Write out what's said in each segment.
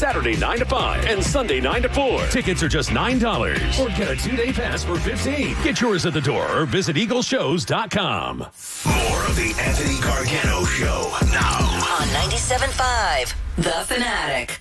Saturday 9 to 5 and Sunday 9 to 4. Tickets are just $9 or get a 2-day pass for $15. Get yours at the door or visit eagleshows.com. More of the Anthony Gargano Show now on 97.5 The Fanatic.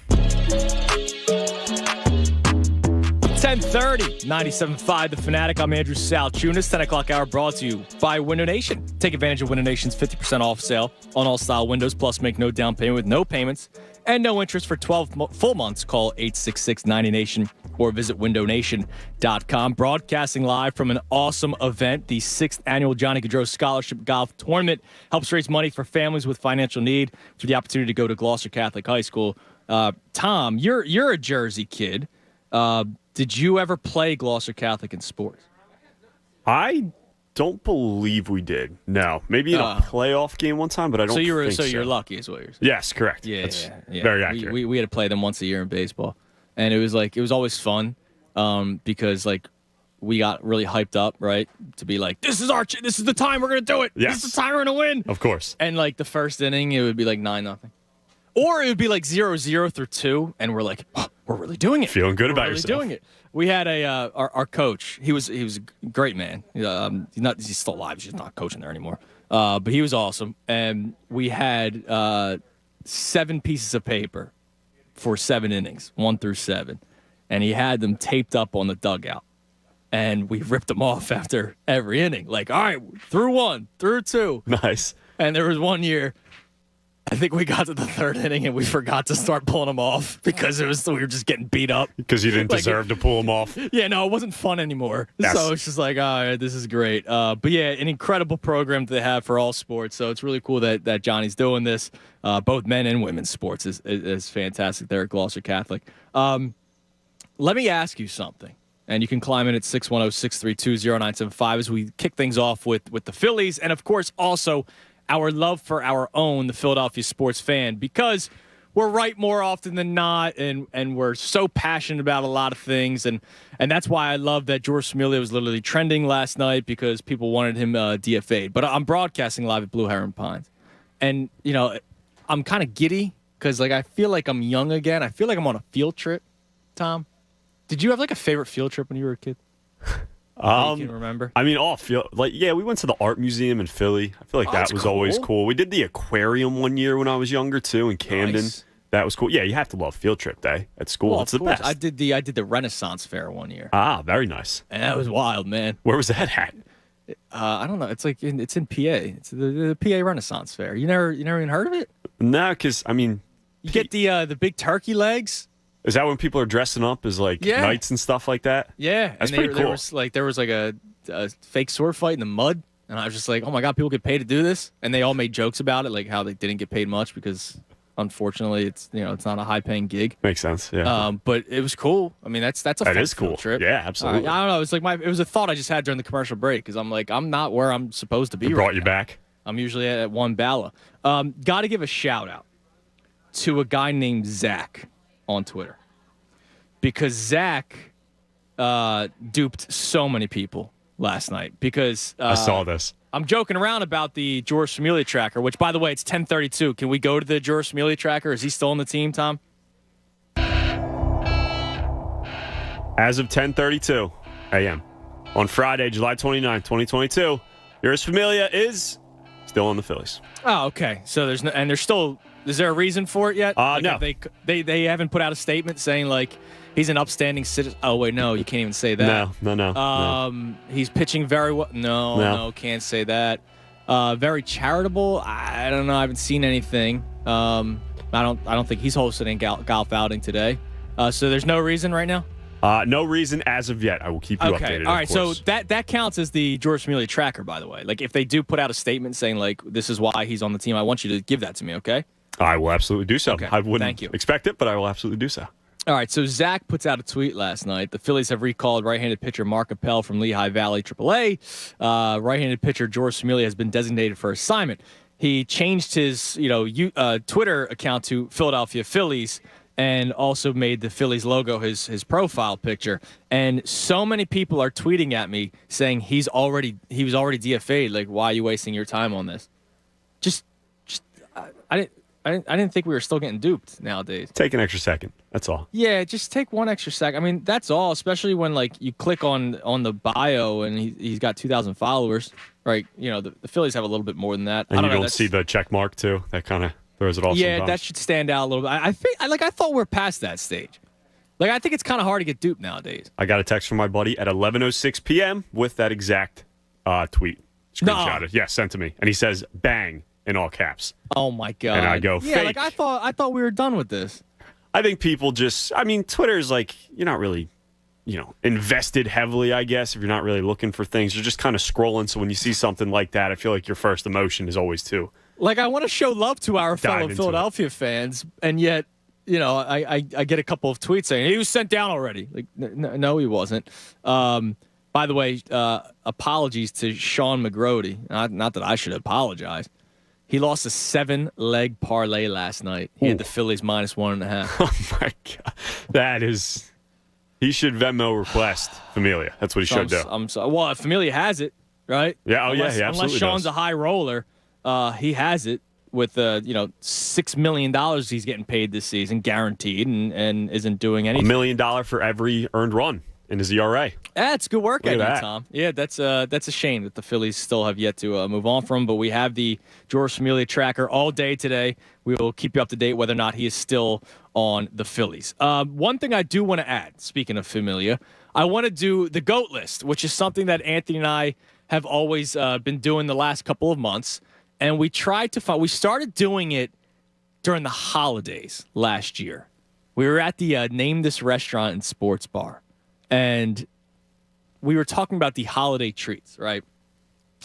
10:30, 97.5 The Fanatic. I'm Andrew Salchunas. 10 o'clock hour brought to you by Window Nation. Take advantage of Window Nation's 50% off sale on all style windows, plus make no down payment with no payments and no interest for 12 full months. Call 866-90Nation or visit windownation.com. Broadcasting live from an awesome event. The 6th annual Johnny Gaudreau Scholarship Golf Tournament helps raise money for families with financial need for the opportunity to go to Gloucester Catholic High School. Tom, you're a Jersey kid. Did you ever play Gloucester Catholic in sports? I don't believe we did. No, maybe in a playoff game one time, but I don't. think so. You're lucky, is what you're saying. Yes, correct. Yeah, yeah. Very accurate. We had to play them once a year in baseball, and it was always fun, because we got really hyped up, right? To be like, this is the time we're gonna do it. Yes. This is the time we're gonna win. Of course. And the first inning, it would be 9-0. Or it would be 0-0 through 2, and we're like, oh, we're really doing it. Feeling good about yourself. yourself. Doing it. We had our coach. He was a great man. He's still alive. He's just not coaching there anymore. But he was awesome. And we had 7 pieces of paper for 7 innings, 1 through 7, and he had them taped up on the dugout. And we ripped them off after every inning. All right, through 1, through 2. Nice. And there was one year, I think we got to the 3rd inning and we forgot to start pulling them off because we were just getting beat up. Because you didn't deserve to pull them off. Yeah, no, it wasn't fun anymore. Yes. So it's just all right, this is great. But yeah, an incredible program that they have for all sports. So it's really cool that Johnny's doing this. Both men and women's sports is fantastic there at Gloucester Catholic. Let me ask you something. And you can climb in at 610-632-0975 as we kick things off with the Phillies. And, of course, also our love for our own, the Philadelphia sports fan, because we're right more often than not, and we're so passionate about a lot of things. And that's why I love that Eury Familia was literally trending last night because people wanted him DFA'd. But I'm broadcasting live at Blue Heron Pines. And, I'm kind of giddy because, I feel like I'm young again. I feel like I'm on a field trip, Tom. Did you have, a favorite field trip when you were a kid? You can remember? I mean, we went to the art museum in Philly. I feel like that was always cool. We did the aquarium one year when I was younger too in Camden. Nice. That was cool. Yeah, you have to love field trip day at school. Well, it's the best. I did the Rennaissance fair one year. Ah, very nice. And that was wild, man. Where was that at? I don't know. It's it's in PA. It's the PA Rennaissance fair. You never even heard of it? No, because you get the big turkey legs. Is that when people are dressing up as knights and stuff like that? Yeah, that's pretty cool. There was a fake sword fight in the mud, and I was just like, oh my god, people get paid to do this, and they all made jokes about it, how they didn't get paid much because unfortunately it's it's not a high paying gig. Makes sense. Yeah. But it was cool. I mean that's a fun cool trip. Yeah, absolutely. I don't know. It's it was a thought I just had during the commercial break because I'm not where I'm supposed to be. It brought you back. I'm usually at one Bala. Got to give a shout out to a guy named Zach on Twitter. Because Zach duped so many people last night. Because I saw this. I'm joking around about the Eury Familia tracker, which, by the way, it's 10:32. Can we go to the Eury Familia tracker? Is he still on the team, Tom? As of 10:32 a.m. on Friday, July 29, 2022, Eury Familia is still on the Phillies. Oh, okay. So there's still. Is there a reason for it yet? No. They haven't put out a statement saying he's an upstanding citizen. Oh wait, no, you can't even say that. No. He's pitching very well. No, can't say that. Very charitable. I don't know. I haven't seen anything. I don't think he's hosting a golf outing today. So there's no reason right now. No reason as of yet. I will keep you updated. All right. So that counts as the Eury Familia tracker, by the way. If they do put out a statement saying this is why he's on the team, I want you to give that to me. Okay. I will absolutely do so. Okay. I wouldn't expect it, but I will absolutely do so. All right, so Zach puts out a tweet last night. The Phillies have recalled right-handed pitcher Mark Appel from Lehigh Valley AAA. Right-handed pitcher Eury Familia has been designated for assignment. He changed his Twitter account to Philadelphia Phillies and also made the Phillies logo his profile picture. And so many people are tweeting at me saying he was already DFA'd. Why are you wasting your time on this? I didn't think we were still getting duped nowadays. Take an extra second. That's all. Yeah, just take one extra second. I mean, that's all. Especially when like you click on the bio and he's got 2,000 followers, right? You know, the Phillies have a little bit more than that. And I don't you know, don't see the check mark too. That kind of throws it off. Yeah, sometimes. that should stand out a little bit. I think I thought we're past that stage. Like I think it's kind of hard to get duped nowadays. I got a text from my buddy at 11:06 p.m. with that exact tweet. Screenshotted. Yeah, sent to me, and he says "bang" in all caps. Oh my god! And I go, yeah, fake. like I thought we were done with this. I think people Twitter is like, you're not really, invested heavily, I guess, if you're not really looking for things. You're just kind of scrolling. So when you see something like that, I feel like your first emotion is always to. Like, I want to show love to our fellow Philadelphia fans, and yet, I get a couple of tweets saying, he was sent down already. Like, no, he wasn't. By the way, apologies to Sean McGrody. Not that I should apologize. He lost a 7-leg parlay last night. He had the Phillies minus 1.5. Oh, my God. That is... He should Venmo request Familia. That's what he should do. I'm sorry. Well, Familia has it, right? Yeah, he absolutely unless Sean's does. a high roller, he has it with, $6 million he's getting paid this season, guaranteed, and isn't doing anything. $1 million for every earned run in his ERA. That's good work out of you, that. Tom. Yeah, that's a shame that the Phillies still have yet to move on from, but we have the Eury Familia tracker all day today. We will keep you up to date whether or not he is still on the Phillies. One thing I do want to add, speaking of Familia, I want to do the GOAT list, which is something that Anthony and I have always been doing the last couple of months, and we started doing it during the holidays last year. We were at the Name This Restaurant and Sports Bar, and we were talking about the holiday treats, right?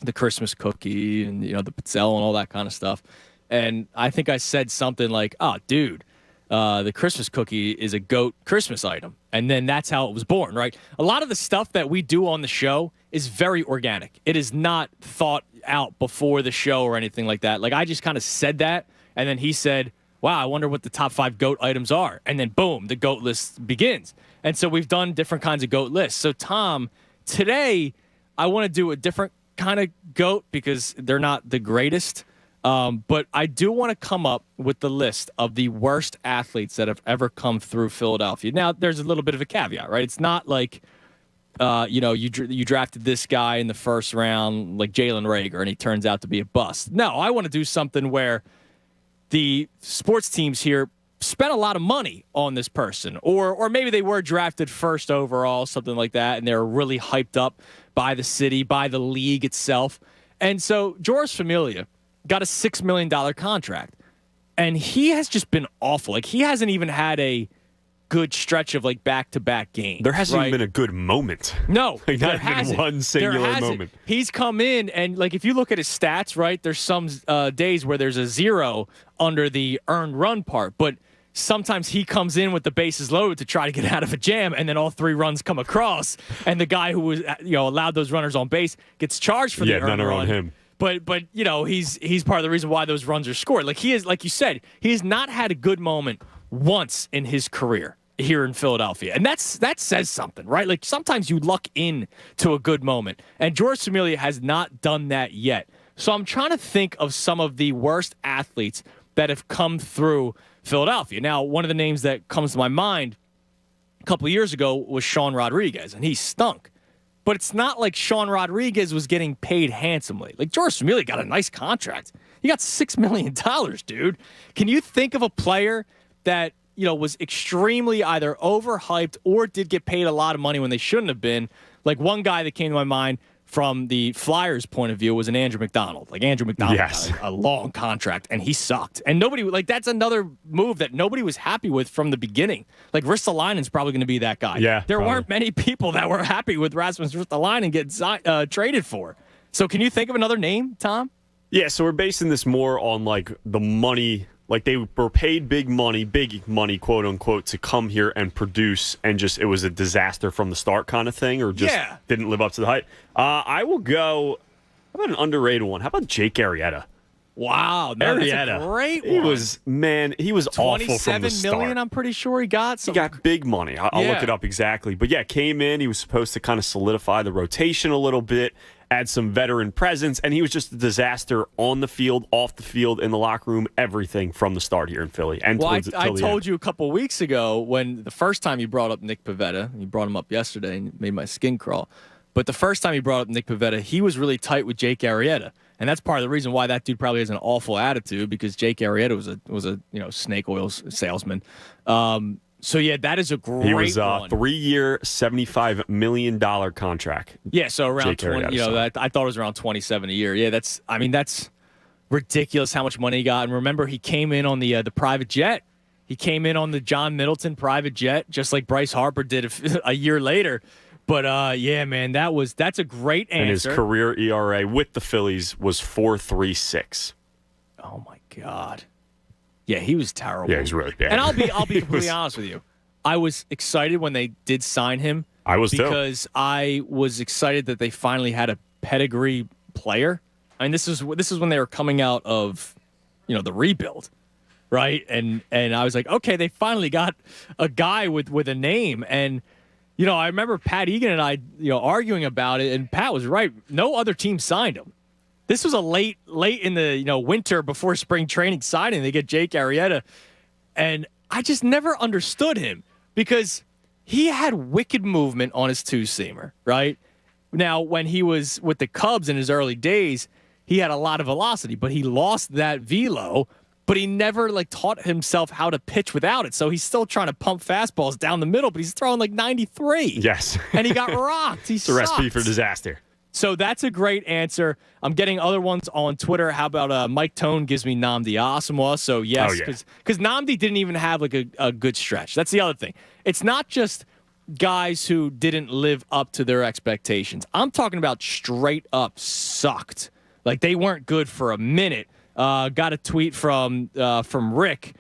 The Christmas cookie and, the pizzelle and all that kind of stuff. And I think I said something like, oh, dude, the Christmas cookie is a GOAT Christmas item. And then that's how it was born, right? A lot of the stuff that we do on the show is very organic. It is not thought out before the show or anything like that. Like, I just kind of said that, and then he said, wow, I wonder what the top 5 GOAT items are. And then, boom, the GOAT list begins. And so we've done different kinds of GOAT lists. So, Tom, today I want to do a different kind of GOAT because they're not the greatest. But I do want to come up with the list of the worst athletes that have ever come through Philadelphia. Now, there's a little bit of a caveat, right? It's not like, you drafted this guy in the first round like Jalen Reagor and he turns out to be a bust. No, I want to do something where the sports teams here spent a lot of money on this person, or maybe they were drafted first overall, something like that, and they were really hyped up by the city, by the league itself. And so Eury Familia got a $6 million contract, and he has just been awful. Like, he hasn't even had a good stretch of like back-to-back games. There hasn't even been a good moment. No, like, not even one singular moment. He's come in, and like if you look at his stats, right, there's some days where there's a 0 under the earned run part, but sometimes he comes in with the bases loaded to try to get out of a jam, and then all 3 runs come across, and the guy who was allowed those runners on base gets charged for the earned run. Yeah, none are on him. But he's part of the reason why those runs are scored. Like, he is, like you said, he has not had a good moment once in his career here in Philadelphia. And that says something, right? Like, sometimes you luck in to a good moment. And Eury Familia has not done that yet. So I'm trying to think of some of the worst athletes that have come through Philadelphia. Now, one of the names that comes to my mind a couple of years ago was Sean Rodriguez, and he stunk. But it's not like Sean Rodriguez was getting paid handsomely. Like, Eury Familia got a nice contract. He got $6 million, dude. Can you think of a player that, was extremely either overhyped or did get paid a lot of money when they shouldn't have been? Like, one guy that came to my mind from the Flyers' point of view was an Andrew McDonald. Like, Andrew McDonald got a long contract, and he sucked. And nobody, like, that's another move that nobody was happy with from the beginning. Like, Ristolainen's probably going to be that guy. Yeah, there weren't many people that were happy with Rasmus Ristolainen getting traded for. So can you think of another name, Tom? Yeah, so we're basing this more on, like, the money. Like, they were paid big money, quote unquote, to come here and produce, and just it was a disaster from the start kind of thing, or just didn't live up to the hype. I will go. How about an underrated one? How about Jake Arrieta? Wow, that's a great one. He was awful from the start. $27 million, I'm pretty sure he got. He got big money. I'll look it up exactly. But yeah, came in. He was supposed to kind of solidify the rotation a little bit. add some veteran presence, and he was just a disaster on the field, off the field, in the locker room, everything from the start here in Philly. And well, I told you a couple weeks ago when the first time you brought up Nick Pivetta, you brought him up yesterday and made my skin crawl. But the first time you brought up Nick Pivetta, he was really tight with Jake Arrieta. And that's part of the reason why that dude probably has an awful attitude, because Jake Arrieta was a snake oil salesman. So yeah, that is a great one. He was a 3-year, $75 million contract. Yeah, so around 20. I thought it was around $27 a year. Yeah, that's ridiculous how much money he got. And remember, he came in on the private jet. He came in on the John Middleton private jet, just like Bryce Harper did a year later. But yeah, man, that's a great answer. And his career ERA with the Phillies was 4.36. Oh my God. Yeah, he was terrible. Yeah, he's really bad. And I'll be completely honest with you. I was excited when they did sign him. I was because I was excited that they finally had a pedigree player. I mean, this is when they were coming out of, the rebuild, right? And I was like, okay, they finally got a guy with a name. And I remember Pat Egan and I, arguing about it, and Pat was right. No other team signed him. This was a late in the winter before spring training signing. They get Jake Arrieta, and I just never understood him because he had wicked movement on his two-seamer, right? Now, when he was with the Cubs in his early days, he had a lot of velocity, but he lost that velo, but he never taught himself how to pitch without it. So he's still trying to pump fastballs down the middle, but he's throwing 93. Yes. And he got rocked. It's a recipe for disaster. So that's a great answer. I'm getting other ones on Twitter. How about Mike Tone gives me Nnamdi Asomugha? So yes, because Nnamdi didn't even have a good stretch. That's the other thing. It's not just guys who didn't live up to their expectations. I'm talking about straight up sucked. They weren't good for a minute. Got a tweet from Rick,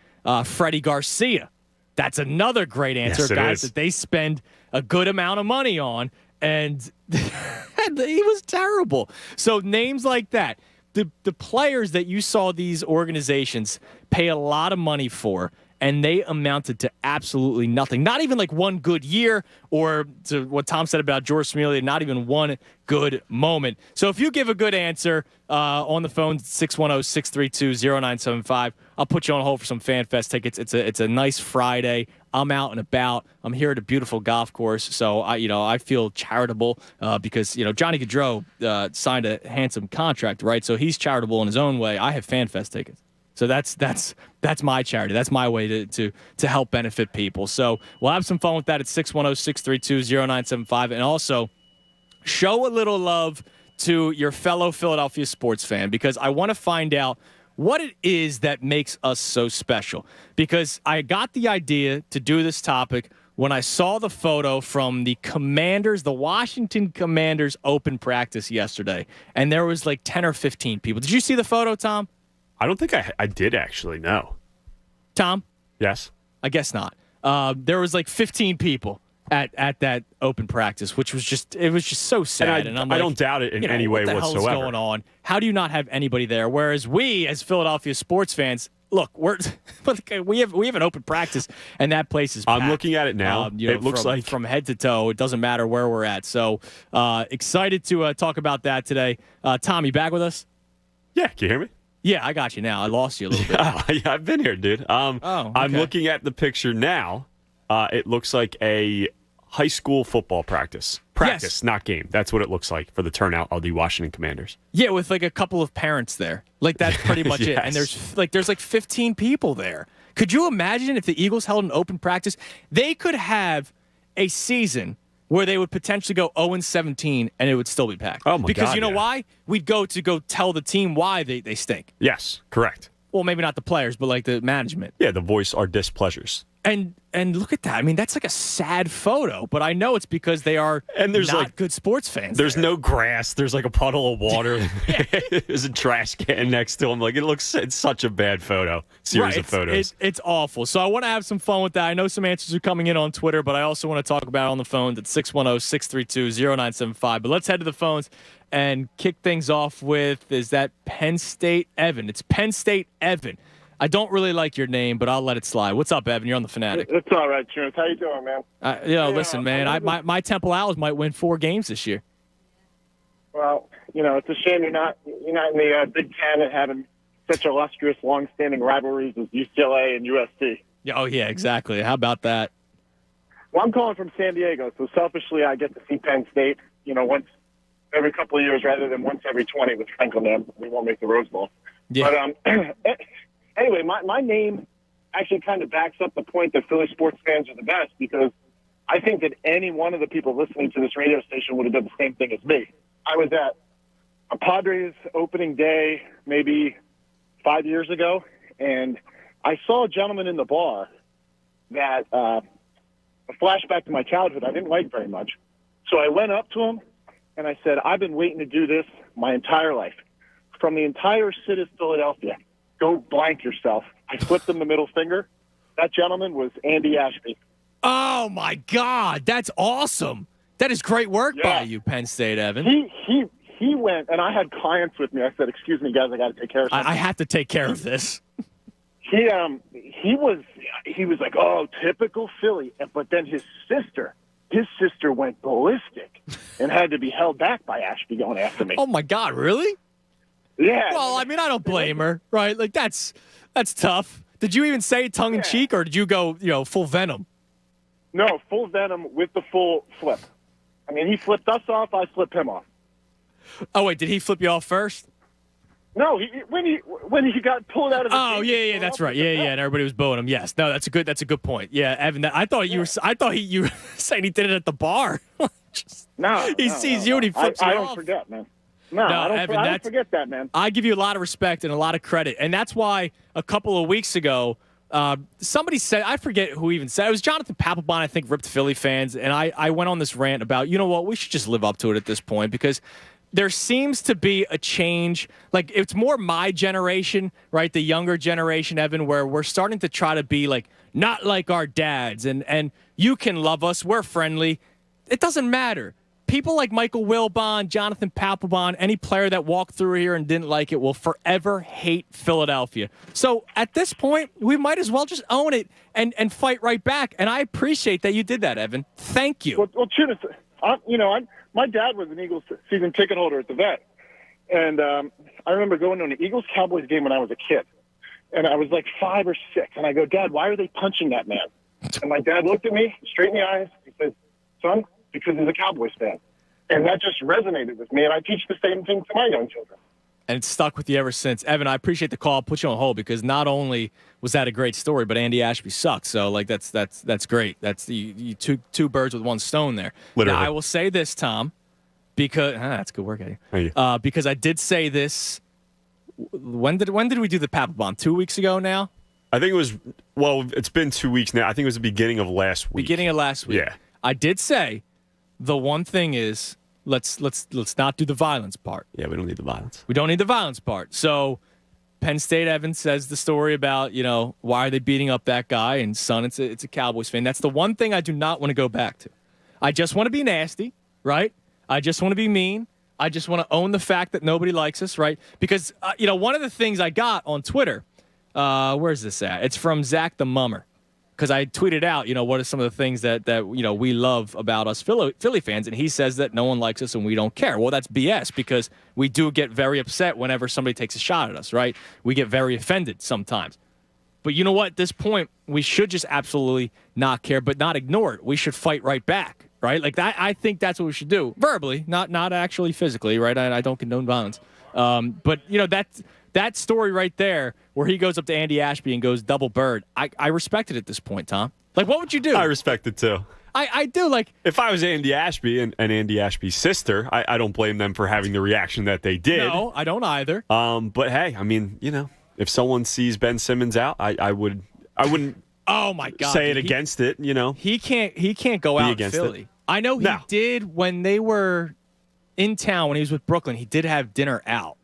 Freddie Garcia. That's another great answer, guys, that they spend a good amount of money on. And he was terrible. So names like that, the players that you saw these organizations pay a lot of money for, and they amounted to absolutely nothing. Not even one good year, or to what Tom said about Eury Familia, not even one good moment. So if you give a good answer on the phone, 610-632-0975, I'll put you on hold for some Fan Fest tickets. It's a nice Friday. I'm out and about. I'm here at a beautiful golf course, so I feel charitable because Johnny Gaudreau signed a handsome contract, right? So he's charitable in his own way. I have Fan Fest tickets. So that's my charity. That's my way to help benefit people. So we'll have some fun with that at 610-632-0975. And also show a little love to your fellow Philadelphia sports fan, because I want to find out what it is that makes us so special. Because I got the idea to do this topic when I saw the photo from the Washington Commanders open practice yesterday. And there was 10 or 15 people. Did you see the photo, Tom? I don't think I did actually, no. Tom? Yes. I guess not. There was 15 people at that open practice, which was just so sad. And I don't doubt it in any way whatsoever. What the hell is going on? How do you not have anybody there? Whereas we, as Philadelphia sports fans, look, we have an open practice, and that place is packed. I'm looking at it now. It looks from head to toe. It doesn't matter where we're at. So excited to talk about that today. Tom, you back with us? Yeah, can you hear me? Yeah, I got you now. I lost you a little bit. Yeah, I've been here, dude. Okay. I'm looking at the picture now. It looks like a high school football practice. Practice, not game. That's what it looks like for the turnout of the Washington Commanders. Yeah, with a couple of parents there. That's pretty much yes. it. And there's 15 people there. Could you imagine if the Eagles held an open practice? They could have a season where they would potentially go 0-17 and it would still be packed. Oh my God! Because you know why? We'd go tell the team why they stink. Yes, correct. Well, maybe not the players, but the management. Yeah, the voice our displeasures. And look at that. I mean, that's a sad photo, but I know it's because they are not good sports fans. There's no grass. There's a puddle of water. There's a trash can next to them. It's such a bad series of photos. It's awful. So I want to have some fun with that. I know some answers are coming in on Twitter, but I also want to talk about it on the phone at 610-632-0975. But let's head to the phones and kick things off with, is that Penn State Evan? It's Penn State Evan. I don't really like your name, but I'll let it slide. What's up, Evan? You're on the Fanatic. It's all right, Chance. How you doing, man? Listen, man. My Temple Owls might win 4 games this year. Well, it's a shame you're not in the Big Ten and having such illustrious, long-standing rivalries as UCLA and USC. Yeah, oh, yeah, exactly. How about that? Well, I'm calling from San Diego, so selfishly I get to see Penn State, once every couple of years rather than once every 20 with Franklin. We won't make the Rose Bowl. Yeah. But anyway, my name actually kind of backs up the point that Philly sports fans are the best, because I think that any one of the people listening to this radio station would have done the same thing as me. I was at a Padres opening day maybe 5 years ago, and I saw a gentleman in the bar that a flashback to my childhood I didn't like very much. So I went up to him, and I said, I've been waiting to do this my entire life. From the entire city of Philadelphia, go blank yourself. I flipped him the middle finger. That gentleman was Andy Ashby. Oh, my God. That's awesome. That is great work by you, Penn State, Evan. He went, and I had clients with me. I said, excuse me, guys, I got to take care of something. I have to take care of this. He was like, oh, typical Philly. But then his sister went ballistic and had to be held back by Ashby going after me. Oh, my God, really? Yeah. Well, I mean, I don't blame her, right? Like, that's tough. Did you even say tongue-in-cheek, or did you go, full venom? No, full venom with the full flip. I mean, he flipped us off, I flipped him off. Oh, wait, did he flip you off first? No, when he got pulled out of the Oh, yeah, that's right. Yeah, and everybody was booing him. Yes. No, that's a good point. Yeah, Evan, I thought you were saying he did it at the bar. He sees you and he flips you off. I don't forget, man. No, I don't forget that, man. I give you a lot of respect and a lot of credit. And that's why a couple of weeks ago, somebody said, I forget who even said, it was Jonathan Papelbon, I think, ripped Philly fans. And I went on this rant about, you know what, we should just live up to it at this point, because there seems to be a change. Like, it's more my generation, right? The younger generation, Evan, where we're starting to try to be like, not like our dads. And you can love us. We're friendly. It doesn't matter. People like Michael Wilbon, Jonathan Papelbon, any player that walked through here and didn't like it will forever hate Philadelphia. So at this point, we might as well just own it and fight right back. And I appreciate that you did that, Evan. Thank you. Well, Tunis, my dad was an Eagles season ticket holder at the Vet. And I remember going to an Eagles-Cowboys game when I was a kid. And I was like 5 or 6. And I go, Dad, why are they punching that man? And my dad looked at me straight in the eyes. He said, son, because he's a Cowboys fan. And that just resonated with me. And I teach the same thing to my young children. And it's stuck with you ever since. Evan, I appreciate the call. I'll put you on hold, because not only was that a great story, but Andy Ashby sucks. So, like, that's great. That's you two birds with one stone there. Literally. Now, I will say this, Tom, because that's good work, Eddie. Thank you. Because I did say this. When did we do the Papelbon? 2 weeks ago now? I think it was, it's been 2 weeks now. I think it was the beginning of last week. Beginning of last week. Yeah. I did say the one thing is let's not do the violence part. Yeah, we don't need the violence. We don't need the violence part. So Penn State Evan says the story about, why are they beating up that guy? And son, it's a Cowboys fan. That's the one thing I do not want to go back to. I just want to be nasty, right? I just want to be mean. I just want to own the fact that nobody likes us, right? Because, one of the things I got on Twitter, where's this at? It's from Zach the Mummer. Because I tweeted out, what are some of the things that we love about us Philly fans, and he says that no one likes us and we don't care. Well, that's BS, because we do get very upset whenever somebody takes a shot at us, right? We get very offended sometimes. But you know what? At this point, we should just absolutely not care, but not ignore it. We should fight right back, right? Like that. I think that's what we should do, verbally, not actually physically, right? I don't condone violence, but that story right there, where he goes up to Andy Ashby and goes double bird, I respect it at this point, Tom. Like, what would you do? I respect it too. I do. Like, if I was Andy Ashby and Andy Ashby's sister, I don't blame them for having the reaction that they did. No, I don't either. But hey, I mean, if someone sees Ben Simmons out, I wouldn't. Oh my God! Say it against it. He can't go out in Philly. It. I know he did when they were in town when he was with Brooklyn. He did have dinner out.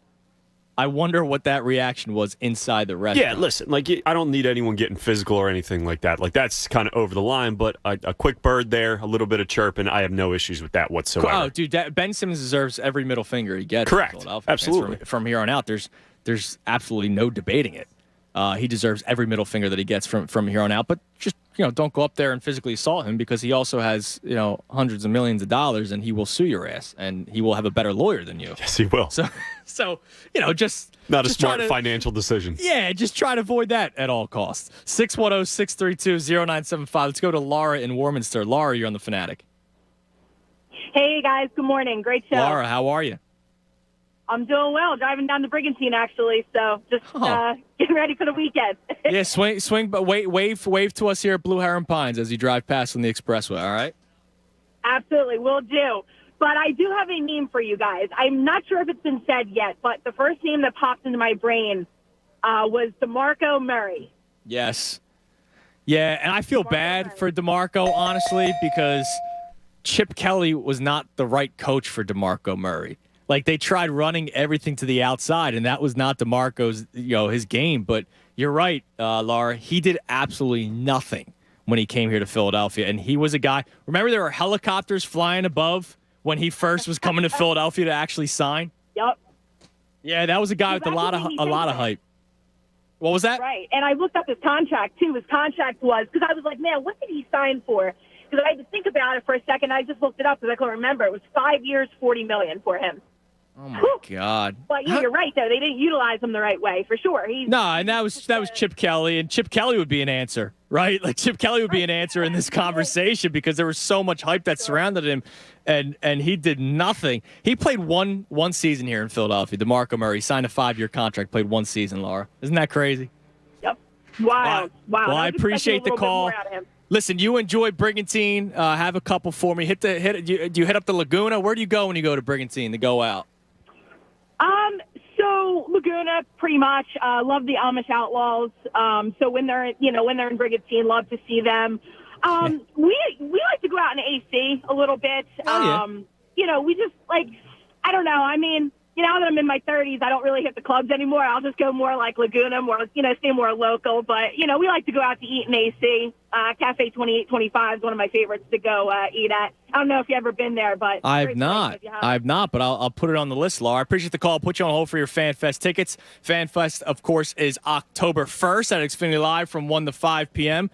I wonder what that reaction was inside the restaurant. Yeah, listen, I don't need anyone getting physical or anything like that. Like, that's kind of over the line, but a quick bird there, a little bit of chirping, I have no issues with that whatsoever. Oh, dude, Ben Simmons deserves every middle finger he gets. Correct. Absolutely. From here on out, there's absolutely no debating it. He deserves every middle finger that he gets from here on out, but just don't go up there and physically assault him because he also has, hundreds of millions of dollars and he will sue your ass and he will have a better lawyer than you. Yes, he will. So just not just a smart financial decision. Yeah, just try to avoid that at all costs. 610-632-0975. Let's go to Laura in Warminster. Laura, you're on the Fanatic. Hey, guys. Good morning. Great show. Laura, how are you? I'm doing well. Driving down to Brigantine, actually. So just getting ready for the weekend. Yeah, swing, but wave to us here at Blue Heron Pines as you drive past on the expressway, all right? Absolutely. Will do. But I do have a name for you guys. I'm not sure if it's been said yet, but the first name that popped into my brain was DeMarco Murray. Yes. Yeah, and I feel bad for DeMarco, honestly, because Chip Kelly was not the right coach for DeMarco Murray. Like, they tried running everything to the outside, and that was not DeMarco's, his game. But you're right, Laura. He did absolutely nothing when he came here to Philadelphia. And he was a guy. Remember, there were helicopters flying above when he first was coming to Philadelphia to actually sign? Yep. Yeah, that was a guy with a lot of hype. What was that? Right. And I looked up his contract, too. His contract was, because I was like, man, what did he sign for? Because I had to think about it for a second. I just looked it up because I couldn't remember. It was 5 years, $40 million for him. Oh my God! But yeah, you're right though. They didn't utilize him the right way for sure. And that was Chip Kelly, and Chip Kelly would be an answer, right? Like Chip Kelly would be an answer in this conversation because there was so much hype that surrounded him, and he did nothing. He played one season here in Philadelphia. DeMarco Murray signed a 5-year contract, played one season. Laura, isn't that crazy? Yep. Wow. Well, I appreciate the call. Listen, you enjoy Brigantine. Have a couple for me. Do you hit up the Laguna? Where do you go when you go to Brigantine to go out? So Laguna, pretty much. Love the Amish Outlaws. So when they're in Brigantine, love to see them. We like to go out in AC a little bit. We just I don't know. I mean, now that I'm in my 30s, I don't really hit the clubs anymore. I'll just go more like Laguna, stay more local. But, we like to go out to eat in AC. Cafe 2825 is one of my favorites to go eat at. I don't know if you've ever been there, but I've not, but I'll put it on the list, Laura. I appreciate the call. I'll put you on hold for your FanFest tickets. FanFest, of course, is October 1st at Xfinity Live from 1 to 5 p.m.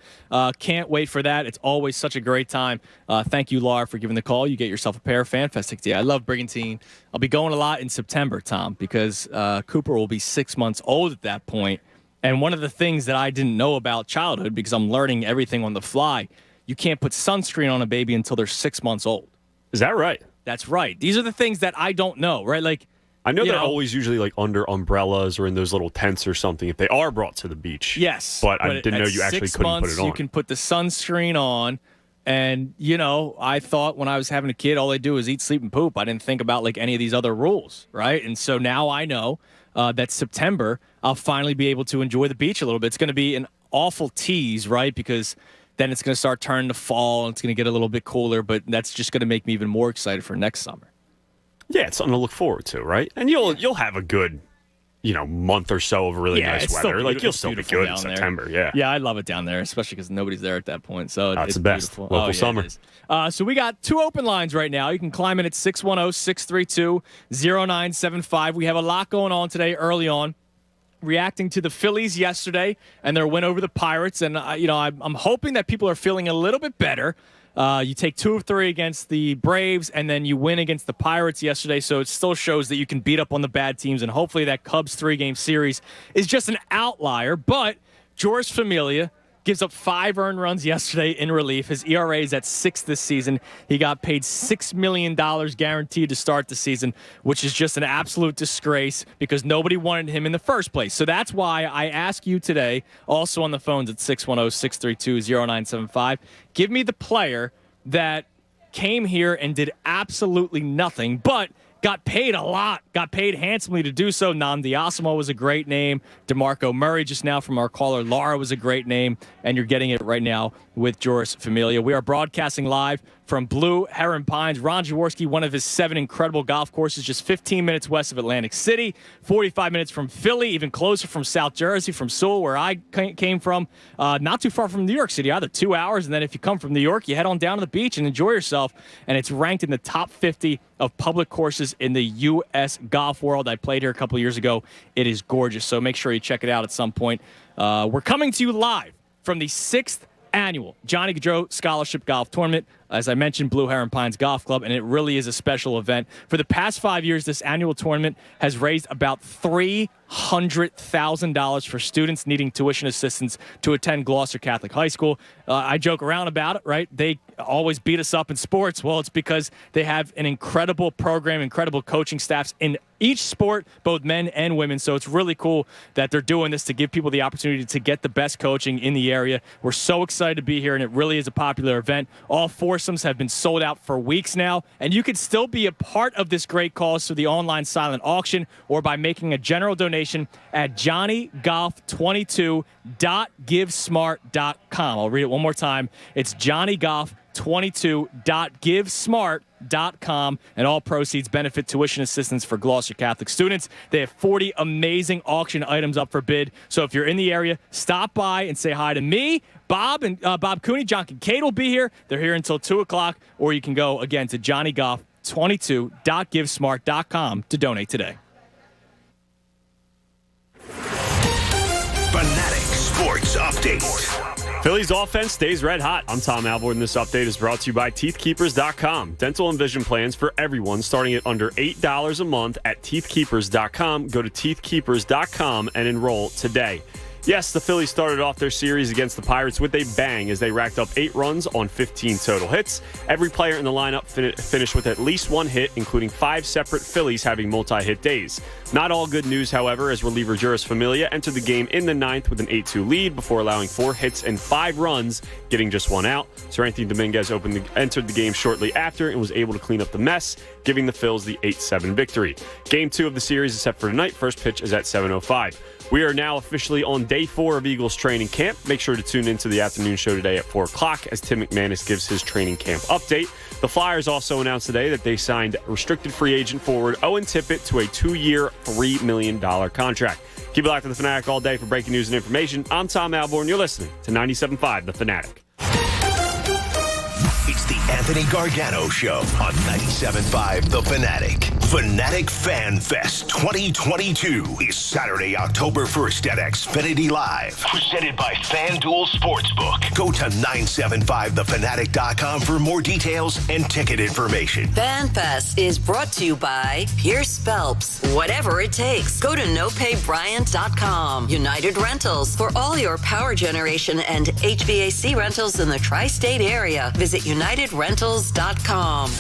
Can't wait for that. It's always such a great time. Thank you, Laura, for giving the call. You get yourself a pair of FanFest tickets. Yeah, I love Brigantine. I'll be going a lot in September, Tom, because Cooper will be 6 months old at that point. And one of the things that I didn't know about childhood, because I'm learning everything on the fly, you can't put sunscreen on a baby until they're 6 months old. Is that right? That's right. These are the things that I don't know, right? Like, I know they're always usually under umbrellas or in those little tents or something if they are brought to the beach. Yes. But I didn't know you actually couldn't put it on. You can put the sunscreen on. And, I thought when I was having a kid, all they do is eat, sleep, and poop. I didn't think about any of these other rules, right? And so now I know that September, I'll finally be able to enjoy the beach a little bit. It's going to be an awful tease, right? Because then it's going to start turning to fall and it's going to get a little bit cooler, but that's just going to make me even more excited for next summer. Yeah, it's something to look forward to, right? And you'll have a good, month or so of really nice weather. You'll still be good in September. Yeah. Yeah, I love it down there, especially because nobody's there at that point. So it's the best. Beautiful. Local summer. So we got 2 open lines right now. You can climb in at 610-632-0975. We have a lot going on today early on. Reacting to the Phillies yesterday and their win over the Pirates. And, I'm hoping that people are feeling a little bit better. You take 2 of 3 against the Braves, and then you win against the Pirates yesterday, so it still shows that you can beat up on the bad teams, and hopefully that Cubs 3-game series is just an outlier. But Eury Familia gives up 5 earned runs yesterday in relief. His ERA is at 6 this season. He got paid $6 million guaranteed to start the season, which is just an absolute disgrace because nobody wanted him in the first place. So that's why I ask you today, also on the phones at 610-632-0975, give me the player that came here and did absolutely nothing, but got paid a lot, got paid handsomely to do so. Nnamdi Asomugha was a great name. DeMarco Murray just now from our caller Laura was a great name, and you're getting it right now with Eury Familia. We are broadcasting live from Blue Heron Pines. Ron Jaworski, one of his 7 incredible golf courses, just 15 minutes west of Atlantic City, 45 minutes from Philly, even closer from South Jersey, from Sewell, where I came from. Not too far from New York City, either 2 hours. And then if you come from New York, you head on down to the beach and enjoy yourself. And it's ranked in the top 50 of public courses in the U.S. golf world. I played here a couple of years ago. It is gorgeous. So make sure you check it out at some point. We're coming to you live from the 6th annual Johnny Gaudreau Scholarship Golf Tournament. As I mentioned, Blue Heron Pines Golf Club, and it really is a special event. For the past 5 years, this annual tournament has raised about $300,000 for students needing tuition assistance to attend Gloucester Catholic High School. I joke around about it, right? They always beat us up in sports. Well, it's because they have an incredible program, incredible coaching staffs in each sport, both men and women. So it's really cool that they're doing this to give people the opportunity to get the best coaching in the area. We're so excited to be here, and it really is a popular event. All foursomes have been sold out for weeks now, and you can still be a part of this great cause through the online silent auction or by making a general donation at johnnygolf22.givesmart.com. I'll read it one more time. It's johnnygolf22.givesmart.com, and all proceeds benefit tuition assistance for Gloucester Catholic students. They have 40 amazing auction items up for bid. So if you're in the area, stop by and say hi to me, Bob, and Bob Cooney. John Kincaid will be here. They're here until 2 o'clock, or you can go again to johnnygolf22.givesmart.com to donate today. Fanatic Sports Update. Phillies offense stays red hot. I'm Tom Alvord, and this update is brought to you by TeethKeepers.com. Dental and vision plans for everyone starting at under $8 a month at TeethKeepers.com. Go to TeethKeepers.com and enroll today. Yes, the Phillies started off their series against the Pirates with a bang as they racked up 8 runs on 15 total hits. Every player in the lineup finished with at least 1 hit, including 5 separate Phillies having multi-hit days. Not all good news, however, as reliever Eury Familia entered the game in the 9th with an 8-2 lead before allowing 4 hits and 5 runs, getting just 1 out. Sir Anthony Dominguez entered the game shortly after and was able to clean up the mess, giving the Phils the 8-7 victory. Game 2 of the series is set for tonight. First pitch is at 7:05. We are now officially on day 4 of Eagles training camp. Make sure to tune into the afternoon show today at 4 o'clock as Tim McManus gives his training camp update. The Flyers also announced today that they signed restricted free agent forward Owen Tippett to a 2-year, $3 million contract. Keep it locked to The Fanatic all day for breaking news and information. I'm Tom Alborn. You're listening to 97.5 The Fanatic. It's the Anthony Gargano Show on 97.5 The Fanatic. Fanatic Fan Fest 2022 is Saturday, October 1st at Xfinity Live. Presented by FanDuel Sportsbook. Go to 975thefanatic.com for more details and ticket information. FanFest is brought to you by Pierce Phelps. Whatever it takes, go to nopaybryant.com. United Rentals. For all your power generation and HVAC rentals in the tri-state area, visit UnitedRentals.com.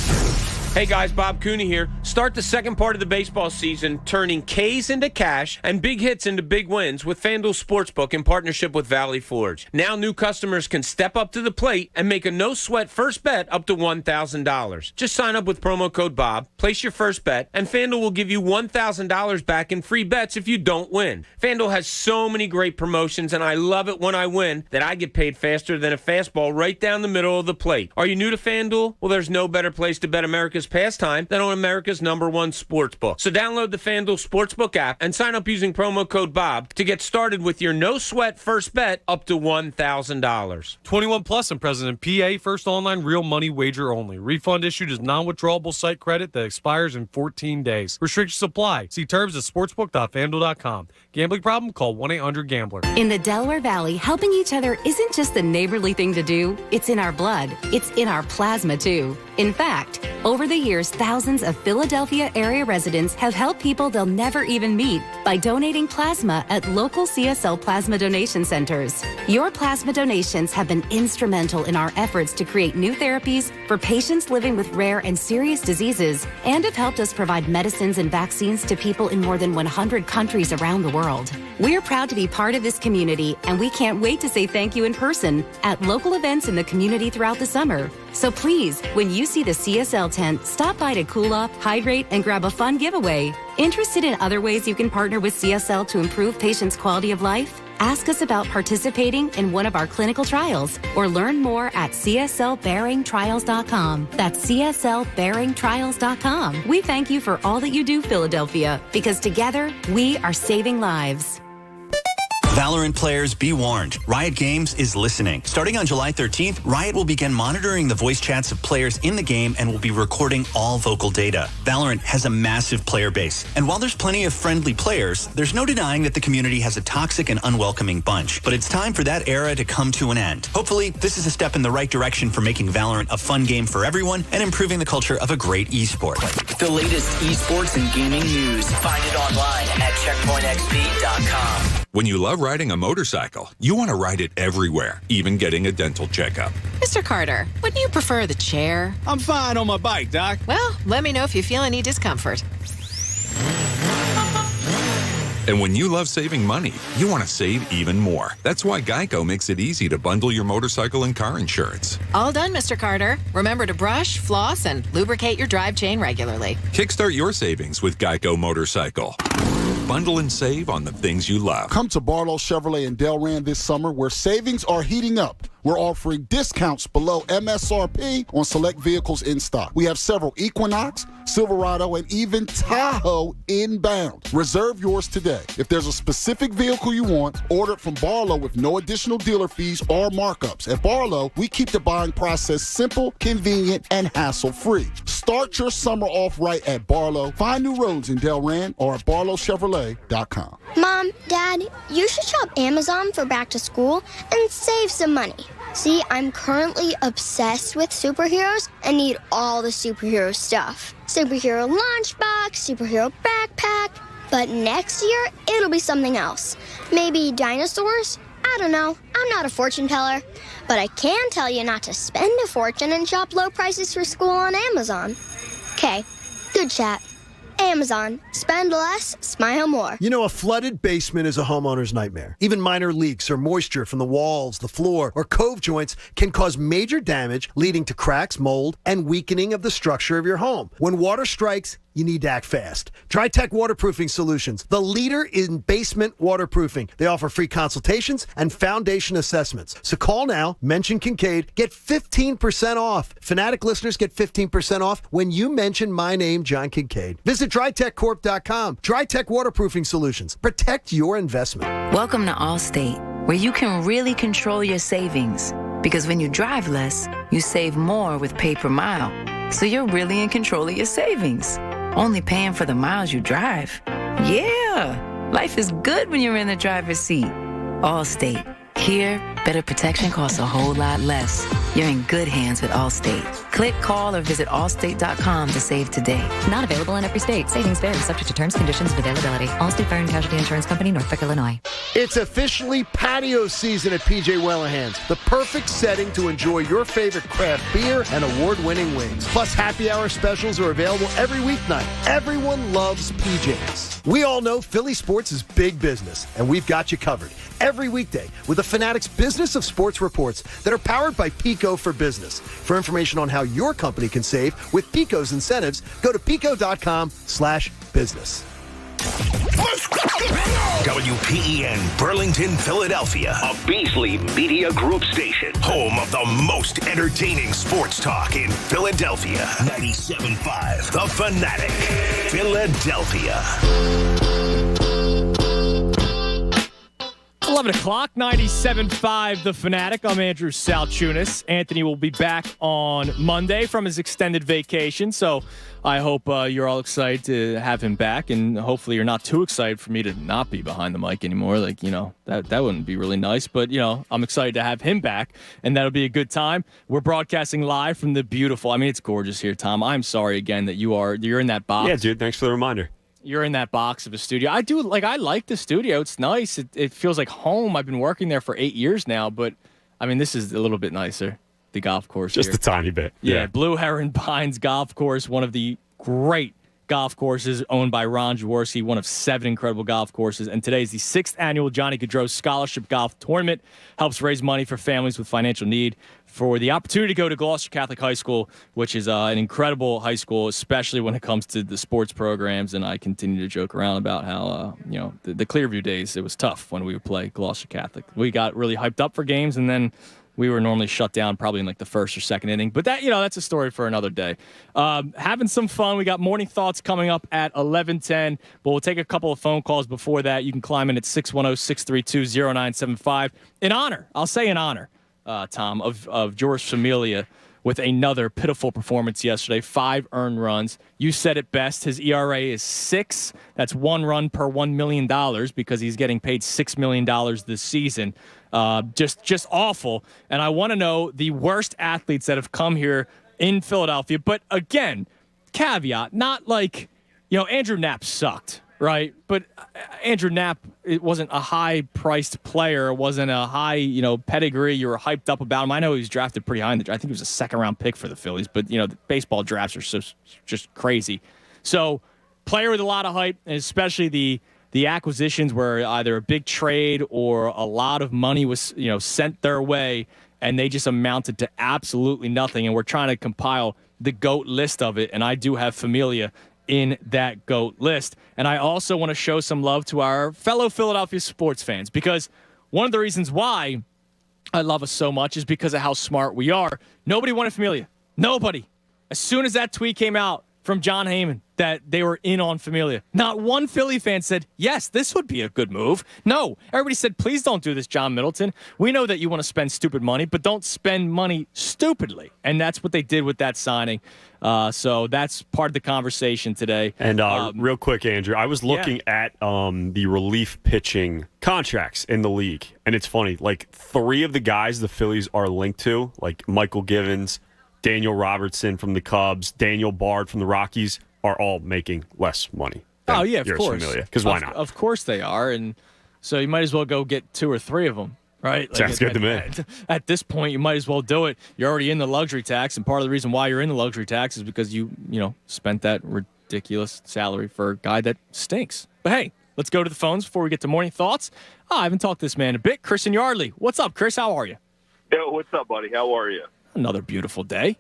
Hey guys, Bob Cooney here. Start the second part of the baseball season turning K's into cash and big hits into big wins with FanDuel Sportsbook in partnership with Valley Forge. Now new customers can step up to the plate and make a no-sweat first bet up to $1,000. Just sign up with promo code Bob, place your first bet, and FanDuel will give you $1,000 back in free bets if you don't win. FanDuel has so many great promotions, and I love it when I win that I get paid faster than a fastball right down the middle of the plate. Are you new to FanDuel? Well, there's no better place to bet America's pastime than on America's #1 sportsbook. So download the FanDuel Sportsbook app and sign up using promo code Bob to get started with your no-sweat first bet up to $1,000. 21 plus and present in PA. First online real money wager only. Refund issued as non-withdrawable site credit that expires in 14 days. Restrictions apply. See terms at sportsbook.fanduel.com. Gambling problem? Call 1-800-GAMBLER. In the Delaware Valley, helping each other isn't just the neighborly thing to do. It's in our blood. It's in our plasma, too. In fact, over the years, thousands of Philadelphia area residents have helped people they'll never even meet by donating plasma at local CSL plasma donation centers. Your plasma donations have been instrumental in our efforts to create new therapies for patients living with rare and serious diseases and have helped us provide medicines and vaccines to people in more than 100 countries around the world. We're proud to be part of this community, and we can't wait to say thank you in person at local events in the community throughout the summer. So please, when you see the CSL tent, stop by to cool off, hydrate, and grab a fun giveaway. Interested in other ways you can partner with CSL to improve patients' quality of life? Ask us about participating in one of our clinical trials or learn more at CSLBearingTrials.com. That's CSLBearingTrials.com. We thank you for all that you do, Philadelphia, because together we are saving lives. Valorant players, be warned. Riot Games is listening. Starting on July 13th, Riot will begin monitoring the voice chats of players in the game and will be recording all vocal data. Valorant has a massive player base, and while there's plenty of friendly players, there's no denying that the community has a toxic and unwelcoming bunch. But it's time for that era to come to an end. Hopefully, this is a step in the right direction for making Valorant a fun game for everyone and improving the culture of a great esport. The latest esports and gaming news. Find it online at checkpointxp.com. When you love riding a motorcycle, you want to ride it everywhere, even getting a dental checkup. Mr. Carter, wouldn't you prefer the chair? I'm fine on my bike, Doc. Well, let me know if you feel any discomfort. And when you love saving money, you want to save even more. That's why Geico makes it easy to bundle your motorcycle and car insurance. All done, Mr. Carter. Remember to brush, floss, and lubricate your drive chain regularly. Kickstart your savings with Geico Motorcycle. Bundle and save on the things you love. Come to Barlow Chevrolet in Delran this summer where savings are heating up. We're offering discounts below MSRP on select vehicles in stock. We have several Equinox, Silverado, and even Tahoe inbound. Reserve yours today. If there's a specific vehicle you want, order it from Barlow with no additional dealer fees or markups. At Barlow, we keep the buying process simple, convenient, and hassle-free. Start your summer off right at Barlow. Find new roads in Delran or at barlowchevrolet.com. Mom, Dad, you should shop Amazon for back to school and save some money. See, I'm currently obsessed with superheroes and need all the superhero stuff. Superhero lunchbox, superhero backpack. But next year, it'll be something else. Maybe dinosaurs? I don't know. I'm not a fortune teller. But I can tell you not to spend a fortune and shop low prices for school on Amazon. Okay, good chat. Amazon. Spend less, smile more. You know, a flooded basement is a homeowner's nightmare. Even minor leaks or moisture from the walls, the floor, or cove joints can cause major damage, leading to cracks, mold, and weakening of the structure of your home. When water strikes, you need to act fast. TriTech Waterproofing Solutions, the leader in basement waterproofing. They offer free consultations and foundation assessments. So call now, mention Kincaid, get 15% off. Fanatic listeners get 15% off when you mention my name, John Kincaid. Visit TriTechCorp.com. TriTech Waterproofing Solutions. Protect your investment. Welcome to Allstate, where you can really control your savings. Because when you drive less, you save more with pay per mile. So you're really in control of your savings. Only paying for the miles you drive. Yeah, life is good when you're in the driver's seat. Allstate. Here, better protection costs a whole lot less. You're in good hands with Allstate. Click, call, or visit allstate.com to save today. Not available in every state. Savings vary, subject to terms, conditions, and availability. Allstate Fire and Casualty Insurance Company, Norfolk, Illinois. It's officially patio season at PJ Wellingham's. The perfect setting to enjoy your favorite craft beer and award-winning wings. Plus, happy hour specials are available every weeknight. Everyone loves PJ's. We all know Philly sports is big business, and we've got you covered every weekday with the Fanatic's Business of Sports reports that are powered by Pico for Business. For information on how your company can save with Pico's incentives, go to pico.com/business. WPEN Burlington, Philadelphia, a Beasley Media Group station, home of the most entertaining sports talk in Philadelphia. 97.5 The Fanatic, Philadelphia. 11 o'clock, 97.5 The Fanatic. I'm Andrew Salchunas. Anthony will be back on Monday from his extended vacation, so I hope you're all excited to have him back, and hopefully you're not too excited for me to not be behind the mic anymore. Like, you know, that wouldn't be really nice, but, you know, I'm excited to have him back, and that'll be a good time. We're broadcasting live from the beautiful, I mean, it's gorgeous here, Tom. I'm sorry again that you're in that box. Yeah, dude, thanks for the reminder. You're in that box of a studio. I like the studio. It's nice. It feels like home. I've been working there for 8 years now, but I mean, this is a little bit nicer. The golf course Just here. a tiny bit. Yeah, Blue Heron Pines Golf Course, one of the great golf courses owned by Ron Jaworski, one of 7 incredible golf courses. And today is the 6th annual Johnny Gaudreau Scholarship Golf Tournament. Helps raise money for families with financial need for the opportunity to go to Gloucester Catholic High School, which is an incredible high school, especially when it comes to the sports programs. And I continue to joke around about how, the Clearview days, it was tough when we would play Gloucester Catholic. We got really hyped up for games, and then We were normally shut down probably in like the first or second inning. But that's a story for another day. Having some fun. We got morning thoughts coming up at 11:10. But we'll take a couple of phone calls before that. You can climb in at 610-632-0975. In honor, Tom, of Eury Familia with another pitiful performance yesterday. 5 earned runs. You said it best. His ERA is 6. That's 1 run per $1 million because he's getting paid $6 million this season. Just awful. And I want to know the worst athletes that have come here in Philadelphia. But again, caveat, not like, Andrew Knapp sucked, right? But Andrew Knapp, it wasn't a high-priced player. It wasn't a high, pedigree. You were hyped up about him. I know he was drafted pretty high in the draft. I think he was a second-round pick for the Phillies. But, the baseball drafts are just crazy. So, player with a lot of hype, and especially the acquisitions were either a big trade or a lot of money was, sent their way, and they just amounted to absolutely nothing. And we're trying to compile the GOAT list of it, and I do have Familia in that GOAT list. And I also want to show some love to our fellow Philadelphia sports fans, because one of the reasons why I love us so much is because of how smart we are. Nobody wanted Familia. Nobody. As soon as that tweet came out from John Heyman that they were in on Familia, not one Philly fan said, yes, this would be a good move. No, everybody said, please don't do this, John Middleton. We know that you want to spend stupid money, but don't spend money stupidly. And that's what they did with that signing. So that's part of the conversation today. And real quick, Andrew, I was looking at the relief pitching contracts in the league. And it's funny, like 3 of the guys the Phillies are linked to, like Michael Givens, Daniel Robertson from the Cubs, Daniel Bard from the Rockies, are all making less money. Oh, yeah, of course. Because why not? Of course they are. And so you might as well go get 2 or 3 of them, right? Sounds good to me. At this point, you might as well do it. You're already in the luxury tax, and part of the reason why you're in the luxury tax is because you spent that ridiculous salary for a guy that stinks. But hey, let's go to the phones before we get to morning thoughts. I haven't talked to this man a bit. Chris in Yardley. What's up, Chris? How are you? Yo, what's up, buddy? How are you? Another beautiful day.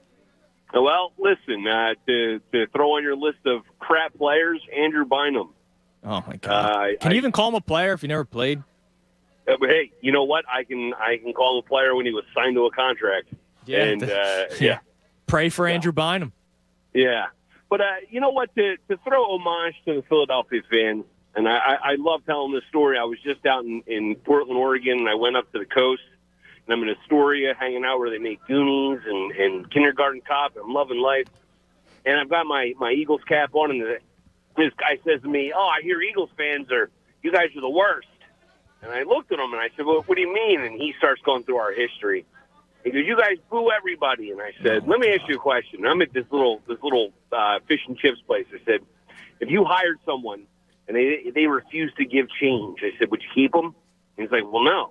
Well, listen, to throw on your list of crap players, Andrew Bynum. Oh, my God. Can you even call him a player if you never played? But hey, you know what? I can call him a player when he was signed to a contract. Yeah. And, yeah. Pray for Andrew Bynum. Yeah. But you know what? To throw homage to the Philadelphia fans, and I love telling this story. I was just out in Portland, Oregon, and I went up to the coast. And I'm in Astoria hanging out where they make Goonies and Kindergarten Cop, and I'm loving life. And I've got my Eagles cap on, and this guy says to me, I hear Eagles fans you guys are the worst. And I looked at him, and I said, well, what do you mean? And he starts going through our history. He goes, you guys boo everybody. And I said, let me ask you a question. I'm at this little fish and chips place. I said, if you hired someone and they refuse to give change, I said, would you keep them? And he's like, well, no.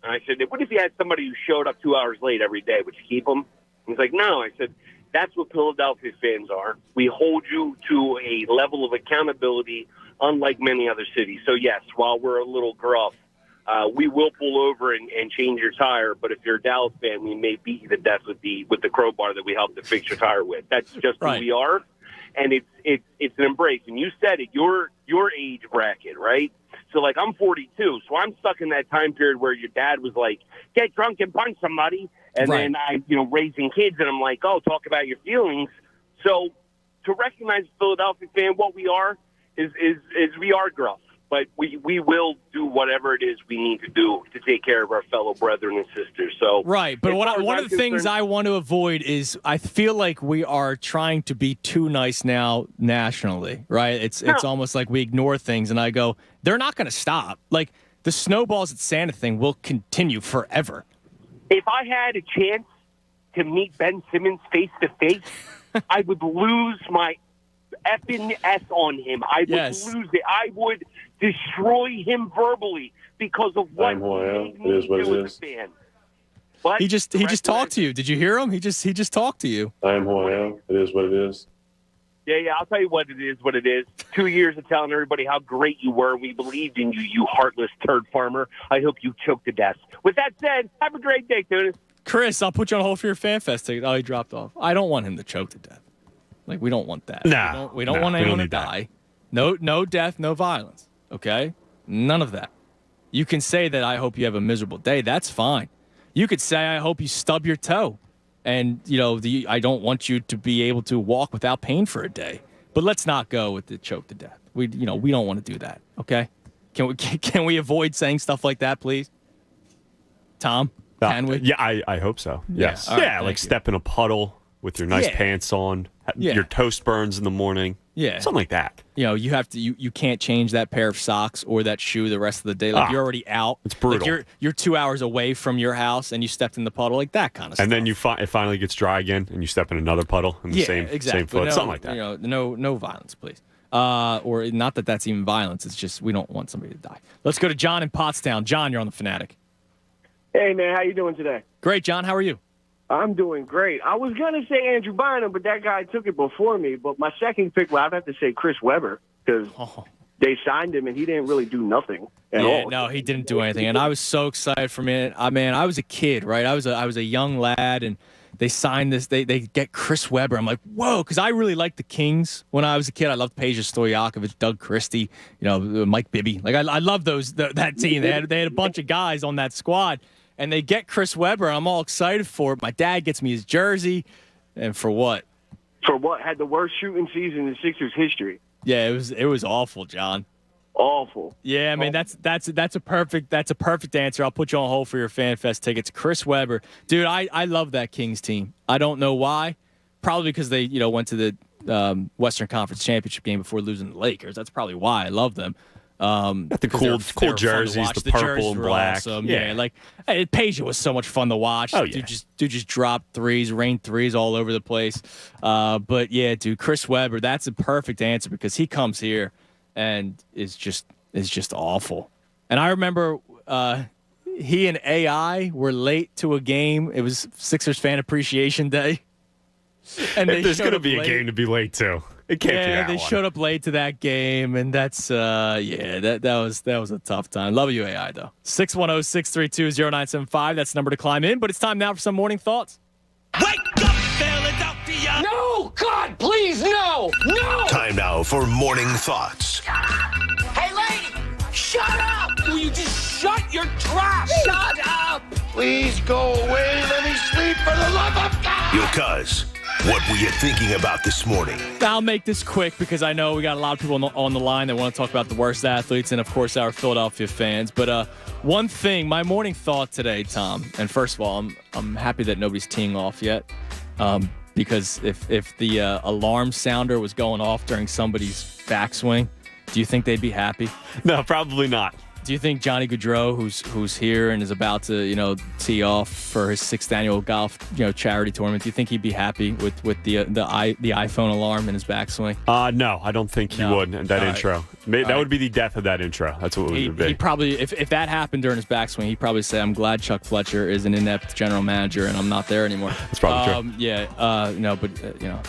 And I said, what if you had somebody who showed up 2 hours late every day? Would you keep them? And he's like, no. I said, that's what Philadelphia fans are. We hold you to a level of accountability unlike many other cities. So, yes, while we're a little gruff, we will pull over and change your tire. But if you're a Dallas fan, we may beat you to death with the crowbar that we helped to fix your tire with. That's just who we are. And it's an embrace. And you said it, your age bracket, right? So, like, I'm 42, so I'm stuck in that time period where your dad was like, get drunk and punch somebody. And then I, raising kids, and I'm like, talk about your feelings. So to recognize the Philadelphia fan, what we are is we are gruff. But we will do whatever it is we need to do to take care of our fellow brethren and sisters. So right, but one of the things I want to avoid is I feel like we are trying to be too nice now nationally, right? It's almost like we ignore things, and I go, they're not going to stop. Like the snowballs at Santa thing will continue forever. If I had a chance to meet Ben Simmons face to face, I would lose my effing S on him. I would lose it. I would destroy him verbally because of what he made me do as a fan. But he just talked to you. Did you hear him? He just talked to you. I am who I am. It is what it is. Yeah, I'll tell you what it is. 2 years of telling everybody how great you were. We believed in you, you heartless turd farmer. I hope you choke to death. With that said, have a great day, Tunis. Chris, I'll put you on hold for your Fan Fest ticket. Oh, he dropped off. I don't want him to choke to death. Like, we don't want that. Nah. We don't want anyone to die. No death, no violence. Okay? None of that. You can say that I hope you have a miserable day. That's fine. You could say, I hope you stub your toe. And, I don't want you to be able to walk without pain for a day. But let's not go with the choke to death. We don't want to do that, okay? Can we avoid saying stuff like that, please? Tom, can we? Yeah, I hope so. Yes. Yeah, like step in a puddle with your nice pants on. Yeah. Your toast burns in the morning. Yeah. Something like that. You have to. You can't change that pair of socks or that shoe the rest of the day. Like you're already out. It's brutal. Like you're 2 hours away from your house and you stepped in the puddle, like that kind of stuff. And then it finally gets dry again, and you step in another puddle in the same foot. Something like that. No violence, please. Or not that that's even violence. It's just we don't want somebody to die. Let's go to John in Pottstown. John, you're on the Fanatic. Hey man, how you doing today? Great, John. How are you? I'm doing great. I was going to say Andrew Bynum, but that guy took it before me. But my second pick, I'd have to say Chris Webber because they signed him and he didn't really do nothing at all. No, he didn't do anything. And I was so excited for him. I was a kid, right? I was a young lad, and they signed this. They get Chris Webber. I'm like, whoa, because I really liked the Kings when I was a kid. I loved Peja Stojakovic, Doug Christie, Mike Bibby. Like I love that team. They had a bunch of guys on that squad. And they get Chris Webber, and I'm all excited for it. My dad gets me his jersey, and for what? For what? Had the worst shooting season in Sixers history. Yeah, it was awful, John. Awful. Yeah, I mean that's a perfect answer. I'll put you on hold for your FanFest tickets. Chris Webber, dude, I love that Kings team. I don't know why. Probably because they went to the Western Conference Championship game before losing to the Lakers. That's probably why I love them. Got the cool jerseys, the purple and black. Awesome. Yeah, like Peja was so much fun to watch. Oh, yeah. Dude just dropped threes, rained threes all over the place. But yeah, dude, Chris Webber, that's a perfect answer because he comes here and is just awful. And I remember he and AI were late to a game. It was Sixers Fan Appreciation Day. And there's going to be a game to be late to. It can't be that they one. showed up late to that game, and that's that was a tough time. Love you, AI though. 610-632-0975. That's the number to climb in. But it's time now for some morning thoughts. Wake up, Philadelphia! No, God, please, no. Time now for morning thoughts. Hey, lady, shut up! Will you just shut your trap? Shut up! Please go away. Let me sleep for the love of God. Yo, cuz, what were you thinking about this morning? I'll make this quick because I know we got a lot of people on the line that want to talk about the worst athletes and, of course, our Philadelphia fans. But one thing, my morning thought today, Tom, and first of all, I'm happy that nobody's teeing off yet because if the alarm sounder was going off during somebody's backswing, do you think they'd be happy? No, probably not. Do you think Johnny Gaudreau, who's here and is about to, tee off for his 6th annual golf, charity tournament, do you think he'd be happy with the iPhone alarm in his backswing? No, I don't think he would. That intro, that would be the death of that intro. That's what it would be. He probably, if that happened during his backswing, he'd probably say, "I'm glad Chuck Fletcher is an inept general manager and I'm not there anymore." That's probably true.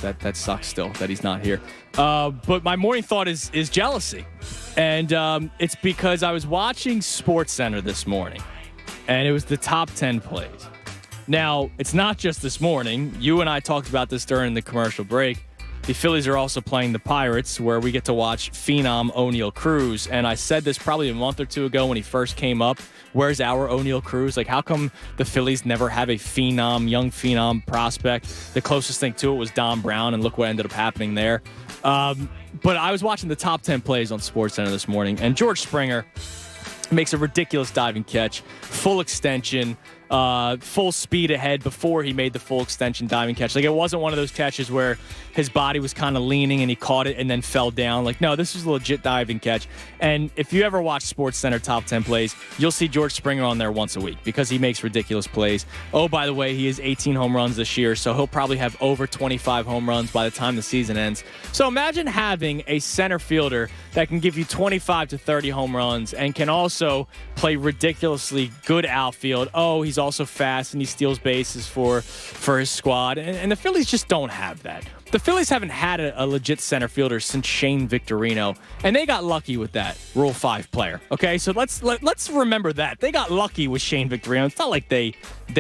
That sucks still that he's not here. But my morning thought is jealousy. And it's because I was watching SportsCenter this morning, and it was the top 10 plays. Now, it's not just this morning. You and I talked about this during the commercial break. The Phillies are also playing the Pirates, where we get to watch Phenom O'Neal Cruz. And I said this probably a month or two ago when he first came up. Where's our O'Neal Cruz? Like, how come the Phillies never have a young phenom prospect? The closest thing to it was Don Brown, and look what ended up happening there. But I was watching the top 10 plays on SportsCenter this morning, and George Springer makes a ridiculous diving catch, full extension, full speed ahead before he made the full extension diving catch. Like, it wasn't one of those catches where his body was kind of leaning and he caught it and then fell down. Like, no, this was a legit diving catch. And if you ever watch SportsCenter top 10 plays, you'll see George Springer on there once a week because he makes ridiculous plays. Oh, by the way, he has 18 home runs this year, so he'll probably have over 25 home runs by the time the season ends. So imagine having a center fielder that can give you 25 to 30 home runs and can also play ridiculously good outfield. Oh, he's also fast and he steals bases for his squad. And the Phillies just don't have that. The Phillies haven't had a legit center fielder since Shane Victorino, and they got lucky with that Rule 5 player. Okay, so let's remember that. They got lucky with Shane Victorino. It's not like they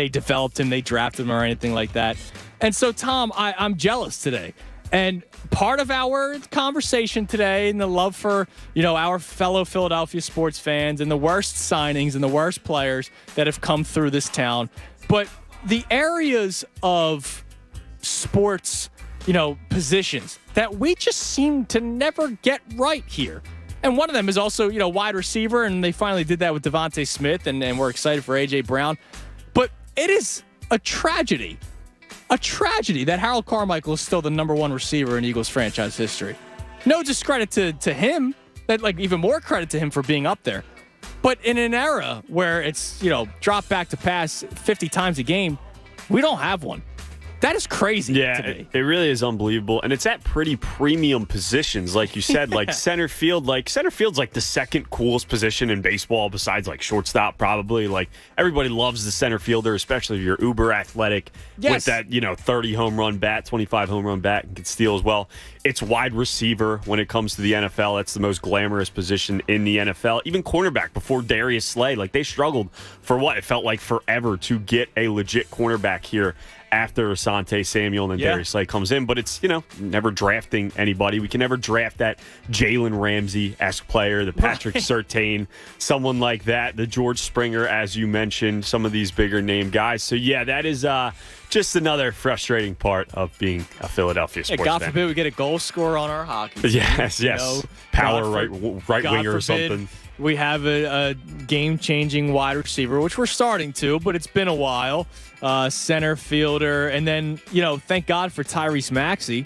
developed him, they drafted him or anything like that. And so, Tom, I'm jealous today. And part of our conversation today and the love for, our fellow Philadelphia sports fans and the worst signings and the worst players that have come through this town, but the areas of sports, positions that we just seem to never get right here. And one of them is also, wide receiver, and they finally did that with Devontae Smith, and we're excited for A.J. Brown. But it is a tragedy that Harold Carmichael is still the number one receiver in Eagles franchise history. No discredit to him, even more credit to him for being up there. But in an era where it's, drop back to pass 50 times a game, we don't have one. That is crazy to me. It really is unbelievable. And it's at pretty premium positions, like you said, like center field. Like center field's like the second coolest position in baseball besides like shortstop, probably. Like everybody loves the center fielder, especially if you're uber athletic with that, 30 home run bat, 25 home run bat, and can steal as well. It's wide receiver when it comes to the NFL. That's the most glamorous position in the NFL. Even cornerback before Darius Slay, like they struggled for what it felt like forever to get a legit cornerback here after Asante Samuel and then Darius Slay comes in. But it's, never drafting anybody. We can never draft that Jalen Ramsey-esque player, the Patrick Surtain, someone like that, the George Springer, as you mentioned, some of these bigger name guys. So, that is just another frustrating part of being a Philadelphia sports fan. God forbid we get a goal scorer on our hockey team. Yes. Power right winger or something. We have a game-changing wide receiver, which we're starting to, but it's been a while. Center fielder, and then, thank God for Tyrese Maxey,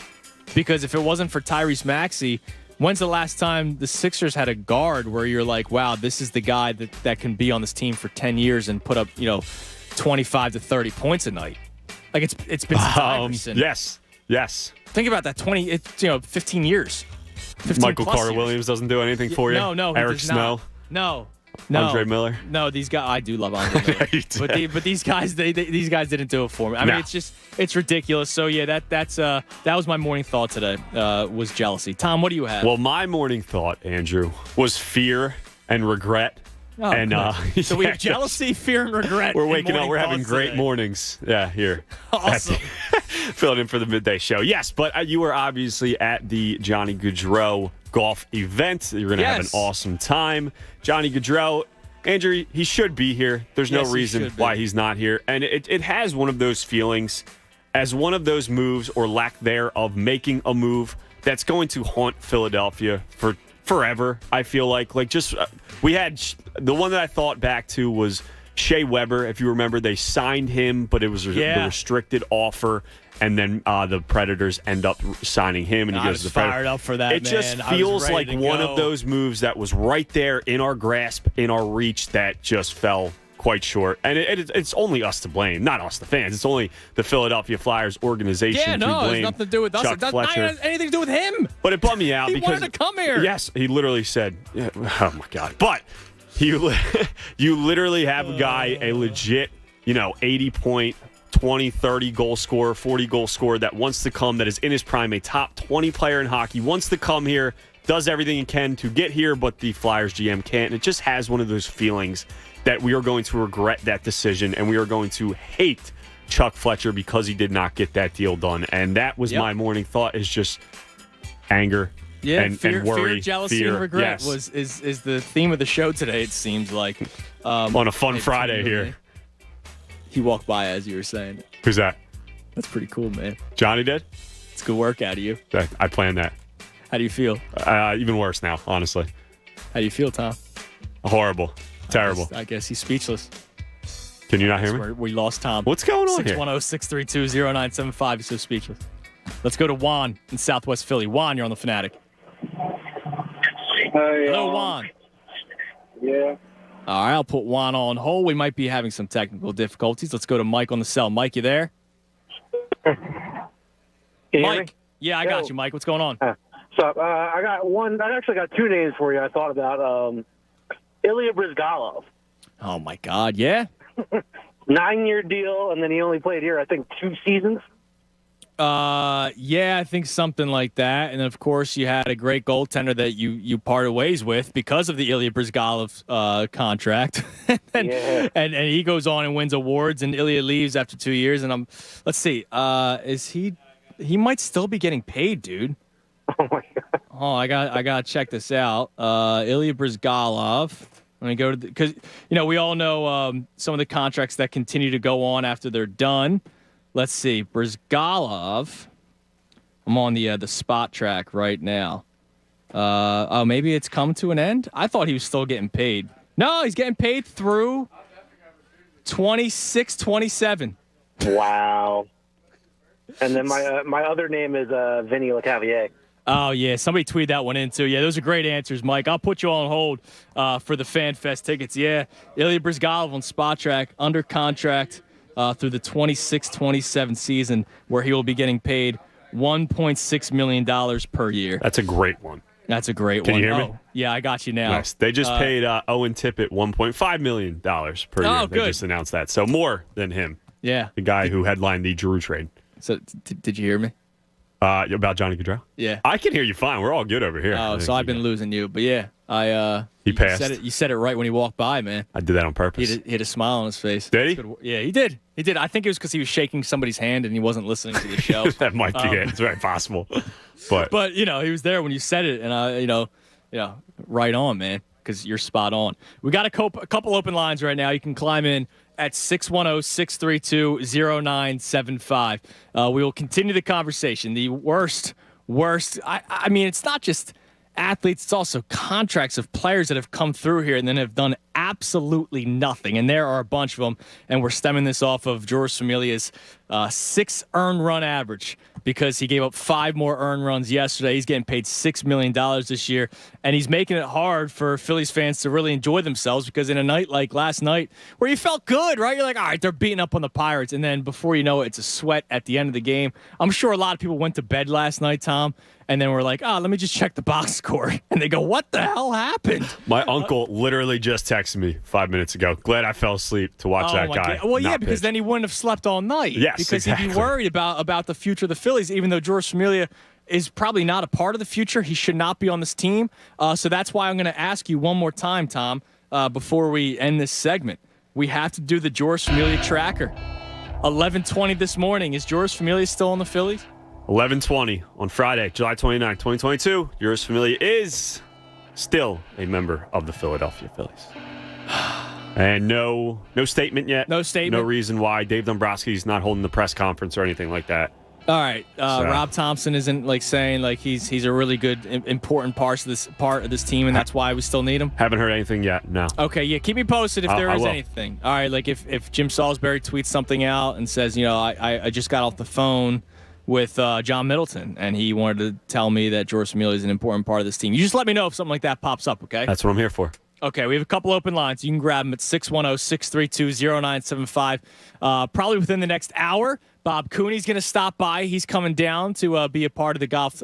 because if it wasn't for Tyrese Maxey, when's the last time the Sixers had a guard where you're like, wow, this is the guy that can be on this team for 10 years and put up, 25 to 30 points a night? Like, it's been Iverson. Yes. Think about that, 15 years. Michael Carter Williams doesn't do anything for you? No, Eric Snow? No. Andre Miller? No, these guys, I do love Andre Miller. but these guys, these guys didn't do it for me. I mean, it's ridiculous. So that was my morning thought today, was jealousy. Tom, what do you have? Well, my morning thought, Andrew, was fear and regret. Oh, and so we have jealousy, fear, and regret. We're waking up. We're having great mornings. Yeah, here. Awesome. Filling in for the midday show. Yes, but you were obviously at the Johnny Gaudreau golf event. You're going to have an awesome time. Johnny Gaudreau, Andrew, he should be here. There's no reason why he's not here. And it has one of those feelings as one of those moves or lack thereof making a move that's going to haunt Philadelphia for forever. I feel like just we had the one that I thought back to was Shea Weber. If you remember, they signed him, but it was the restricted offer, and then the Predators end up signing him, and he goes to the Predators. Fired up for that. It just feels like one of those moves that was right there in our grasp, in our reach, that just fell quite short. And it's only us to blame, not us, the fans. It's only the Philadelphia Flyers organization to blame. It has nothing to do with us. Chuck It doesn't Fletcher. have anything to do with him. But it bummed me out he because wanted to come here. Yes, he literally said, "Oh my God!" But you literally have a guy, a legit, 80-point, 20, 30 goal scorer, 40 goal scorer that wants to come, that is in his prime, a top 20 player in hockey, wants to come here, does everything he can to get here, but the Flyers GM can't. And it just has one of those feelings that we are going to regret that decision, and we are going to hate Chuck Fletcher because he did not get that deal done. And that was my morning thought, is just anger and worry. Fear, jealousy, and regret is the theme of the show today, it seems like. On a fun Friday here. He walked by as you were saying. Who's that? That's pretty cool, man. Johnny did? It's good work out of you. I planned that. How do you feel? Even worse now, honestly. How do you feel, Tom? Horrible. Terrible. I guess he's speechless. Can you not hear me? We lost Tom. What's going on here? 610-632-0975. He's so speechless. Let's go to Juan in Southwest Philly. Juan, you're on the Fanatic. Hey, hello, Juan. Yeah. All right, I'll put Juan on hold. We might be having some technical difficulties. Let's go to Mike on the cell. Mike, you there? Mike. Yeah, I got you, Mike. What's going on? So I got one. I actually got two names for you. I thought about Ilya Brizgalov. Oh my God! Yeah. 9-year deal, and then he only played here, I think, 2 seasons. Yeah, I think something like that. And of course, you had a great goaltender that you parted ways with because of the Ilya Brizgalov contract. and he goes on and wins awards, and Ilya leaves after 2 years. And let's see, is he might still be getting paid, dude. Oh my God. Oh, I got to check this out. Ilya Brizgalov. Let me go to because we all know some of the contracts that continue to go on after they're done. Let's see, Brizgalov. I'm on the spot track right now. Maybe it's come to an end. I thought he was still getting paid. No, he's getting paid through 26-27. Wow. And then my other name is Vinny LeCavier. Oh, yeah. Somebody tweeted that one in, too. Yeah, those are great answers, Mike. I'll put you on hold for the Fan Fest tickets. Yeah, Ilya Brizgalov on spot track, under contract through the 26-27 season, where he will be getting paid $1.6 million per year. That's a great one. That's a great one. Can you hear me? Yeah, I got you now. Nice. They just paid Owen Tippett $1.5 million per year. Oh, They good. just announced that. So more than him. Yeah. The guy who headlined the Giroux trade. So did you hear me? About Johnny Gaudreau? Yeah. I can hear you fine. We're all good over here. Oh, so I've been losing you. But yeah, he passed. You said it right when he walked by, man. I did that on purpose. He had a smile on his face. Did he? Yeah, he did. He did. I think it was because he was shaking somebody's hand and he wasn't listening to the show. That might be it. It's very possible. But he was there when you said it, and right on, man, because you're spot on. We got a couple open lines right now. You can climb in at 610-632-0975. We will continue the conversation. The worst. I mean, it's not just athletes, it's also contracts of players that have come through here and then have done absolutely nothing. And there are a bunch of them. And we're stemming this off of Eury Familia's 6 earned run average, because he gave up 5 more earned runs yesterday. He's getting paid $6 million this year. And he's making it hard for Phillies fans to really enjoy themselves, because in a night like last night where you felt good, right? You're like, all right, they're beating up on the Pirates. And then before you know it, it's a sweat at the end of the game. I'm sure a lot of people went to bed last night, Tom, and then we're like, let me just check the box score. And they go, what the hell happened? My uncle literally just texted me 5 minutes ago. Glad I fell asleep to watch that guy. Well, yeah, not because pitch. then he wouldn't have slept all night. Yes, because exactly. he'd be worried about the future of the Phillies, even though Eury Familia is probably not a part of the future. He should not be on this team. So that's why I'm going to ask you one more time, Tom, before we end this segment. We have to do the Eury Familia tracker. 11:20 this morning. Is Eury Familia still on the Phillies? 11:20 on Friday, July 29, 2022. Eury Familia is still a member of the Philadelphia Phillies. And no statement yet. No statement. No reason why Dave Dombrowski's not holding the press conference or anything like that. All right. Rob Thompson isn't saying he's a really good, important part of this team, and that's why we still need him. Haven't heard anything yet. No. Okay. Yeah. Keep me posted if there is anything. All right. Like if Jim Salisbury tweets something out and says, I just got off the phone with John Middleton, and he wanted to tell me that Eury Familia is an important part of this team. You just let me know if something like that pops up. Okay. That's what I'm here for. Okay, we have a couple open lines. You can grab them at 610-632-0975. Probably within the next hour, Bob Cooney's going to stop by. He's coming down to be a part of the golf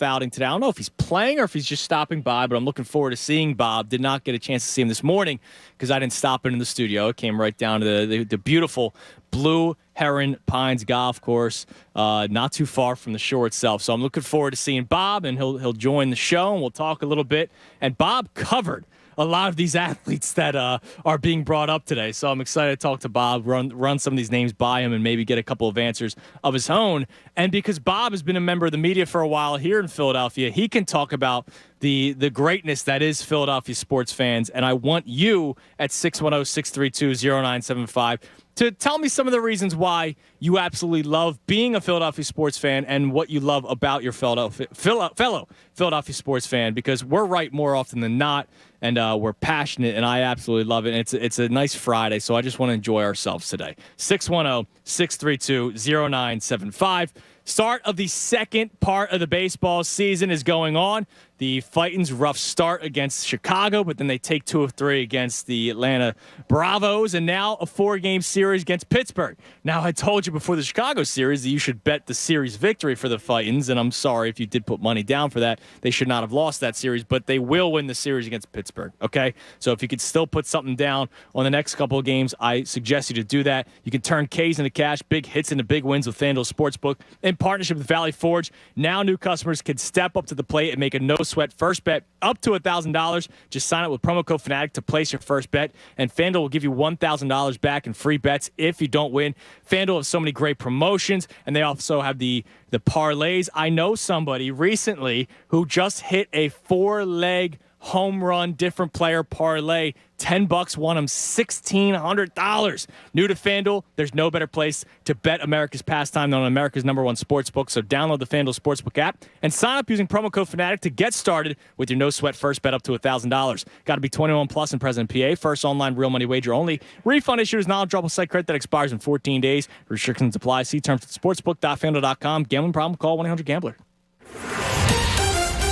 outing today. I don't know if he's playing or if he's just stopping by, but I'm looking forward to seeing Bob. Did not get a chance to see him this morning because I didn't stop in the studio. I came right down to the beautiful Blue Heron Pines Golf Course, not too far from the shore itself. So I'm looking forward to seeing Bob, and he'll join the show, and we'll talk a little bit. And Bob covered a lot of these athletes that are being brought up today. So I'm excited to talk to Bob, run some of these names by him, and maybe get a couple of answers of his own. And because Bob has been a member of the media for a while here in Philadelphia, he can talk about the greatness that is Philadelphia sports fans. And I want you at 610-632-0975 to tell me some of the reasons why you absolutely love being a Philadelphia sports fan and what you love about your fellow Philadelphia sports fan, because we're right more often than not, and we're passionate, and I absolutely love it. And it's a nice Friday, so I just want to enjoy ourselves today. 610-632-0975. Start of the second part of the baseball season is going on. The Fightins' rough start against Chicago, but then they take 2 of 3 against the Atlanta Bravos, and now a 4-game series against Pittsburgh. Now, I told you before the Chicago series that you should bet the series victory for the Fightins, and I'm sorry if you did put money down for that. They should not have lost that series, but they will win the series against Pittsburgh, okay? So if you could still put something down on the next couple of games, I suggest you to do that. You can turn K's into cash, big hits into big wins with FanDuel Sportsbook in partnership with Valley Forge. Now new customers can step up to the plate and make a no-sweat first bet up to $1,000. Just sign up with promo code Fanatic to place your first bet, and FanDuel will give you $1,000 back in free bets if you don't win. FanDuel has so many great promotions, and they also have the parlays. I know somebody recently who just hit a 4-leg home run, different player parlay. $10 won him $1,600. New to FanDuel, there's no better place to bet America's pastime than on America's #1 sportsbook. So download the FanDuel Sportsbook app and sign up using promo code Fanatic to get started with your no-sweat first bet up to $1,000. Got to be 21 plus and present in PA. First online real money wager only. Refund issued is non-withdrawable site credit that expires in 14 days. Restrictions apply. See terms at sportsbook.fanduel.com. Gambling problem? Call 1-800-GAMBLER.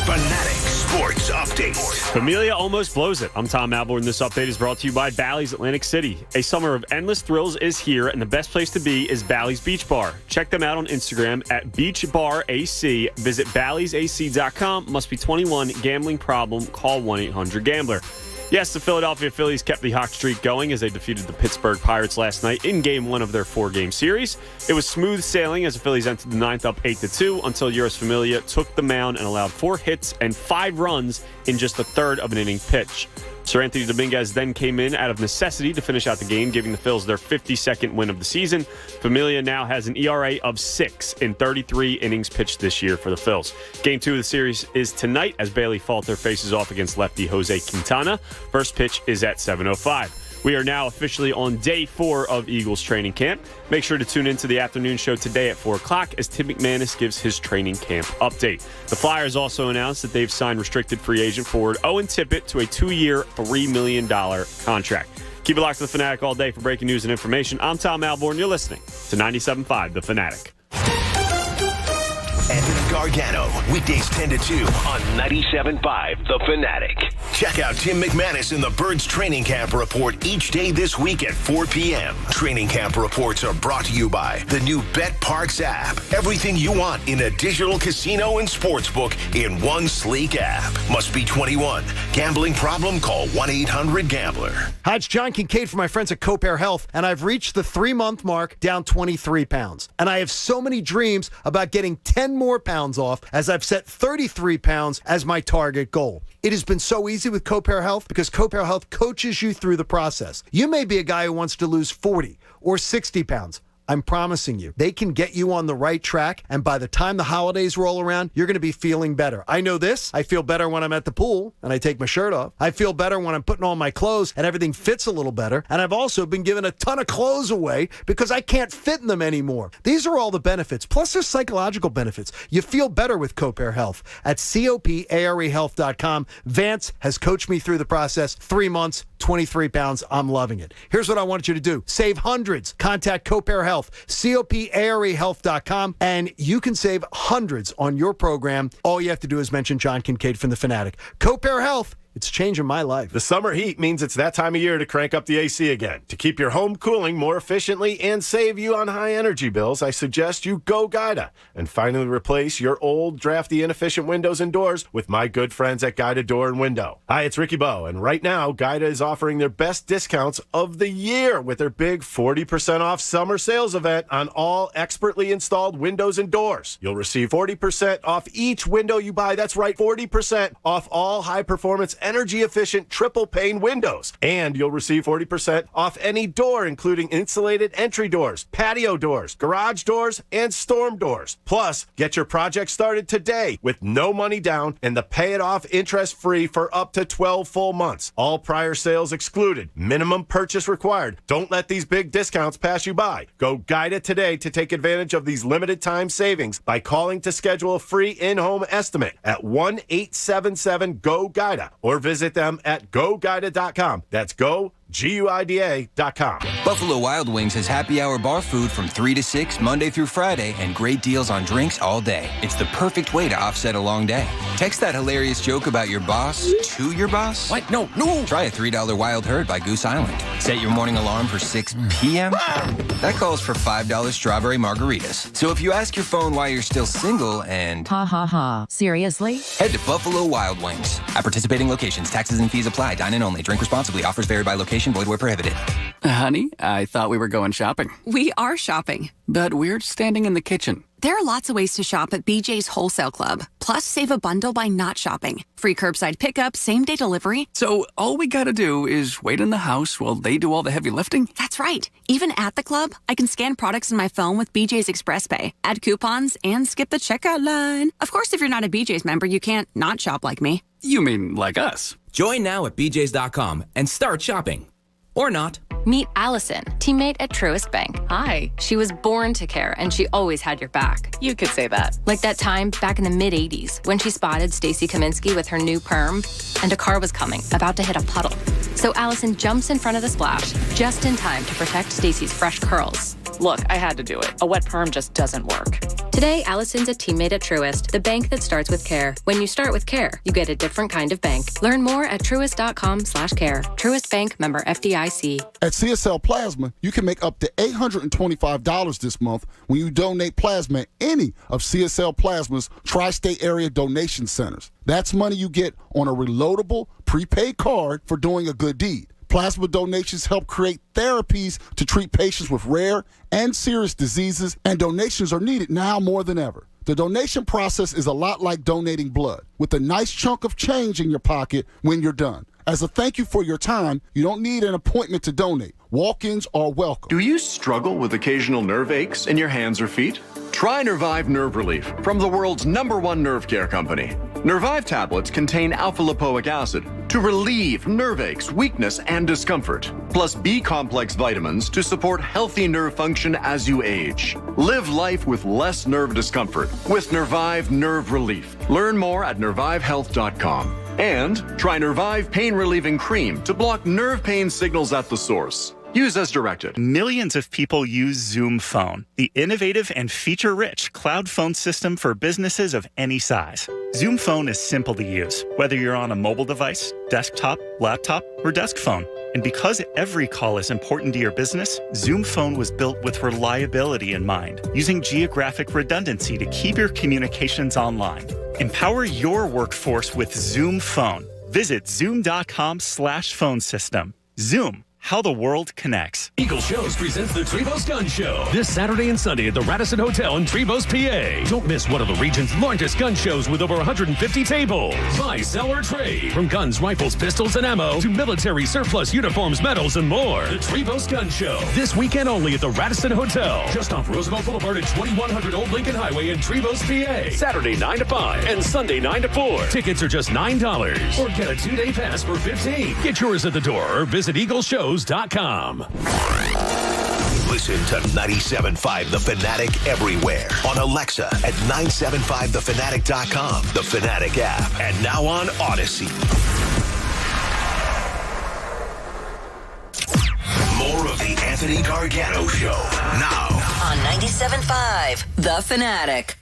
Fanatic Sports Update. Familia almost blows it. I'm Tom Alborn. This update is brought to you by Bally's Atlantic City. A summer of endless thrills is here, and the best place to be is Bally's Beach Bar. Check them out on Instagram at Beach Bar AC. Visit Bally'sAC.com. Must be 21. Gambling problem? Call 1-800-GAMBLER. Yes, the Philadelphia Phillies kept the hot streak going as they defeated the Pittsburgh Pirates last night in Game 1 of their 4-game series. It was smooth sailing as the Phillies entered the 9th up 8-2 until Eury Familia took the mound and allowed 4 hits and 5 runs in just a third of an inning pitch. Sir Anthony Dominguez then came in out of necessity to finish out the game, giving the Phils their 52nd win of the season. Familia now has an ERA of 6 in 33 innings pitched this year for the Phils. Game 2 of the series is tonight as Bailey Falter faces off against lefty Jose Quintana. First pitch is at 7:05. We are now officially on day 4 of Eagles training camp. Make sure to tune into the afternoon show today at 4 o'clock as Tim McManus gives his training camp update. The Flyers also announced that they've signed restricted free agent forward Owen Tippett to a 2-year, $3 million contract. Keep it locked to the Fanatic all day for breaking news and information. I'm Tom Alborn. You're listening to 97.5 The Fanatic. And Gargano, weekdays 10 to 2 on 97.5 The Fanatic. Check out Tim McManus in the Birds Training Camp Report each day this week at 4 p.m. Training Camp Reports are brought to you by the new Bet Parks app. Everything you want in a digital casino and sportsbook in one sleek app. Must be 21. Gambling problem? Call 1-800-GAMBLER. Hi, it's John Kincaid from my friends at Copair Health, and I've reached the 3-month mark, down 23 pounds. And I have so many dreams about getting 10 more pounds off, as I've set 33 pounds as my target goal. It has been so easy with Copair Health because Copair Health coaches you through the process. You may be a guy who wants to lose 40 or 60 pounds. I'm promising you, they can get you on the right track, and by the time the holidays roll around, you're going to be feeling better. I know this. I feel better when I'm at the pool and I take my shirt off. I feel better when I'm putting on my clothes and everything fits a little better. And I've also been giving a ton of clothes away because I can't fit in them anymore. These are all the benefits. Plus, there's psychological benefits. You feel better with Copair Health at COPAREhealth.com. Vance has coached me through the process. 3 months, 23 pounds. I'm loving it. Here's what I want you to do. Save hundreds. Contact Copair Health. COPAREhealth.com, and you can save hundreds on your program. All you have to do is mention John Kincaid from The Fanatic. Copair Health. It's changing my life. The summer heat means it's that time of year to crank up the AC again. To keep your home cooling more efficiently and save you on high energy bills, I suggest you go Gaida and finally replace your old, drafty, inefficient windows and doors with my good friends at Gaida Door and Window. Hi, it's Ricky Bowe, and right now, Gaida is offering their best discounts of the year with their big 40% off summer sales event on all expertly installed windows and doors. You'll receive 40% off each window you buy. That's right, 40% off all high-performance energy-efficient triple-pane windows. And you'll receive 40% off any door, including insulated entry doors, patio doors, garage doors, and storm doors. Plus, get your project started today with no money down and the pay-it-off interest-free for up to 12 full months. All prior sales excluded. Minimum purchase required. Don't let these big discounts pass you by. Go Gaida today to take advantage of these limited-time savings by calling to schedule a free in-home estimate at 1-877-GO-GAIDA or visit them at GoGuida.com. That's GoGuida.com. Buffalo Wild Wings has happy hour bar food from 3 to 6, Monday through Friday, and great deals on drinks all day. It's the perfect way to offset a long day. Text that hilarious joke about your boss to your boss. What? No. Try a $3 Wild Herd by Goose Island. Set your morning alarm for 6 p.m. That calls for $5 strawberry margaritas. So if you ask your phone why you're still single and... Seriously? Head to Buffalo Wild Wings. At participating locations, taxes and fees apply. Dine in only. Drink responsibly. Offers vary by location. Void where prohibited. Honey, I thought we were going shopping. We are shopping. but we're standing in the kitchen. There are lots of ways to shop at BJ's Wholesale Club. Plus, save a bundle by not shopping. Free curbside pickup, same-day delivery. So all we gotta do is wait in the house while they do all the heavy lifting? That's right. Even at the club, I can scan products in my phone with BJ's Express Pay, add coupons, and skip the checkout line. Of course, if you're not a BJ's member, you can't not shop like me. You mean like us? Join now at bjs.com and start shopping. Or not. Meet Allison, teammate at Truist Bank. Hi. She was born to care, and she always had your back. You could say that. Like that time back in the mid-'80s when she spotted Stacy Kaminsky with her new perm, and a car was coming, about to hit a puddle. So Allison jumps in front of the splash, just in time to protect Stacy's fresh curls. Look, I had to do it. A wet perm just doesn't work. Today, Allison's a teammate at Truist, the bank that starts with care. When you start with care, you get a different kind of bank. Learn more at truist.com/care. Truist Bank, member FDIC. At CSL Plasma, you can make up to $825 this month when you donate plasma at any of CSL Plasma's tri-state area donation centers. That's money you get on a reloadable, prepaid card for doing a good deed. Plasma donations help create therapies to treat patients with rare and serious diseases, and donations are needed now more than ever. The donation process is a lot like donating blood, with a nice chunk of change in your pocket when you're done. As a thank you for your time, you don't need an appointment to donate. Walk-ins are welcome. Do you struggle with occasional nerve aches in your hands or feet? Try Nervive Nerve Relief from the world's #1 nerve care company. Nervive tablets contain alpha-lipoic acid to relieve nerve aches, weakness, and discomfort, plus B-complex vitamins to support healthy nerve function as you age. Live life with less nerve discomfort with Nervive Nerve Relief. Learn more at nervivehealth.com. And try Nervive Pain Relieving Cream to block nerve pain signals at the source. Use as directed. Millions of people use Zoom Phone, the innovative and feature-rich cloud phone system for businesses of any size. Zoom Phone is simple to use, whether you're on a mobile device, desktop, laptop, or desk phone. And because every call is important to your business, Zoom Phone was built with reliability in mind, using geographic redundancy to keep your communications online. Empower your workforce with Zoom Phone. Visit zoom.com/phone system. Zoom. How the world connects. Eagle Shows presents the Trevose Gun Show this Saturday and Sunday at the Radisson Hotel in Trevose, PA. Don't miss one of the region's largest gun shows with over 150 tables. Buy, sell, or trade. From guns, rifles, pistols, and ammo to military surplus uniforms, medals, and more. The Trevose Gun Show this weekend only at the Radisson Hotel, just off Roosevelt Boulevard at 2100 Old Lincoln Highway in Trevose, PA. Saturday 9 to 5 and Sunday 9 to 4. Tickets are just $9 or get a 2-day pass for $15. Get yours at the door or visit eagleshows.com. Listen to 97.5 The Fanatic everywhere. On Alexa at 975thefanatic.com, the Fanatic app, and now on Odyssey. More of the Anthony Gargano Show now on 97.5 The Fanatic.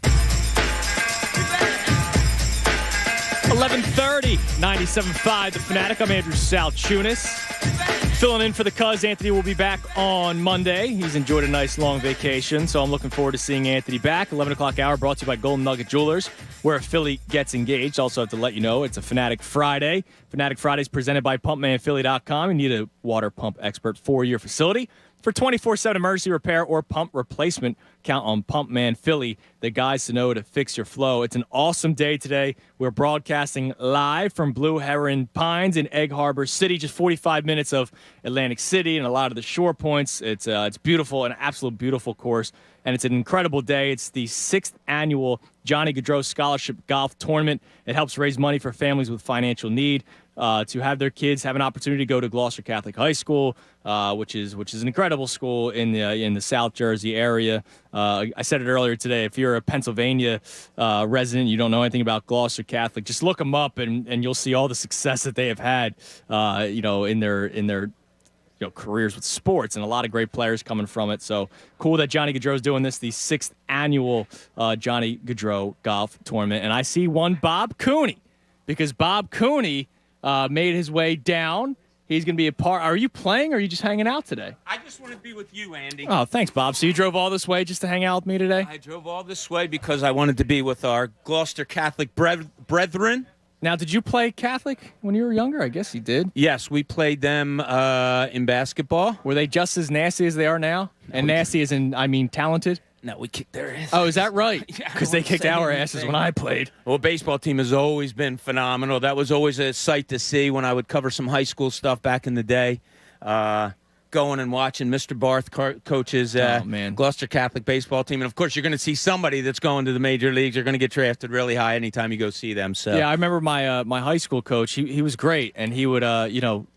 11:30, 97.5 The Fanatic. I'm Andrew Salchunas. Filling in for the Cuz. Anthony will be back on Monday. He's enjoyed a nice long vacation, so I'm looking forward to seeing Anthony back. 11 o'clock hour brought to you by Golden Nugget Jewelers, where a Philly gets engaged. Also have to let you know it's a Fanatic Friday. Fanatic Friday is presented by PumpmanPhilly.com. You need a water pump expert for your facility. For 24/7 emergency repair or pump replacement, count on Pumpman Philly, the guys to know to fix your flow. It's an awesome day today. We're broadcasting live from Blue Heron Pines in Egg Harbor City, just 45 minutes of Atlantic City and a lot of the shore points. It's beautiful, an absolute beautiful course, and it's an incredible day. It's the 6th annual Johnny Gaudreau Scholarship Golf Tournament. It helps raise money for families with financial need. To have their kids have an opportunity to go to Gloucester Catholic High School, which is an incredible school in the South Jersey area. I said it earlier today. If you're a Pennsylvania resident, you don't know anything about Gloucester Catholic, just look them up and you'll see all the success that they have had, in their careers with sports, and a lot of great players coming from it. So cool that Johnny Gaudreau is doing this, the 6th annual Johnny Gaudreau Golf Tournament. And I see one Bob Cooney, because Bob Cooney made his way down. He's going to be a part. Are you playing or are you just hanging out today? I just want to be with you, Andy. Oh, thanks, Bob. So you drove all this way just to hang out with me today? I drove all this way because I wanted to be with our Gloucester Catholic brethren. Now, did you play Catholic when you were younger? I guess you did. Yes, we played them in basketball. Were they just as nasty as they are now? And nasty as in, I mean, talented? No, we kicked their ass. Oh, is that right? Because they kicked our asses when I played. Well, baseball team has always been phenomenal. That was always a sight to see when I would cover some high school stuff back in the day. Going and watching Mr. Barth coaches Gloucester Catholic baseball team. And, of course, you're going to see somebody that's going to the major leagues. You're going to get drafted really high anytime you go see them. So yeah, I remember my my high school coach. He was great, and he would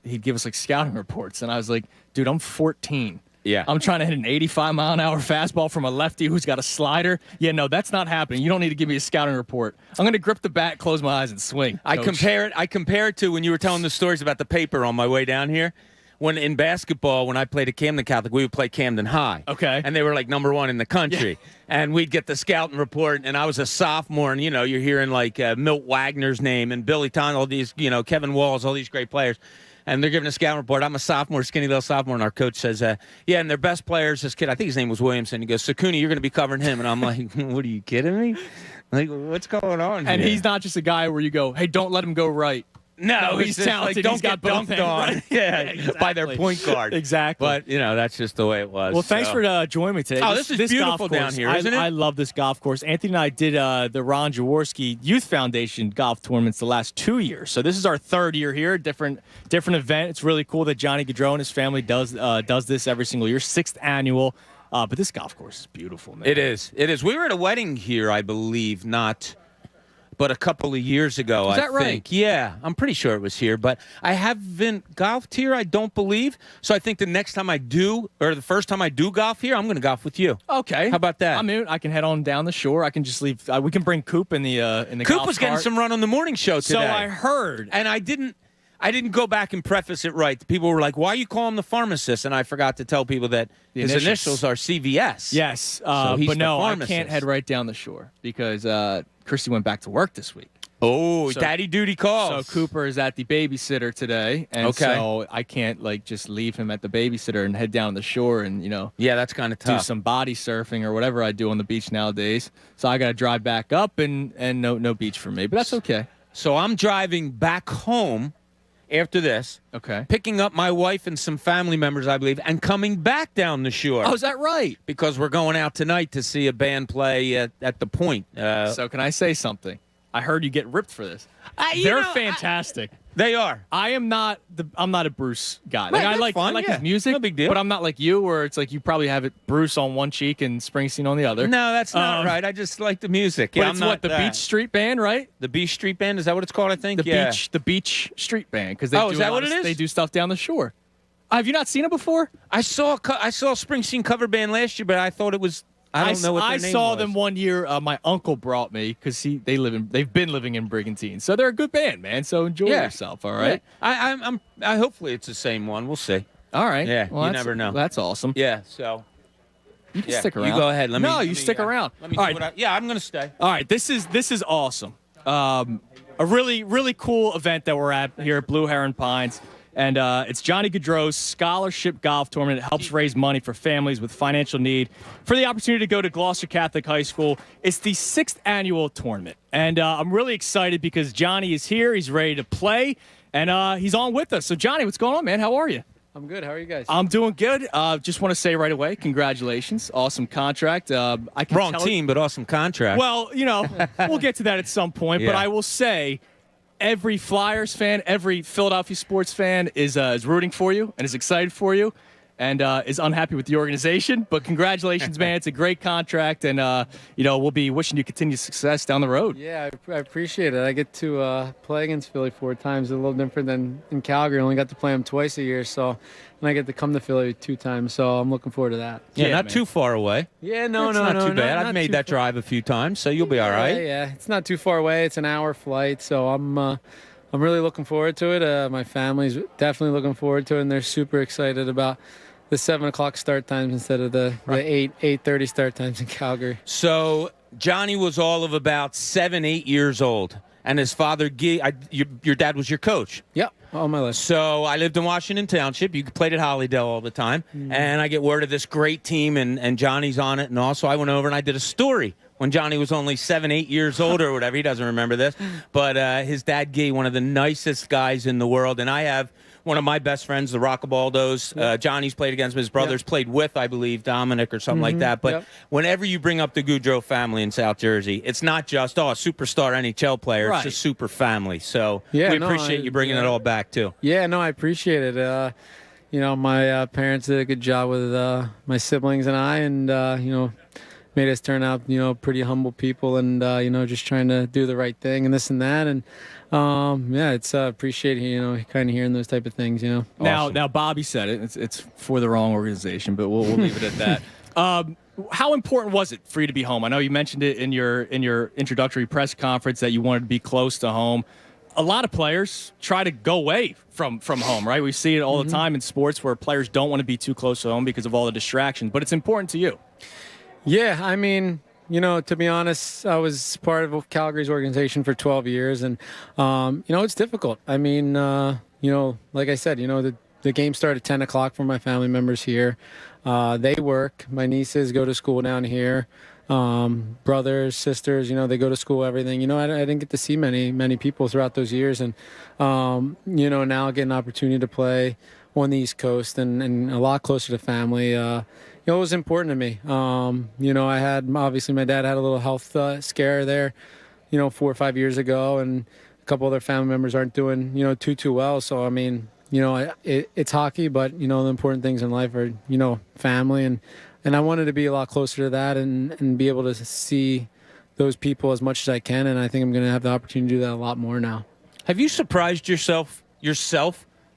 he'd give us like scouting reports, and I was like, dude, I'm 14. Yeah. I'm trying to hit an 85-mile-an-hour fastball from a lefty who's got a slider. Yeah, no, that's not happening. You don't need to give me a scouting report. I'm going to grip the bat, close my eyes, and swing. I compare it to when you were telling the stories about the paper on my way down here. When in basketball, when I played at Camden Catholic, we would play Camden High. Okay. And they were like number 1 in the country. Yeah. And we'd get the scouting report, and I was a sophomore, and, you're hearing like Milt Wagner's name and Billy Ton, all these, Kevin Walls, all these great players. And they're giving a scouting report. I'm a sophomore, skinny little sophomore, and our coach says, and their best players, this kid, I think his name was Williamson. He goes, Sakuni, you're going to be covering him. And I'm like, what are you kidding me? Like, what's going on here? And he's not just a guy where you go, hey, don't let him go right. No, he's talented. Like, don't he's got get both dunked on. Right? Yeah, exactly. By their point guard. Exactly. But, that's just the way it was. Well, thanks for joining me today. Oh, this is beautiful golf course, down here, isn't it? I love this golf course. Anthony and I did the Ron Jaworski Youth Foundation golf tournaments the last 2 years. So this is our third year here, different event. It's really cool that Johnny Gaudreau and his family does this every single year, 6th annual. But this golf course is beautiful, man. It is. We were at a wedding here, I believe, but a couple of years ago, Is that right? think. Yeah, I'm pretty sure it was here. But I haven't golfed here, I don't believe. So I think the next time I do, or the first time I do golf here, I'm going to golf with you. Okay. How about that? I mean, I can head on down the shore. I can just leave. We can bring Coop in the golf cart. Coop was getting some run on the morning show today. So I heard. And I didn't go back and preface it right. People were like, why you call him the pharmacist? And I forgot to tell people that his initials are CVS. Yes. So he's but no, the I pharmacist. can't head right down the shore because Christy went back to work this week. Oh, so, daddy duty calls. So Cooper is at the babysitter today, and so I can't just leave him at the babysitter and head down the shore and yeah, that's kind of tough. Do some body surfing or whatever I do on the beach nowadays. So I got to drive back up and no beach for me, but that's okay. So I'm driving back home after this, picking up my wife and some family members, I believe, and coming back down the shore. Oh, is that right? Because we're going out tonight to see a band play at the Point. So can I say something? I heard you get ripped for this. They're fantastic. They are. I'm not a Bruce guy. Right, I like his music. No big deal. But I'm not like you, where it's like you probably have it Bruce on one cheek and Springsteen on the other. No, that's not right. I just like the music. But it's the Beach Street Band, right? The Beach Street Band, is that what it's called? I think. The Beach Street Band, because is that what it is? They do stuff down the shore. Have you not seen it before? I saw Springsteen cover band last year, but I thought it was. I don't know what their name was. I saw them one year. My uncle brought me because they've been living in Brigantine, so they're a good band, man. So enjoy yourself, all right? Yeah. I hopefully it's the same one. We'll see. All right. Yeah, well, you never know. That's awesome. Yeah. So you can stick around. You go ahead. You stick around. Let me all see right. I'm going to stay. All right. This is awesome. A really cool event that we're at here at Blue Heron Pines. And it's Johnny Gaudreau's scholarship golf tournament. It helps raise money for families with financial need for the opportunity to go to Gloucester Catholic High School. It's the 6th annual tournament. And I'm really excited because Johnny is here. He's ready to play. And he's on with us. So, Johnny, what's going on, man? How are you? I'm good. How are you guys? I'm doing good. Just want to say right away, congratulations. Awesome contract. Wrong team, but awesome contract. Well, we'll get to that at some point. Yeah. But I will say, every Flyers fan, every Philadelphia sports fan is rooting for you and is excited for you and is unhappy with the organization. But congratulations, man. It's a great contract, and, we'll be wishing you continued success down the road. Yeah, I appreciate it. I get to play against Philly 4 times. A little different than in Calgary. I only got to play them twice a year, and I get to come to Philly 2 times, so I'm looking forward to that. Yeah, not too far away. Yeah, no, it's not too bad. I've made that drive a few times, so you'll be all right. Yeah, it's not too far away. It's an hour flight, so I'm really looking forward to it. My family's definitely looking forward to it, and they're super excited about the 7 o'clock start times instead of the 8:30 start times in Calgary. So Johnny was all of about 7-8 years old, and his father, your dad was your coach. Yep, all my life. So I lived in Washington Township. You played at Hollydale all the time, and I get word of this great team, and Johnny's on it, and also I went over and I did a story when Johnny was only 7, 8 years old or whatever. He doesn't remember this. But his dad, Guy, one of the nicest guys in the world. And I have one of my best friends, the Rockabaldos. Johnny's played against him. His brother's played with, I believe, Dominic or something like that. But whenever you bring up the Gaudreau family in South Jersey, it's not just, a superstar NHL player. It's just super family. So we appreciate you bringing it all back, too. Yeah, no, I appreciate it. My parents did a good job with my siblings and I, and, made us turn out, pretty humble people and, just trying to do the right thing and this and that. And, it's appreciating, kind of hearing those type of things, Now, Bobby said it. It's for the wrong organization, but we'll leave it at that. How important was it for you to be home? I know you mentioned it in your introductory press conference that you wanted to be close to home. A lot of players try to go away from home, right? We see it all the time in sports where players don't want to be too close to home because of all the distractions, but it's important to you. Yeah, I mean, to be honest, I was part of Calgary's organization for 12 years, and, it's difficult. I mean, like I said, the game started at 10 o'clock for my family members here. They work. My nieces go to school down here. Brothers, sisters, they go to school, everything. I didn't get to see many people throughout those years. And, now I get an opportunity to play on the East Coast and a lot closer to family. It was important to me. I had, obviously my dad had a little health scare there, 4 or 5 years ago, and a couple other family members aren't doing, too well. So, I mean, it's hockey, but, the important things in life are, family. And I wanted to be a lot closer to that and be able to see those people as much as I can. And I think I'm going to have the opportunity to do that a lot more now. Have you surprised yourself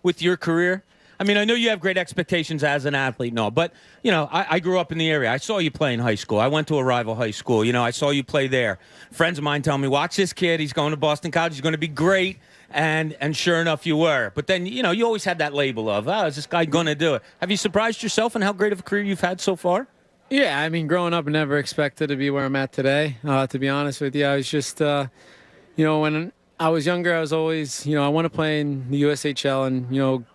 with your career? I mean, I know you have great expectations as an athlete and all, but, I grew up in the area. I saw you play in high school. I went to a rival high school. I saw you play there. Friends of mine tell me, watch this kid. He's going to Boston College. He's going to be great. And sure enough, you were. But then, you always had that label of, is this guy going to do it? Have you surprised yourself in how great of a career you've had so far? Yeah, I mean, growing up, I never expected to be where I'm at today. To be honest with you, I was just, when I was younger, I was always, I want to play in the USHL and,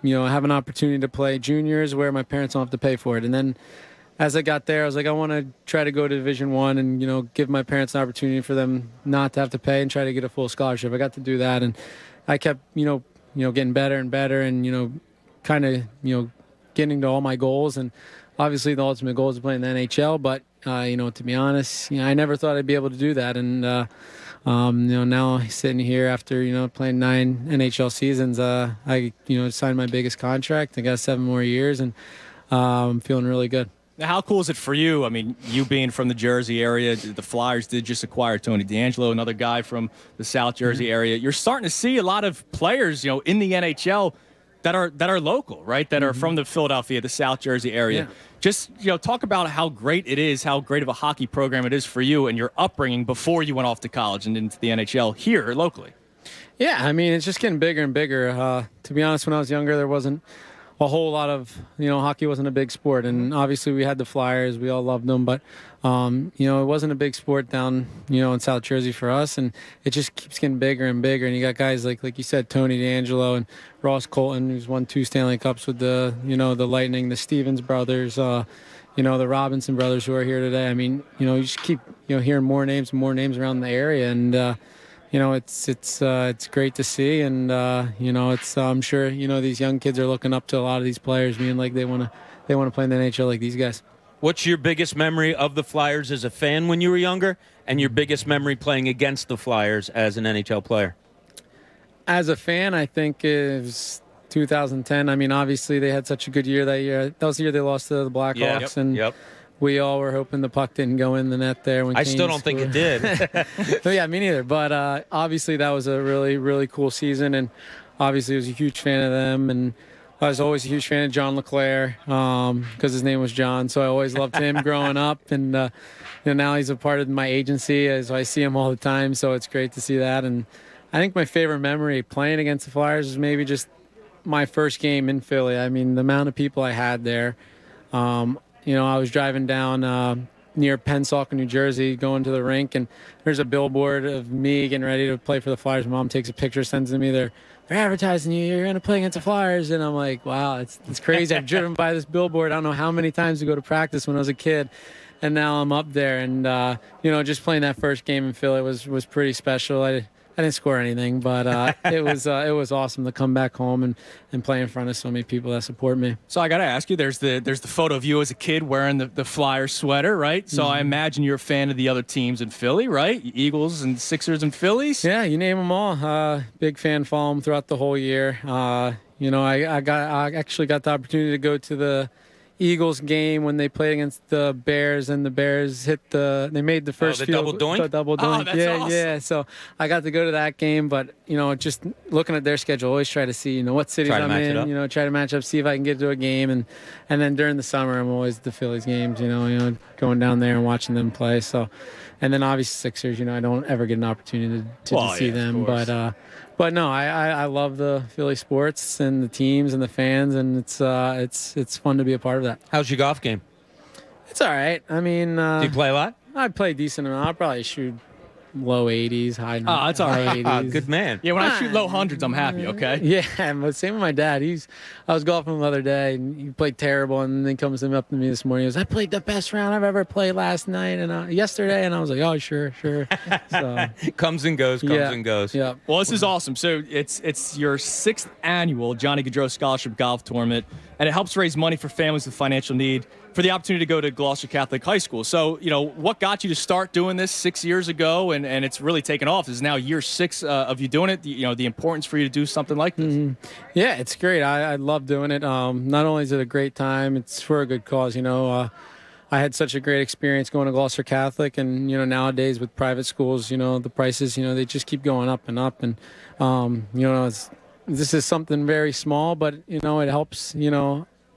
have an opportunity to play juniors where my parents don't have to pay for it. And then as I got there, I was like, I want to try to go to Division I and, give my parents an opportunity for them not to have to pay and try to get a full scholarship. I got to do that, and I kept, getting better and better and, kind of, getting to all my goals. And obviously the ultimate goal is to play in the NHL, but, to be honest, I never thought I'd be able to do that. And, now sitting here after, playing 9 NHL seasons, I, signed my biggest contract. I got 7 more years, and I'm feeling really good. Now, how cool is it for you? I mean, you being from the Jersey area, the Flyers did just acquire Tony DeAngelo, another guy from the South Jersey area. You're starting to see a lot of players, in the NHL that are local, right? That are from the Philadelphia, the South Jersey area. Yeah. Just, talk about how great it is, how great of a hockey program it is for you and your upbringing before you went off to college and into the NHL here locally. Yeah, I mean, it's just getting bigger and bigger. To be honest, when I was younger, there wasn't a whole lot of, hockey wasn't a big sport. And obviously we had the Flyers. We all loved them. But, it wasn't a big sport down, in South Jersey for us. And it just keeps getting bigger and bigger. And you got guys like you said, Tony DeAngelo and Ross Colton, who's won 2 Stanley Cups with the, the Lightning, the Stevens brothers, the Robinson brothers who are here today. I mean, you just keep, hearing more names around the area. And, it's great to see, and I'm sure these young kids are looking up to a lot of these players, being like they want to play in the NHL like these guys. What's your biggest memory of the Flyers as a fan when you were younger, and your biggest memory playing against the Flyers as an NHL player? As a fan, I think it was 2010. I mean, obviously they had such a good year that year. That was the year they lost to the Blackhawks, and we all were hoping the puck didn't go in the net there. When I still don't think it did. So, yeah, me neither. But obviously that was a really, really cool season. And obviously I was a huge fan of them. And I was always a huge fan of John LeClaire because his name was John. So I always loved him growing up. And now he's a part of my agency. So I see him all the time. So it's great to see that. And I think my favorite memory playing against the Flyers is maybe just my first game in Philly. I mean, the amount of people I had there. I was driving down near Pensacola, New Jersey, going to the rink, and there's a billboard of me getting ready to play for the Flyers. My mom takes a picture, sends it to me. They're advertising you. You're going to play against the Flyers. And I'm like, wow, it's crazy. I've driven by this billboard I don't know how many times to go to practice when I was a kid. now I'm up there. And just playing that first game in Philly was pretty special. I didn't score anything, but it was awesome to come back home and play in front of so many people that support me. So I got to ask you, there's the photo of you as a kid wearing the Flyers sweater, right? So I imagine you're a fan of the other teams in Philly, right? Eagles and Sixers and Phillies? Yeah, you name them all. Big fan, follow them throughout the whole year. I actually got the opportunity to go to the Eagles game when they played against the Bears, and the Bears they made the first double doink? The double doink. Oh, that's yeah, awesome. yeah. So I got to go to that game, but just looking at their schedule, always try to see what cities I'm in. Try to match up, see if I can get to a game, and then during the summer I'm always at the Phillies games. Going down there and watching them play. So, and then obviously Sixers. I don't ever get an opportunity to see them, but no, I love the Philly sports and the teams and the fans, and it's fun to be a part of that. How's your golf game? It's all right. I mean, do you play a lot? I play a decent amount. I'll probably shoot low 80s, high 90s. Oh, that's all right. 80s. Good man. Yeah, when I shoot low hundreds, I'm happy, okay? Yeah, but same with my dad. I was golfing him the other day, and he played terrible, and then he comes up to me this morning. He goes, I played the best round I've ever played yesterday, and I was like, oh, sure. So comes and goes. Yeah. Well, this is awesome. So it's your 6th annual Johnny Gaudreau Scholarship Golf Tournament, and it helps raise money for families with financial need for the opportunity to go to Gloucester Catholic High School. So, what got you to start doing this 6 years ago, and it's really taken off? This is now year 6 of you doing it, the importance for you to do something like this. Mm-hmm. Yeah, it's great. I love doing it. Not only is it a great time, it's for a good cause. I had such a great experience going to Gloucester Catholic, and, nowadays with private schools, the prices, they just keep going up and up. And, this is something very small, but, it helps,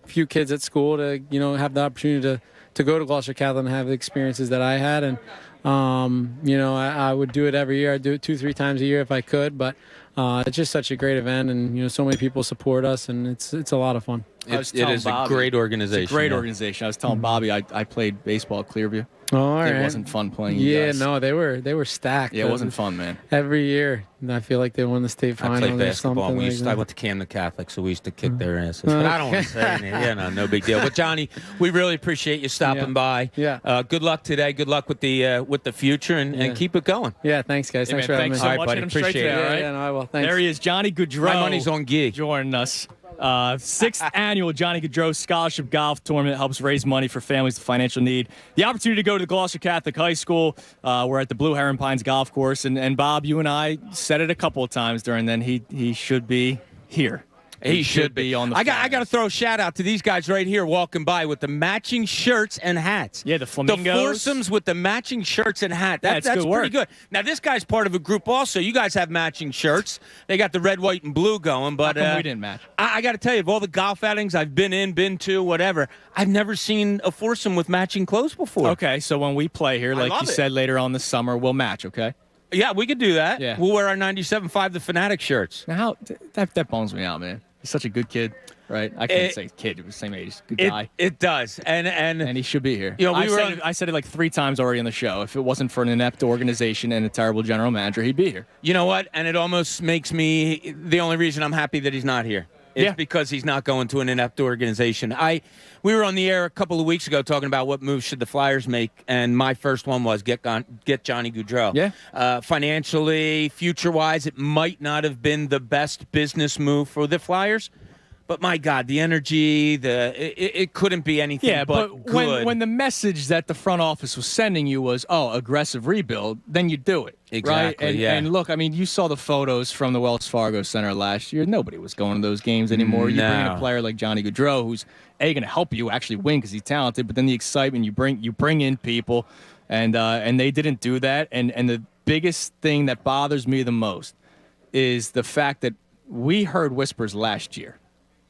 few kids at school to have the opportunity to go to Gloucester Catholic and have the experiences that I had, and I would do it every year. I'd do it 2-3 times a year if I could, but it's just such a great event, and so many people support us, and it's a lot of fun. It is a great organization. It's a great organization. I was telling Bobby I played baseball at Clearview. Oh, all right. It wasn't fun playing. Yeah, no, they were stacked. Yeah, it wasn't fun, man. Every year, I feel like they won the state finals. I played basketball. I went to Camden Catholic, so we used to kick their asses. But I don't want to say anything. No big deal. But Johnny, we really appreciate you stopping by. Yeah. Good luck today. Good luck with the future, and keep it going. Yeah, thanks, guys. Thanks for having me. So much. Buddy. Appreciate it. All right? Yeah, no, I will. Thanks. There he is, Johnny Gaudreau. My money's on gig. Joining us. 6th annual Johnny Gaudreau Scholarship Golf Tournament helps raise money for families with financial need. The opportunity to go to the Gloucester Catholic High School. We're at the Blue Heron Pines Golf Course, and Bob, you and I said it a couple of times during then. He should be here. He should be on the. I got to throw a shout out to these guys right here walking by with the matching shirts and hats. Yeah, the flamingos. The foursomes with the matching shirts and hat. That's pretty good. Now this guy's part of a group also. You guys have matching shirts. They got the red, white, and blue going. But how come we didn't match? I got to tell you, of all the golf outings I've been to, whatever, I've never seen a foursome with matching clothes before. Okay, so when we play here, like you said later on this summer, we'll match. Okay. Yeah, we could do that. Yeah. We'll wear our 97.5 The Fanatic shirts. Now that bums me out, man. He's such a good kid, right? I can't say kid. He was the same age. Good guy. It does. And he should be here. I said it like 3 times already on the show. If it wasn't for an inept organization and a terrible general manager, he'd be here. You know what? And it almost makes me the only reason I'm happy that he's not here. It's because he's not going to an inept organization. We were on the air a couple of weeks ago talking about what moves should the Flyers make, and my first one was get Johnny Gaudreau. Yeah. Financially, future-wise, it might not have been the best business move for the Flyers, but my God, the energy, it couldn't be anything but good. When the message that the front office was sending you was, aggressive rebuild, then you do it. Exactly, right? And look, I mean, you saw the photos from the Wells Fargo Center last year. Nobody was going to those games anymore. You bring in a player like Johnny Gaudreau, who's going to help you actually win because he's talented, but then the excitement, you bring in people, and they didn't do that. And the biggest thing that bothers me the most is the fact that we heard whispers last year.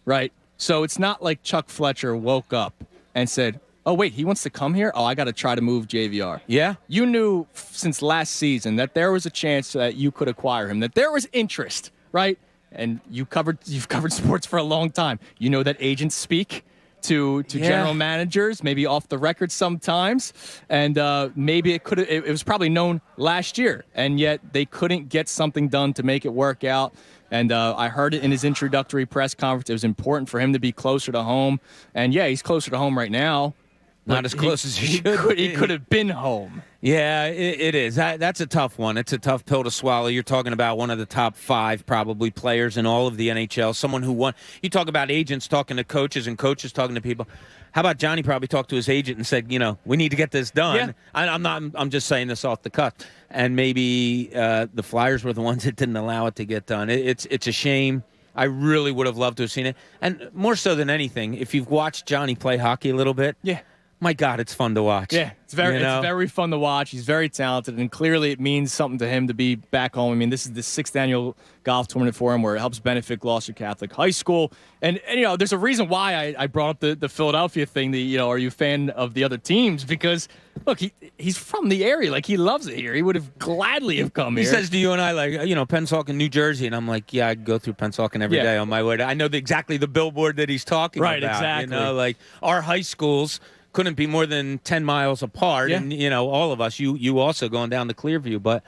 Right? So it's not like Chuck Fletcher woke up and said, oh, wait, he wants to come here? Oh, I got to try to move JVR. Yeah. You knew since last season that there was a chance that you could acquire him, that there was interest, right? And you've covered sports for a long time. You know that agents speak to general managers, maybe off the record sometimes, and maybe it was probably known last year, and yet they couldn't get something done to make it work out. And I heard it in his introductory press conference. It was important for him to be closer to home. And, yeah, he's closer to home right now. Not as close as he should. He could have been home. Yeah, it is. That's a tough one. It's a tough pill to swallow. You're talking about one of the top 5 probably players in all of the NHL. Someone who won. You talk about agents talking to coaches and coaches talking to people. How about Johnny probably talked to his agent and said, we need to get this done. Yeah. I'm just saying this off the cuff. And maybe the Flyers were the ones that didn't allow it to get done. It's a shame. I really would have loved to have seen it. And more so than anything, if you've watched Johnny play hockey a little bit, my God, it's fun to watch. Yeah, it's very fun to watch. He's very talented, and clearly it means something to him to be back home. I mean, this is the 6th annual golf tournament for him where it helps benefit Gloucester Catholic High School. And there's a reason why I brought up the Philadelphia thing, are you a fan of the other teams? Because, look, he's from the area. Like, he loves it here. He would have gladly have come here. He says to you and I, like, Pennsauken, New Jersey. And I'm like, yeah, I go through Pennsauken every day on my way. I know exactly the billboard that he's talking about. Right, exactly. Like, our high schools couldn't be more than 10 miles apart. And, all of us, you also going down to Clearview. But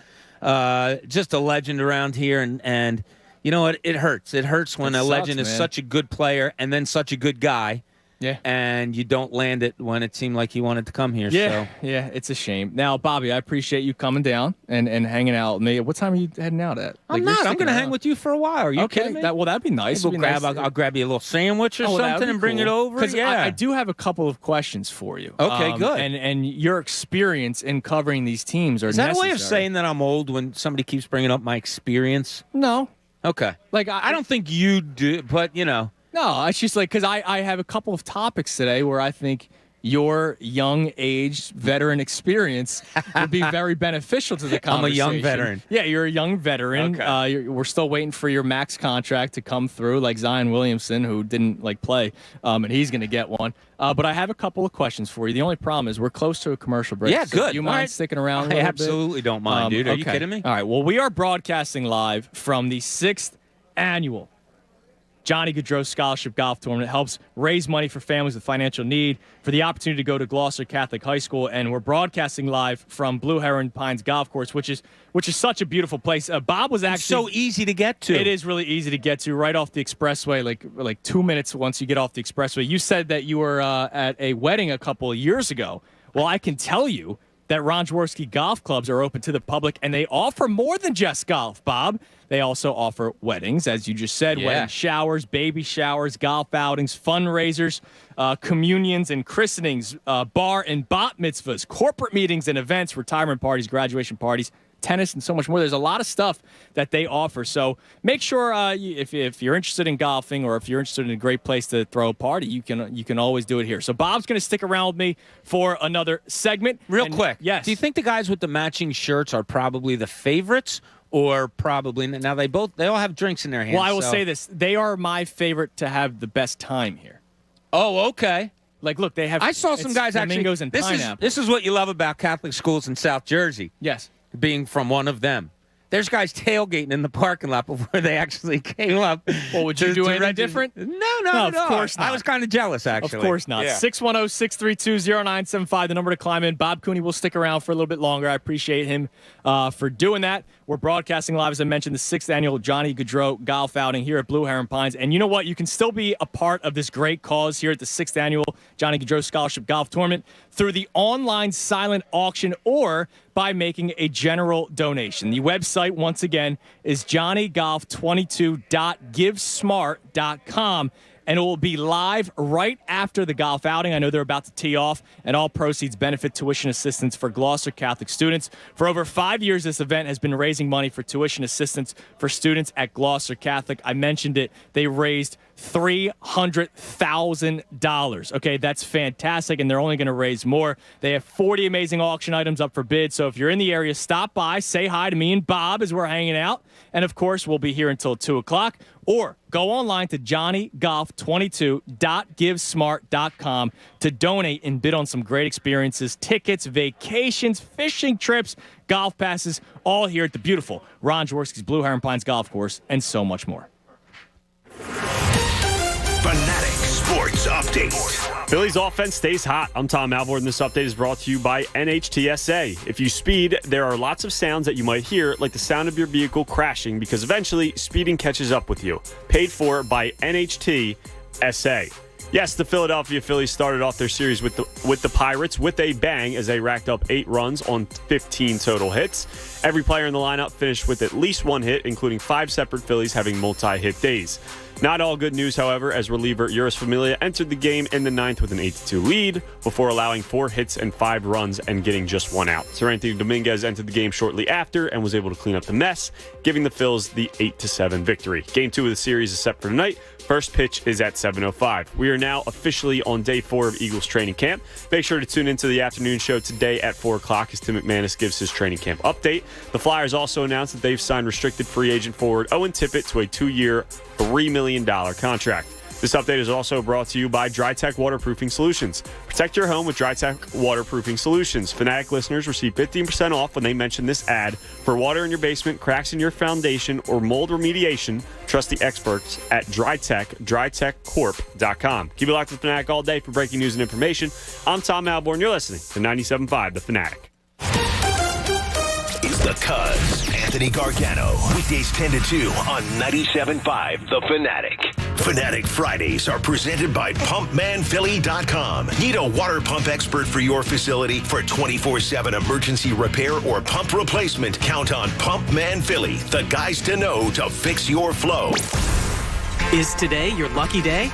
just a legend around here. And you know what? It hurts. It hurts when a legend is such a good player and then such a good guy. Yeah. And you don't land it when it seemed like he wanted to come here. Yeah. Yeah, it's a shame. Now, Bobby, I appreciate you coming down and hanging out with me. What time are you heading out at? I'm not. I'm going to hang with you for a while. Are you kidding me? That'd be nice. I'll grab you a little sandwich or something and bring it over. Because I do have a couple of questions for you. Okay, good. And your experience in covering these teams are necessary. Is that a way of saying that I'm old when somebody keeps bringing up my experience? No. Okay. Like I don't think you do, but No, it's just like because I have a couple of topics today where I think your young age veteran experience would be very beneficial to the conversation. I'm a young veteran. Yeah, you're a young veteran. Okay. We're still waiting for your max contract to come through, like Zion Williamson, who didn't play, and he's going to get one. But I have a couple of questions for you. The only problem is we're close to a commercial break. Yeah, so good. Do you mind sticking around a little I absolutely don't mind, dude. Are you kidding me? All right. Well, we are broadcasting live from the 6th annual Johnny Gaudreau Scholarship Golf Tournament. It helps raise money for families with financial need for the opportunity to go to Gloucester Catholic High School. And we're broadcasting live from Blue Heron Pines Golf Course, which is such a beautiful place. Bob was actually so easy to get to. It is really easy to get to, right off the expressway, like 2 minutes once you get off the expressway. You said that you were at a wedding a couple of years ago. Well, I can tell you that Ron Jaworski golf clubs are open to the public, and they offer more than just golf, Bob. They also offer weddings, as you just said, wedding showers, baby showers, golf outings, fundraisers, communions and christenings, bar and bat mitzvahs, corporate meetings and events, retirement parties, graduation parties, tennis, and so much more. There's a lot of stuff that they offer. So make sure if you're interested in golfing or if you're interested in a great place to throw a party, you can always do it here. So Bob's going to stick around with me for another segment. Real quick. Yes. Do you think the guys with the matching shirts are probably the favorites? Or probably now they all have drinks in their hands. Well, I will say this: they are my favorite to have the best time here. Oh, okay. Like, look, they have. I saw some guys flamingos actually. And pineapple. This is what you love about Catholic schools in South Jersey. Yes, being from one of them. There's guys tailgating in the parking lot before they actually came up. Well, would you do anything different? No, of course not. I was kind of jealous, actually. Of course not. 610-632-0975, the number to climb in. Bob Cooney will stick around for a little bit longer. I appreciate him for doing that. We're broadcasting live, as I mentioned, the 6th annual Johnny Gaudreau golf outing here at Blue Heron Pines. And you know what? You can still be a part of this great cause here at the 6th annual Johnny Gaudreau Scholarship Golf Tournament through the online silent auction or by making a general donation. The website, once again, is johnnygolf22.givesmart.com. And it will be live right after the golf outing. I know they're about to tee off, and all proceeds benefit tuition assistance for Gloucester Catholic students. For over 5 years, this event has been raising money for tuition assistance for students at Gloucester Catholic. I mentioned it. They raised $300,000. Okay, that's fantastic, and they're only going to raise more. They have 40 amazing auction items up for bid, so if you're in the area, stop by, say hi to me and Bob as we're hanging out, and of course, we'll be here until 2 o'clock, or go online to johnnygolf22.givesmart.com to donate and bid on some great experiences, tickets, vacations, fishing trips, golf passes, all here at the beautiful Ron Jaworski's Blue Heron Pines Golf Course, and so much more. Fanatic Sports Update. Phillies offense stays hot. I'm Tom Alvord, and this update is brought to you by NHTSA. If you speed, there are lots of sounds that you might hear, like the sound of your vehicle crashing, because eventually speeding catches up with you. Paid for by NHTSA. Yes, the Philadelphia Phillies started off their series with the Pirates with a bang as they racked up 8 runs on 15 total hits. Every player in the lineup finished with at least 1 hit, including 5 separate Phillies having multi-hit days. Not all good news, however, as reliever Eury Familia entered the game in the 9th with an 8-2 lead before allowing 4 hits and 5 runs and getting just 1 out. Sir Anthony Dominguez entered the game shortly after and was able to clean up the mess, giving the Phils the 8-7 victory. Game 2 of the series is set for tonight. First pitch is at 7:05. We are now officially on day 4 of Eagles training camp. Make sure to tune into the afternoon show today at 4 o'clock as Tim McManus gives his training camp update. The Flyers also announced that they've signed restricted free agent forward Owen Tippett to a 2-year, $3 million contract. This update is also brought to you by DryTech Waterproofing Solutions. Protect your home with DryTech Waterproofing Solutions. Fanatic listeners receive 15% off when they mention this ad. For water in your basement, cracks in your foundation, or mold remediation, trust the experts at DryTechCorp.com. Keep it locked with Fanatic all day for breaking news and information. I'm Tom Alborn. You're listening to 97.5 The Fanatic. It's the Cuz, Anthony Gargano. Weekdays 10 to 2 on 97.5 The Fanatic. Fanatic Fridays are presented by PumpManPhilly.com. Need a water pump expert for your facility for 24/7 emergency repair or pump replacement? Count on Pump Man Philly, the guys to know to fix your flow. Is today your lucky day?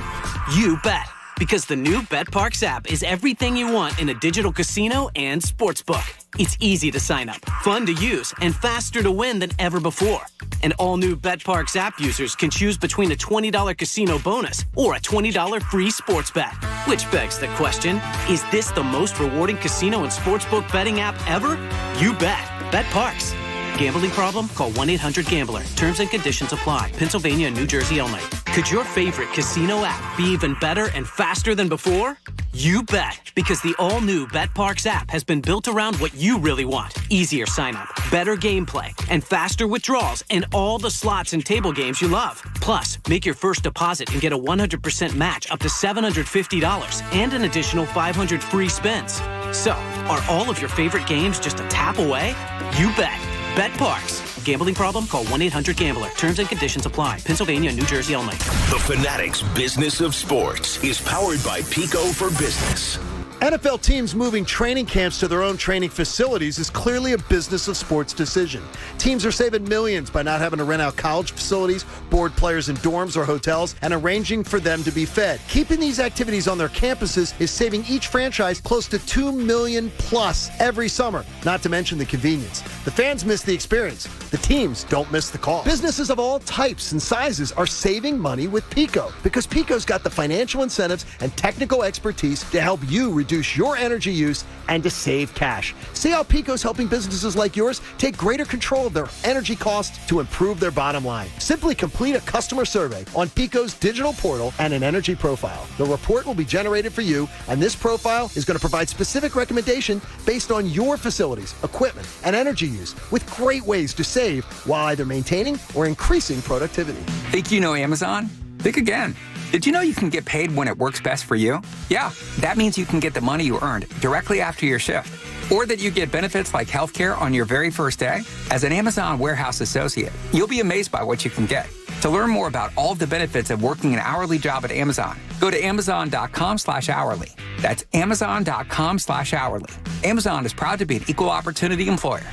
You bet. Because the new BetParks app is everything you want in a digital casino and sportsbook. It's easy to sign up, fun to use, and faster to win than ever before. And all new BetParks app users can choose between a $20 casino bonus or a $20 free sports bet. Which begs the question, is this the most rewarding casino and sportsbook betting app ever? You bet. BetParks. Gambling problem? Call 1-800-GAMBLER. Terms and conditions apply. Pennsylvania and New Jersey only. Could your favorite casino app be even better and faster than before? You bet, because the all-new BetParks app has been built around what you really want. Easier sign-up, better gameplay, and faster withdrawals, and all the slots and table games you love. Plus, make your first deposit and get a 100% match up to $750 and an additional 500 free spins. So, are all of your favorite games just a tap away? You bet. BetParks. Gambling problem? Call 1-800-GAMBLER. Terms and conditions apply. Pennsylvania and New Jersey only. The Fanatic's Business of Sports is powered by Pico for Business. NFL teams moving training camps to their own training facilities is clearly a business of sports decision. Teams are saving millions by not having to rent out college facilities, board players in dorms or hotels, and arranging for them to be fed. Keeping these activities on their campuses is saving each franchise close to $2 million plus every summer, not to mention the convenience. The fans miss the experience. The teams don't miss the cost. Businesses of all types and sizes are saving money with Pico because Pico's got the financial incentives and technical expertise to help you reduce your energy use and to save cash. See how Pico's helping businesses like yours take greater control of their energy costs to improve their bottom line. Simply complete a customer survey on Pico's digital portal and an energy profile. The report will be generated for you, and this profile is going to provide specific recommendation based on your facilities, equipment, and energy use with great ways to save while either maintaining or increasing productivity. Think you know Amazon? Think again. Did you know you can get paid when it works best for you? Yeah, that means you can get the money you earned directly after your shift. Or that you get benefits like healthcare on your very first day. As an Amazon warehouse associate, you'll be amazed by what you can get. To learn more about all of the benefits of working an hourly job at Amazon, go to Amazon.com/hourly. That's Amazon.com/hourly. Amazon is proud to be an equal opportunity employer.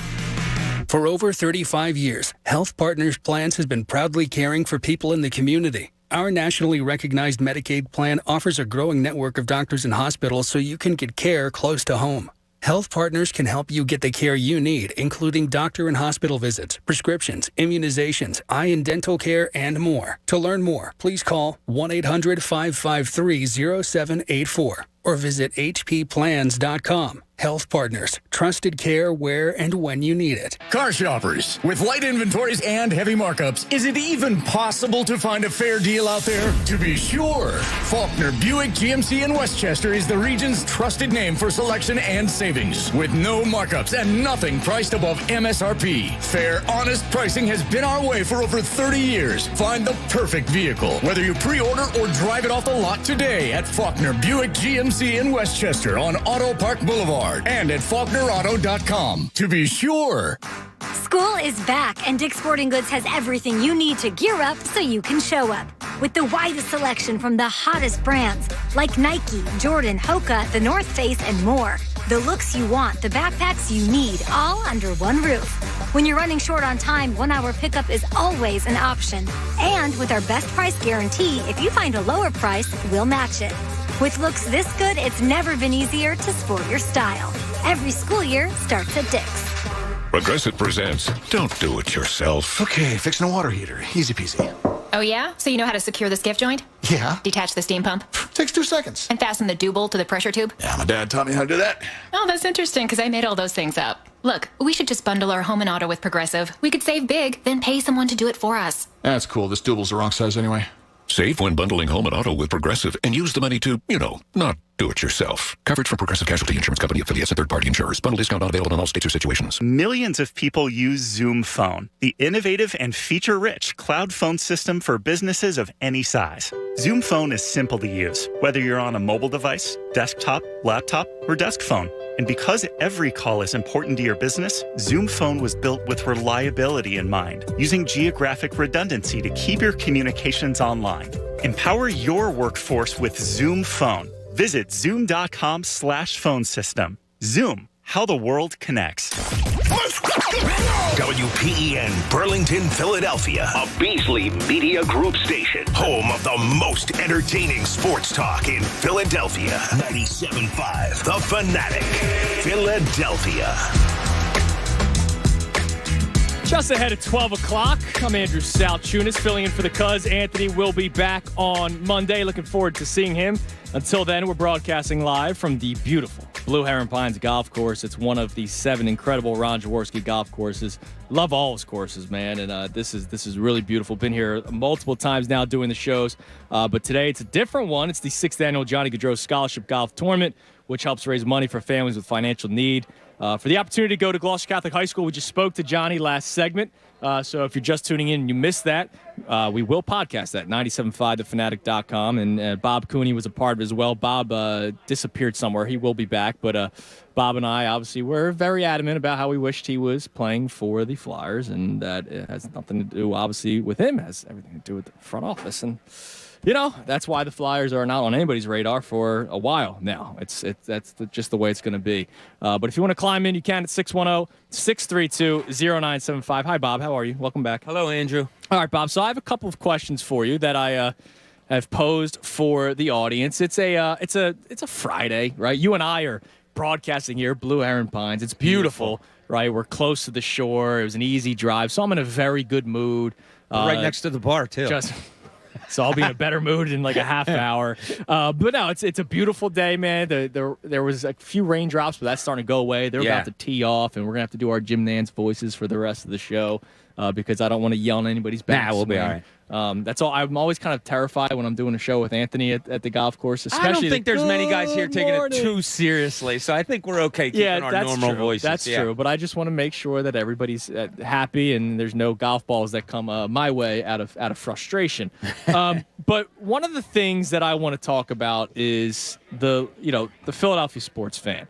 For over 35 years, Health Partners Plans has been proudly caring for people in the community. Our nationally recognized Medicaid plan offers a growing network of doctors and hospitals so you can get care close to home. Health Partners can help you get the care you need, including doctor and hospital visits, prescriptions, immunizations, eye and dental care, and more. To learn more, please call 1-800-553-0784 or visit hpplans.com. Health Partners, trusted care where and when you need it. Car shoppers, with light inventories and heavy markups, is it even possible to find a fair deal out there? To be sure, Faulkner Buick GMC in Westchester is the region's trusted name for selection and savings, with no markups and nothing priced above MSRP. Fair, honest pricing has been our way for over 30 years. Find the perfect vehicle, whether you pre-order or drive it off the lot today at Faulkner Buick GMC in Westchester on Auto Park Boulevard. And at FaulknerAuto.com. To be sure. School is back, and Dick's Sporting Goods has everything you need to gear up so you can show up. With the widest selection from the hottest brands like Nike, Jordan, Hoka, The North Face, and more. The looks you want, the backpacks you need, all under one roof. When you're running short on time, 1 hour pickup is always an option. And with our best price guarantee, if you find a lower price, we'll match it. With looks this good, it's never been easier to sport your style. Every school year starts at Dick's. Progressive presents Don't Do It Yourself. Okay, fixing a water heater. Easy peasy. Oh, yeah? So you know how to secure the skiff joint? Yeah. Detach the steam pump? Takes 2 seconds. And fasten the double to the pressure tube? Yeah, my dad taught me how to do that. Oh, that's interesting, because I made all those things up. Look, we should just bundle our home and auto with Progressive. We could save big, then pay someone to do it for us. That's cool. This double's the wrong size anyway. Save when bundling home and auto with Progressive and use the money to, not do it yourself. Coverage from Progressive Casualty Insurance Company affiliates and third-party insurers. Bundle discount not available in all states or situations. Millions of people use Zoom Phone, the innovative and feature-rich cloud phone system for businesses of any size. Zoom Phone is simple to use, whether you're on a mobile device, desktop, laptop, or desk phone. And because every call is important to your business, Zoom Phone was built with reliability in mind, using geographic redundancy to keep your communications online. Empower your workforce with Zoom Phone. Visit zoom.com/phone system. Zoom, how the world connects. WPEN Burlington, Philadelphia, a Beasley Media Group station, home of the most entertaining sports talk in Philadelphia. 97.5 The Fanatic, Philadelphia. Just ahead of 12 o'clock, I'm Andrew Salchunas, filling in for the Cuz. Anthony will be back on Monday. Looking forward to seeing him. Until then, we're broadcasting live from the beautiful Blue Heron Pines Golf Course. It's one of the 7 incredible Ron Jaworski golf courses. Love all his courses, man, and this is really beautiful. Been here multiple times now doing the shows, but today it's a different one. It's the 6th annual Johnny Gaudreau Scholarship Golf Tournament, which helps raise money for families with financial need. For the opportunity to go to Gloucester Catholic High School, we just spoke to Johnny last segment. So if you're just tuning in and you missed that, we will podcast that, 97.5thefanatic.com. And Bob Cooney was a part of it as well. Bob disappeared somewhere. He will be back. But Bob and I, obviously, were very adamant about how we wished he was playing for the Flyers. And that it has nothing to do, obviously, with him. It has everything to do with the front office. And that's why the Flyers are not on anybody's radar for a while now. That's just the way it's going to be. But if you want to climb in, you can at 610-632-0975. Hi, Bob. How are you? Welcome back. Hello, Andrew. All right, Bob. So I have a couple of questions for you that I have posed for the audience. It's a Friday, right? You and I are broadcasting here, Blue Heron Pines. It's beautiful, right? We're close to the shore. It was an easy drive, so I'm in a very good mood. Right next to the bar, too. So I'll be in a better mood in like a half hour. But no, it's a beautiful day, man. There was a few raindrops, but that's starting to go away. They're about to tee off, and we're going to have to do our Jim Nance voices for the rest of the show because I don't want to yell on anybody's back. We'll be all right. That's all. I'm always kind of terrified when I'm doing a show with Anthony at the golf course. Especially I don't think there's many guys here taking it too seriously, so I think we're okay keeping our normal true. voices. That's true, but I just want to make sure that everybody's happy and there's no golf balls that come my way out of frustration. But one of the things that I want to talk about is the Philadelphia sports fan,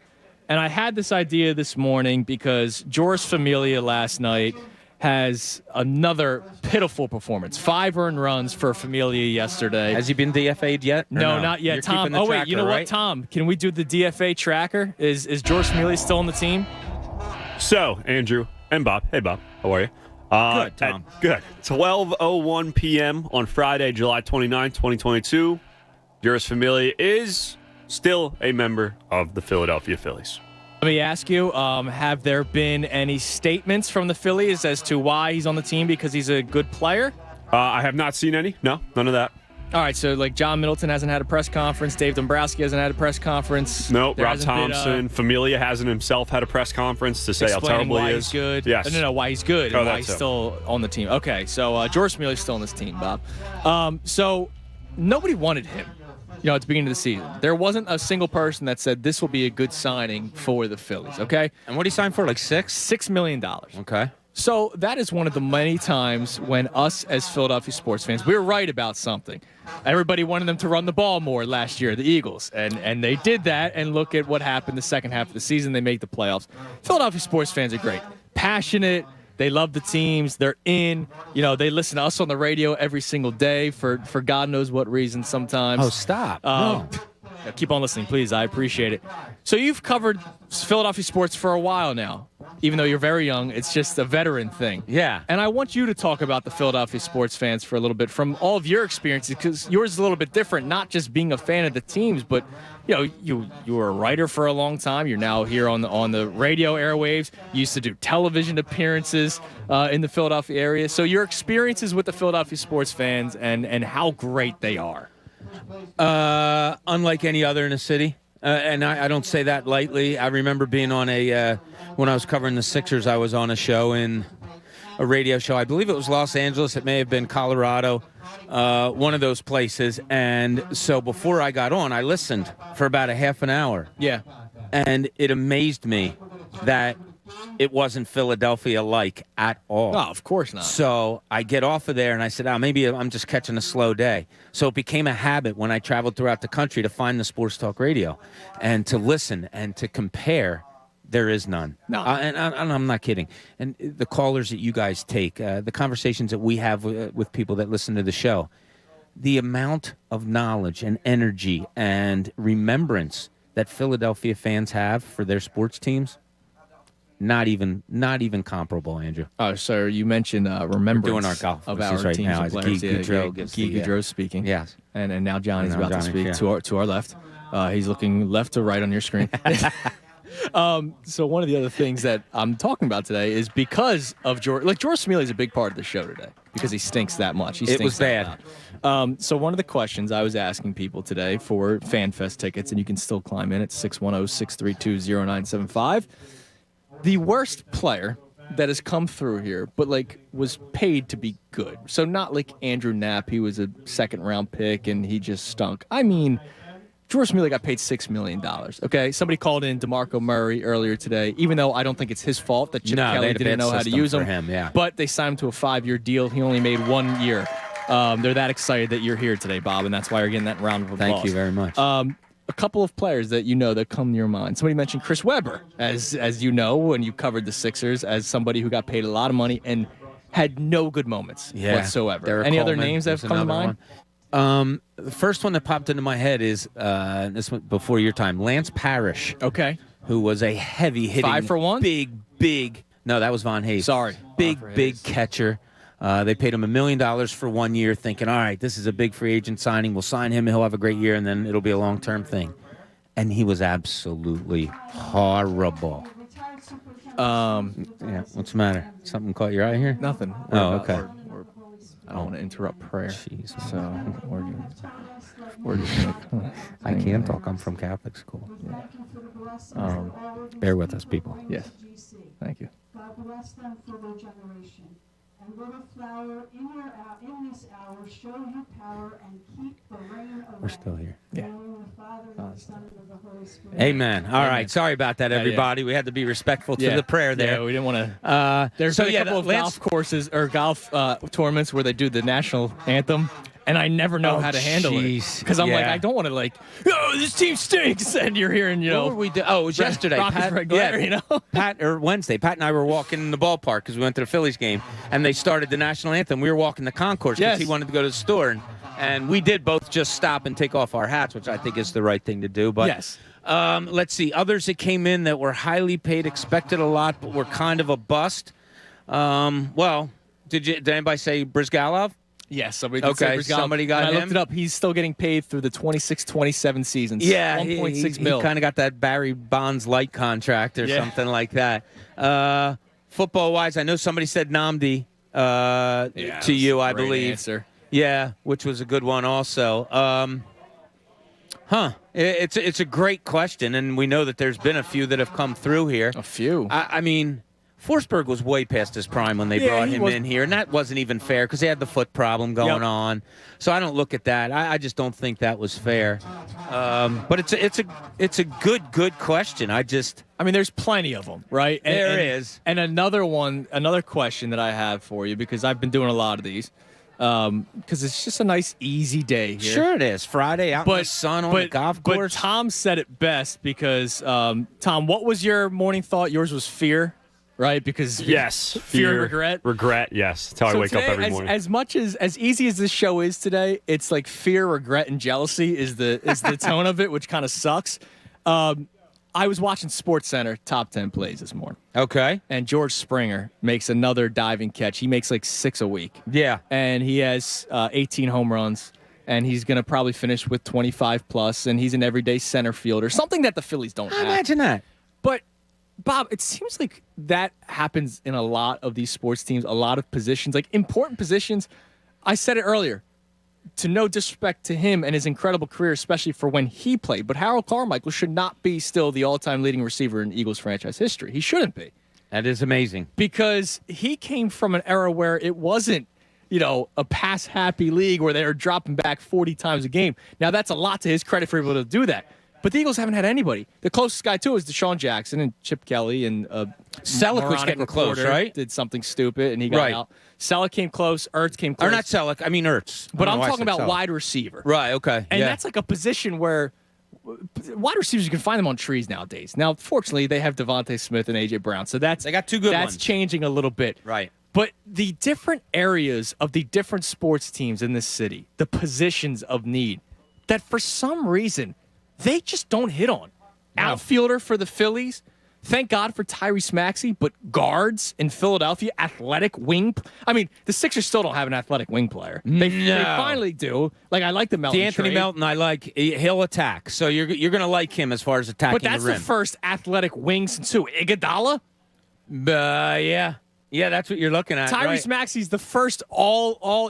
and I had this idea this morning because Eury Familia last night has another pitiful performance. 5 earned runs for Familia yesterday. Has he been DFA'd yet? No, not yet. You're Tom, wait, you know what, Tom? Can we do the DFA tracker? Is Eury Familia still on the team? So, Andrew and Bob. Hey, Bob. How are you? Good, Tom. Good. 12:01 p.m. on Friday, July 29, 2022. Eury Familia is still a member of the Philadelphia Phillies. Let me ask you, have there been any statements from the Phillies as to why he's on the team because he's a good player? I have not seen any. No, none of that. All right, so like John Middleton hasn't had a press conference. Dave Dombrowski hasn't had a press conference. No, Rob Thompson. Familia hasn't himself had a press conference to say how terrible he is. He's good. Yes. No, why he's good and why he's still on the team. Okay, so Eury Familia's still on this team, Bob. So nobody wanted him. At the beginning of the season, there wasn't a single person that said this will be a good signing for the Phillies, okay? And what did he sign for, like $6 million. Okay. So that is one of the many times when us as Philadelphia sports fans, we were right about something. Everybody wanted them to run the ball more last year, the Eagles, and they did that, and look at what happened the second half of the season. They made the playoffs. Philadelphia sports fans are great. Passionate, They love the teams. They're in. They listen to us on the radio every single day for God knows what reason sometimes. Oh, stop. No. Keep on listening, please. I appreciate it. So you've covered Philadelphia sports for a while now. Even though you're very young, it's just a veteran thing. Yeah. And I want you to talk about the Philadelphia sports fans for a little bit from all of your experiences, because yours is a little bit different, not just being a fan of the teams, but you were a writer for a long time. You're now here on the radio airwaves. You used to do television appearances in the Philadelphia area. So your experiences with the Philadelphia sports fans and how great they are. Unlike any other in the city. And I don't say that lightly. I remember being on when I was covering the Sixers, I was on a show a radio show. I believe it was Los Angeles. It may have been Colorado, one of those places. And so before I got on, I listened for about a half an hour. Yeah. And it amazed me that it wasn't Philadelphia-like at all. No, of course not. So I get off of there, and I said, maybe I'm just catching a slow day. So it became a habit when I traveled throughout the country to find the sports talk radio and to listen and to compare. There is none. No. And I'm not kidding. And the callers that you guys take, the conversations that we have with people that listen to the show, the amount of knowledge and energy and remembrance that Philadelphia fans have for their sports teams, not even comparable, Andrew. Oh, so you mentioned remembrance. We're doing our golf of our right teams now. and players. Gaudreau's speaking. Yes. And now Johnny's about to speak yeah. to our left. He's looking left to right on your screen. So one of the other things that I'm talking about today is because of George. Like, Eury Familia is a big part of the show today because he stinks that much. It was bad. So one of the questions I was asking people today for FanFest tickets, and you can still climb in at 610-632-0975. The worst player that has come through here, but was paid to be good. So not like Andrew Knapp, he was a second-round pick and he just stunk. I mean, Eury Familia got paid $6 million. Okay, somebody called in DeMarco Murray earlier today, even though I don't think it's his fault that Chip Kelly didn't know how to use him. Yeah. But they signed him to a 5-year deal. He only made 1 year. They're that excited that you're here today, Bob, and that's why you're getting that round of applause. Thank you very much. A couple of players that that come to your mind. Somebody mentioned Chris Webber, as you know, when you covered the Sixers, as somebody who got paid a lot of money and had no good moments whatsoever. Derek Any Coleman other names that have come to mind? The first one that popped into my head is this one before your time, Lance Parrish. Okay. Who was a heavy hitting 5-for-1? Big. No, that was Von Hayes. Sorry. Big catcher. They paid him $1 million for 1 year, thinking, all right, this is a big free agent signing. We'll sign him. He'll have a great year, and then it'll be a long-term thing. And he was absolutely horrible. Yeah, what's the matter? Something caught your eye here? Nothing. Okay. I don't want to interrupt prayer. Jeez. So we're just going to... I can't talk. I'm from Catholic school. Yeah. Bear with us, people. Yes. Thank you. God bless them for their generation. And little flower, in this hour, show you power and keep the rain away. We're still here. Yeah. Amen. All right. Sorry about that, everybody. We had to be respectful to the prayer there. Yeah, we didn't want to. There's been a couple of golf courses or golf tournaments where they do the national anthem, and I never know how to handle it because I'm like, I don't want to this team stinks, and you're hearing, What were we doing? Oh, it was yesterday. Pat or Wednesday. Pat and I were walking in the ballpark because we went to the Phillies game, and they started the national anthem. We were walking the concourse because he wanted to go to the store, and we did both just stop and take off our hats, which I think is the right thing to do. But yes. Let's see. Others that came in that were highly paid, expected a lot, but were kind of a bust. Well, did anybody say Brizgalov? Yes, somebody did say Brizgalov. Somebody got him. I looked it up. He's still getting paid through the 26-27 seasons. Yeah, 1.6 mil. He kind of got that Barry Bonds light contract or something like that. Football-wise, I know somebody said Namdi to you, I believe. Answer. Yeah, which was a good one also. It's a great question, and we know that there's been a few that have come through here. A few. I mean, Forsberg was way past his prime when they brought him in here, and that wasn't even fair because he had the foot problem going on. So I don't look at that. I just don't think that was fair. But it's a good question. I mean, there's plenty of them, right? There is. And another question that I have for you, because I've been doing a lot of these, because it's just a nice, easy day here. Sure it is. Friday out in the sun on the golf course. But Tom said it best because, Tom, what was your morning thought? Yours was fear. right? Because yes, fear and regret. Regret, yes. That's how I wake today, up every morning. As much as easy as this show is today, it's like fear, regret, and jealousy is the tone of it, which kind of sucks. I was watching SportsCenter top 10 plays this morning. Okay. And George Springer makes another diving catch. He makes like 6 a week. Yeah. And he has 18 home runs. And he's going to probably finish with 25 plus. And he's an everyday center fielder, something that the Phillies don't have. Imagine that. But, Bob, it seems like that happens in a lot of these sports teams, a lot of positions, like important positions. I said it earlier. To no disrespect to him and his incredible career, especially for when he played, but Harold Carmichael should not be still the all-time leading receiver in Eagles franchise history. He shouldn't be. That is amazing. Because he came from an era where it wasn't, a pass-happy league where they were dropping back 40 times a game. Now, that's a lot to his credit for able to do that. But the Eagles haven't had anybody. The closest guy, too, is Deshaun Jackson and Chip Kelly and Selleck was getting close, right? Did something stupid, and he got out. Selleck came close. Ertz came close. Or not Selleck. I mean Ertz. But I'm talking about wide receiver. Right, okay. And that's like a position where wide receivers, you can find them on trees nowadays. Now, fortunately, they have Devontae Smith and A.J. Brown. So they got two good ones. That's changing a little bit. Right. But the different areas of the different sports teams in this city, the positions of need, that for some reason they just don't hit on. No. Outfielder for the Phillies, thank God for Tyrese Maxey, but guards in Philadelphia, athletic wing. I mean, the Sixers still don't have an athletic wing player. They finally do. Like, I like the Melton D'Anthony trade. Melton, I like. He'll attack. So you're going to like him as far as attacking the rim. But that's the first athletic wing since who? Iguodala? Yeah. Yeah, that's what you're looking at. Tyrese Maxey's the first all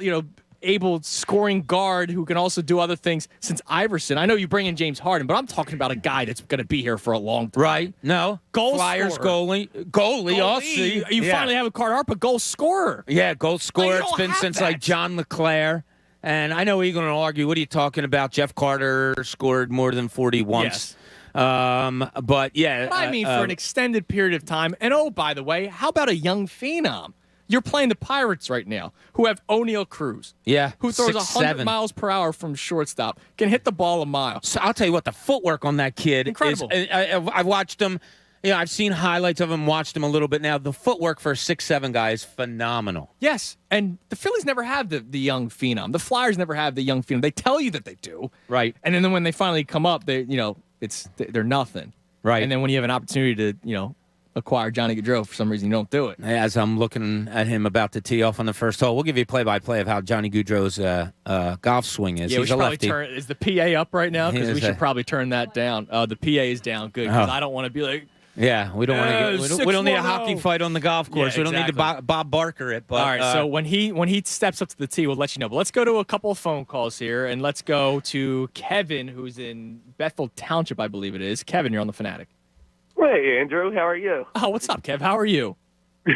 able scoring guard who can also do other things since Iverson. I know you bring in James Harden, but I'm talking about a guy that's going to be here for a long time. Right? No. Flyers goalie. Also, you finally have a card art, but goal scorer. Yeah, goal scorer. It's been since like John LeClaire. And I know you're going to argue, what are you talking about? Jeff Carter scored more than 40 once. Yes. But yeah. I mean, for an extended period of time. And oh, by the way, how about a young phenom? You're playing the Pirates right now, who have O'Neal Cruz. Yeah, who throws 100 miles per hour from shortstop, can hit the ball a mile. So I'll tell you what, the footwork on that kid incredible. I've watched him. I've seen highlights of him, watched him a little bit now. The footwork for a 6'7" guy is phenomenal. Yes, and the Phillies never have the young phenom. The Flyers never have the young phenom. They tell you that they do. Right. And then when they finally come up, they're nothing. Right. And then when you have an opportunity to, acquire Johnny Gaudreau, for some reason you don't do it. As I'm looking at him about to tee off on the first hole, we'll give you a play-by-play of how Johnny Gaudreau's golf swing is. Yeah, He's a lefty. Is the PA up right now? Because we should probably turn that down. The PA is down. Good, because I don't want to be like... Yeah, we don't want to. We don't need a hockey fight on the golf course. Yeah, we don't need to Bob Barker it. But, all right. So when he steps up to the tee, we'll let you know. But let's go to a couple of phone calls here, and let's go to Kevin, who's in Bethel Township, I believe it is. Kevin, you're on the Fanatic. Hey, Andrew. How are you? Oh, what's up, Kev? How are you?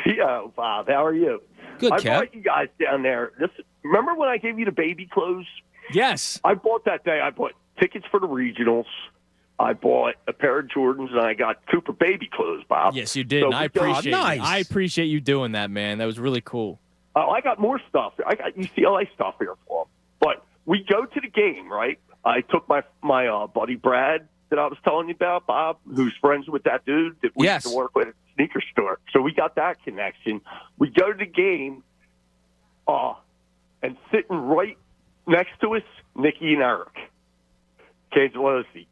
Yeah, Bob. How are you? Good, I Kev. brought you guys down there. Remember when I gave you the baby clothes? Yes. I bought that day. I bought tickets for the regionals. I bought a pair of Jordans, and I got Cooper baby clothes, Bob. Yes, you did. So And I appreciate I appreciate you doing that, man. That was really cool. Oh, I got more stuff. I got UCLA stuff here for them. But we go to the game, right? I took my buddy Brad that I was telling you about, Bob, who's friends with that dude that we used to work with at the sneaker store. So we got that connection. We go to the game, and sitting right next to us, Nikki and Eric Cangelosi.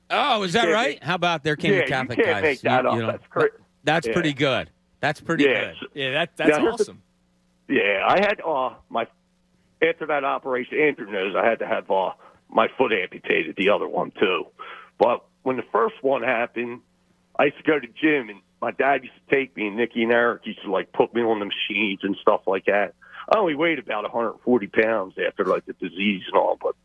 Oh, is that right? How about there came the Catholic you can't guys? Make that up. That's correct. That's pretty good. That's pretty good. Yeah, that's awesome. Yeah, I had after that operation, Andrew knows I had to have my foot amputated, the other one too. But when the first one happened, I used to go to the gym, and my dad used to take me, and Nikki and Eric used to put me on the machines and stuff like that. I only weighed about 140 pounds after the disease and all, but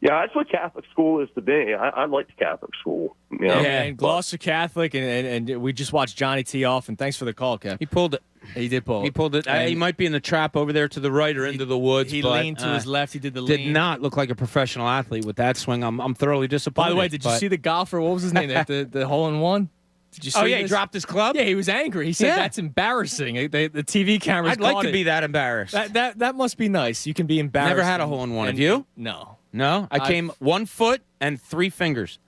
yeah, that's what Catholic school is to me. I like the Catholic school. Yeah, and Gloucester Catholic, and we just watched Johnny tee off, and thanks for the call, Kev. He pulled it. He did pull it. He pulled it. He might be in the trap over there to the right or into the woods. He but, leaned to his left. He did the lean. Did not look like a professional athlete with that swing. I'm thoroughly disappointed. By the way, did you see the golfer? What was his name? the hole-in-one? Did you see he dropped his club? Yeah, he was angry. He said that's embarrassing. The TV cameras I'd like to be that embarrassed. That must be nice. You can be embarrassed. Never had a hole-in-one. Have you? No. No? I came 1 foot and 3 fingers.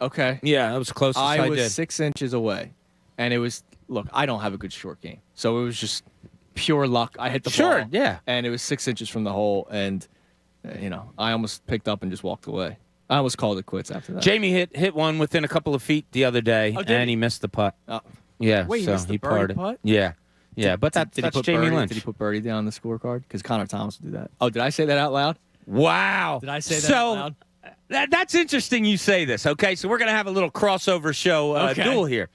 Okay. Yeah, that was close as I did. was 6 inches away, and it was look, I don't have a good short game, so it was just pure luck. I hit the Sure, ball, yeah. and it was 6 inches from the hole, and I almost picked up and just walked away. I almost called it quits after that. Jamie hit one within a couple of feet the other day, and he missed the putt. Oh. Yeah, Wait, he so missed the he birdie parted. putt? Yeah, but did he that's put Jamie birdie? Lynch. Did he put birdie down on the scorecard? Because Connor Thomas would do that. Oh, did I say that out loud? Wow. Did I say that out loud? That's interesting you say this, okay? So we're going to have a little crossover show duel here.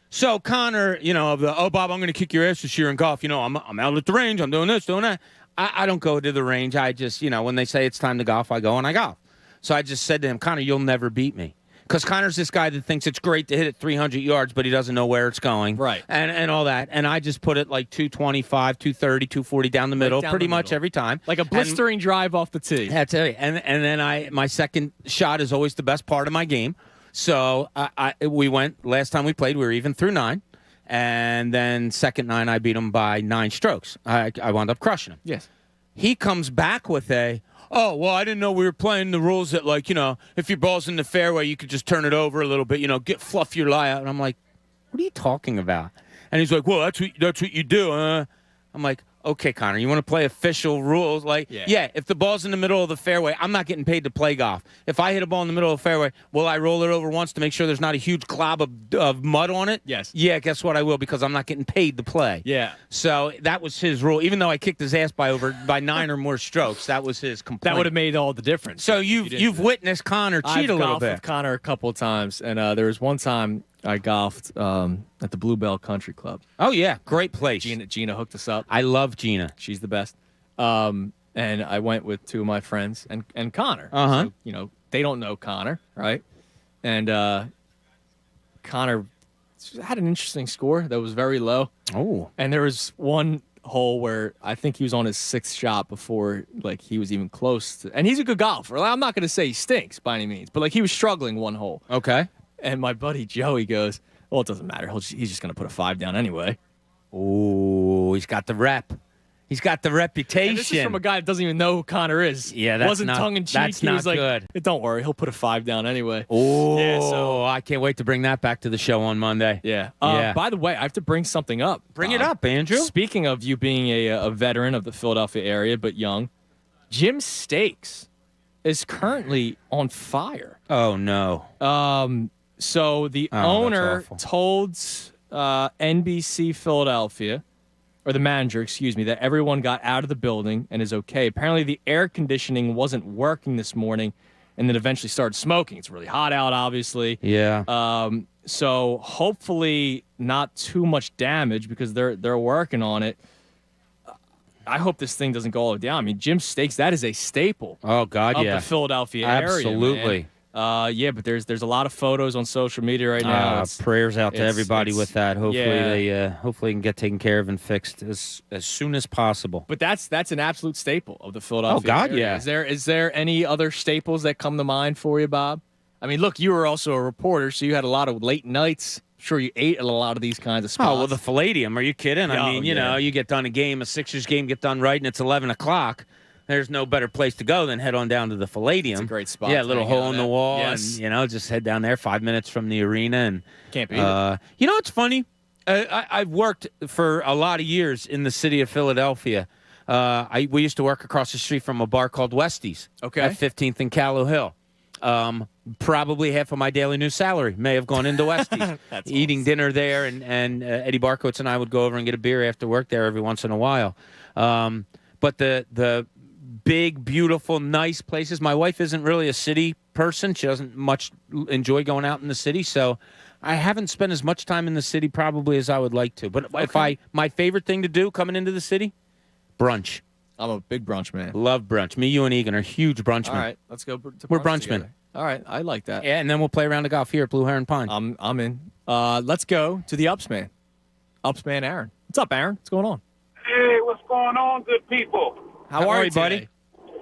So Connor, Bob, I'm going to kick your ass this year in golf. I'm out at the range. I'm doing this, doing that. I don't go to the range. I just, when they say it's time to golf, I go and I golf. So I just said to him, Connor, you'll never beat me. Because Connor's this guy that thinks it's great to hit it 300 yards, but he doesn't know where it's going. Right. And all that. And I just put it like 225, 230, 240 down the middle pretty much every time. Like a blistering drive off the tee. That's it. And then my second shot is always the best part of my game. So we went, last time we played, we were even through 9. And then second 9, I beat him by 9 strokes. I wound up crushing him. Yes. He comes back with oh, well, I didn't know we were playing the rules that, if your ball's in the fairway, you could just turn it over a little bit, fluff your lie out. And I'm like, what are you talking about? And he's like, well, that's what you do. I'm like, okay, Connor, you want to play official rules? If the ball's in the middle of the fairway, I'm not getting paid to play golf. If I hit a ball in the middle of the fairway, will I roll it over once to make sure there's not a huge glob of mud on it? Yes. Yeah, guess what? I will, because I'm not getting paid to play. Yeah. So that was his rule. Even though I kicked his ass by 9 or more strokes, that was his complaint. That would have made all the difference. So you've witnessed Connor cheat a little bit. I've golfed with Connor a couple of times, and there was one time I golfed at the Bluebell Country Club. Oh, yeah. Great place. Gina hooked us up. I love Gina. She's the best. And I went with 2 of my friends and Connor. Uh-huh. So, they don't know Connor, right? And Connor had an interesting score that was very low. Oh. And there was one hole where I think he was on his 6th shot before he was even close to, and he's a good golfer. I'm not going to say he stinks by any means, but he was struggling one hole. Okay. And my buddy Joey goes, well, it doesn't matter. He's just going to put a 5 down anyway. Oh, he's got the rep. He's got the reputation. And this is from a guy that doesn't even know who Connor is. Yeah, that's wasn't not tongue-in-cheek. That's he not was like, good. Don't worry, he'll put a 5 down anyway. Oh, yeah, so I can't wait to bring that back to the show on Monday. Yeah. Yeah. By the way, I have to bring something up. Bring it up, Andrew. Speaking of you being a veteran of the Philadelphia area, but young, Jim Stakes is currently on fire. Oh, no. So the owner told NBC Philadelphia, or the manager, excuse me, that everyone got out of the building and is okay. Apparently the air conditioning wasn't working this morning and then eventually started smoking. It's really hot out, obviously. Yeah. So hopefully not too much damage because they're working on it. I hope this thing doesn't go all the way down. I mean, Jim Stakes, that is a staple. Oh, God, of yeah. the Philadelphia area. Absolutely. Yeah, but there's a lot of photos on social media right now. Prayers out to everybody with that. Hopefully hopefully can get taken care of and fixed as soon as possible. But that's an absolute staple of the Philadelphia. Oh God, area. yeah. Is there any other staples that come to mind for you, Bob? I mean, look, you were also a reporter, so you had a lot of late nights. I'm sure you ate at a lot of these kinds of spots. Oh well, the Palladium. Are you kidding? I mean, you know, you get done a Sixers game, get done right, and it's 11 o'clock. There's no better place to go than head on down to the Palladium. It's a great spot. Yeah, a little hole in the wall, yes. and just head down there 5 minutes from the arena. And can't beat it. You know, it's funny. I've worked for a lot of years in the city of Philadelphia. We used to work across the street from a bar called Westie's. Okay. At 15th and Callow Hill. Probably half of my daily news salary may have gone into Westie's. Eating dinner there, and Eddie Barkowitz and I would go over and get a beer after work there every once in a while. But the big, beautiful, nice places. My wife isn't really a city person. She doesn't much enjoy going out in the city, so I haven't spent as much time in the city probably as I would like to. But my favorite thing to do coming into the city, brunch. I'm a big brunch man. Love brunch. Me, you, and Egan are huge brunchmen. All right, let's go. We're brunchmen. All right, I like that. Yeah, and then we'll play around the golf here at Blue Heron Pond. I'm in. Let's go to the Ups man. Ups man, Aaron. What's up, Aaron? What's going on? Hey, what's going on, good people? How are you, buddy?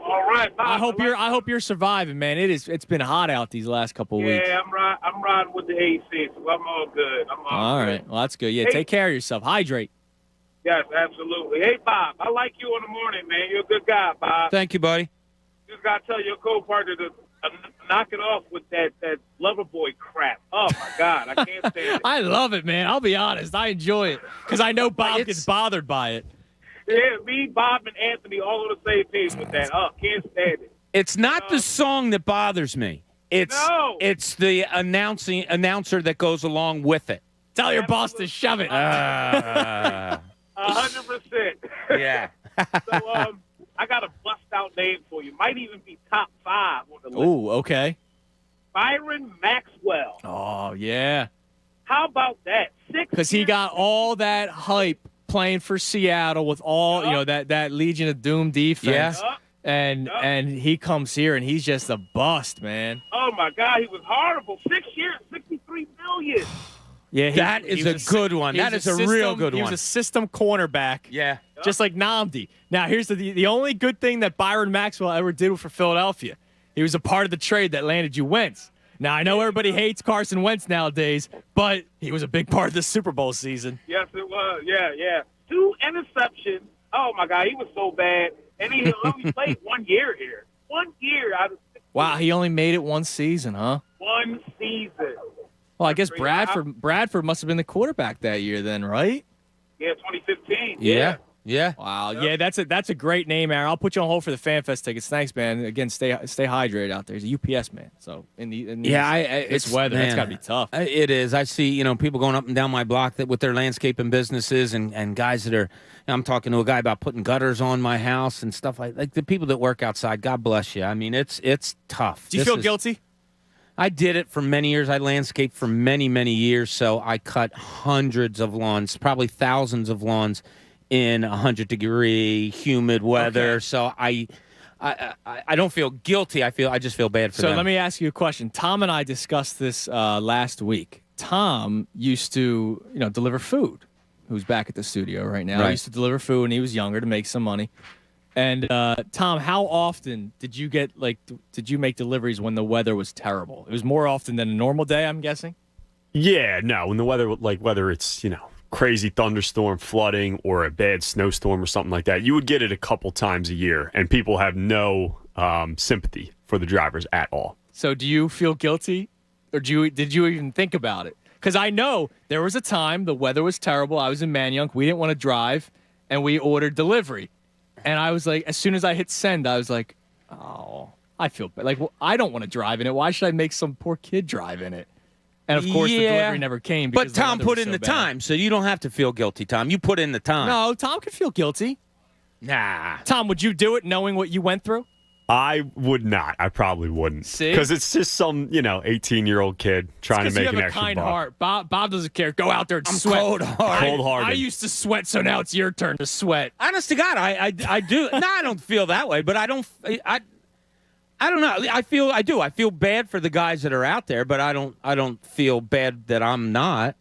All right, Bob. I hope you're surviving, man. It's been hot out these last couple of weeks. Yeah, I'm riding with the AC, so I'm all good. All right, well that's good. Yeah, take care of yourself. Hydrate. Yes, absolutely. Hey, Bob, I like you in the morning, man. You're a good guy, Bob. Thank you, buddy. Just got to tell your co-partner to knock it off with that lover boy crap. Oh my God, I can't stand it. I love it, man. I'll be honest. I enjoy it because I know Bob gets bothered by it. Yeah, me, Bob, and Anthony all on the same page with that. Oh, can't stand it. It's not the song that bothers me. It's the announcer that goes along with it. Tell your boss to shove it. 100%. Yeah. So I got a bust-out name for you. Might even be top 5 on the list. Ooh, okay. Byron Maxwell. Oh, yeah. How about that? Because he got all that hype playing for Seattle with all, that Legion of Doom defense. Yeah. And he comes here, and he's just a bust, man. Oh, my God. He was horrible. 6 years, $63 million. Yeah, that is a good one. That is a real good one. He was a system cornerback. Yeah. Just like Nnamdi. Now, here's the only good thing that Byron Maxwell ever did for Philadelphia. He was a part of the trade that landed you Wentz. Now, I know everybody hates Carson Wentz nowadays, but he was a big part of the Super Bowl season. Yes, it was. Yeah. 2 interceptions. Oh, my God. He was so bad. And he only played 1 year here. 1 year out of 6 Wow, he only made it 1 season, huh? 1 season. Well, I guess Bradford must have been the quarterback that year then, right? Yeah, 2015. Yeah. Wow. Yeah, that's a great name, Aaron. I'll put you on hold for the FanFest tickets. Thanks, man. Again, stay hydrated out there. He's a UPS man, so in this weather, that's got to be tough. It is. I see, people going up and down my block with their landscaping businesses and guys that are. I'm talking to a guy about putting gutters on my house and stuff like the people that work outside. God bless you. I mean, it's tough. Do you feel guilty? I did it for many years. I landscaped for many, many years, so I cut hundreds of lawns, probably thousands of lawns in 100-degree humid weather. Okay. So I don't feel guilty. I just feel bad for them. So let me ask you a question. Tom and I discussed this last week. Tom used to, deliver food. Who's back at the studio right now? Right. He used to deliver food when he was younger to make some money. And Tom, how often did you make deliveries when the weather was terrible? It was more often than a normal day, I'm guessing? Yeah, no. When the weather, whether it's, crazy thunderstorm, flooding, or a bad snowstorm or something like that, you would get it a couple times a year, and people have no sympathy for the drivers at all. So do you feel guilty, or did you even think about it? Because I know there was a time the weather was terrible. I was in Manayunk. We didn't want to drive, and we ordered delivery. And I was like, as soon as I hit send, I was like, oh, I feel bad. Like, well, I don't want to drive in it. Why should I make some poor kid drive in it? And, of course, the delivery never came. But Tom put in the time, so you don't have to feel guilty, Tom. You put in the time. No, Tom could feel guilty. Nah. Tom, would you do it knowing what you went through? I would not. I probably wouldn't. See? Because it's just some, 18-year-old kid trying to make an extra buck. Because you have a kind heart. Bob doesn't care. Go out there and sweat. Cold-hearted. I used to sweat, so now it's your turn to sweat. Honest to God, I do. No, I don't feel that way, but I don't know. I do. I feel bad for the guys that are out there, but I don't feel bad that I'm not.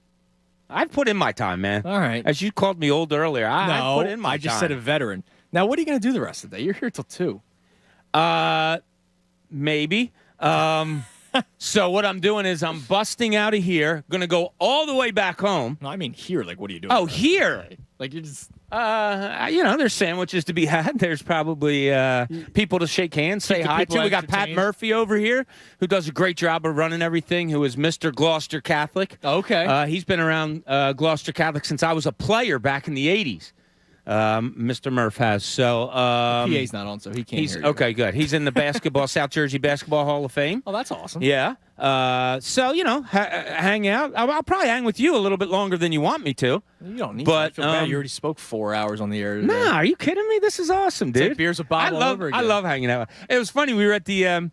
I've put in my time, man. All right. As you called me old earlier, I put in my time. I just said a veteran. Now, what are you going to do the rest of the day? You're here till 2. Maybe. So what I'm doing is I'm busting out of here, going to go all the way back home. No, I mean here. Like, what are you doing? Oh, here. Like, you're just... there's sandwiches to be had. There's probably people to shake hands, say hi to. We got Pat Murphy over here, who does a great job of running everything, who is Mr. Gloucester Catholic. Okay. He's been around Gloucester Catholic since I was a player back in the 80s. Mr. Murph has. So PA's not on, so he can't hear you. Okay, good. He's in the basketball South Jersey Basketball Hall of Fame. Oh, that's awesome. Yeah. So hang out. I'll probably hang with you a little bit longer than you want me to. You don't need to. I feel bad. You already spoke 4 hours on the air today. Nah, are you kidding me? This is awesome, dude. It's like beers with Bob all over again. I love hanging out. It was funny. We were at the.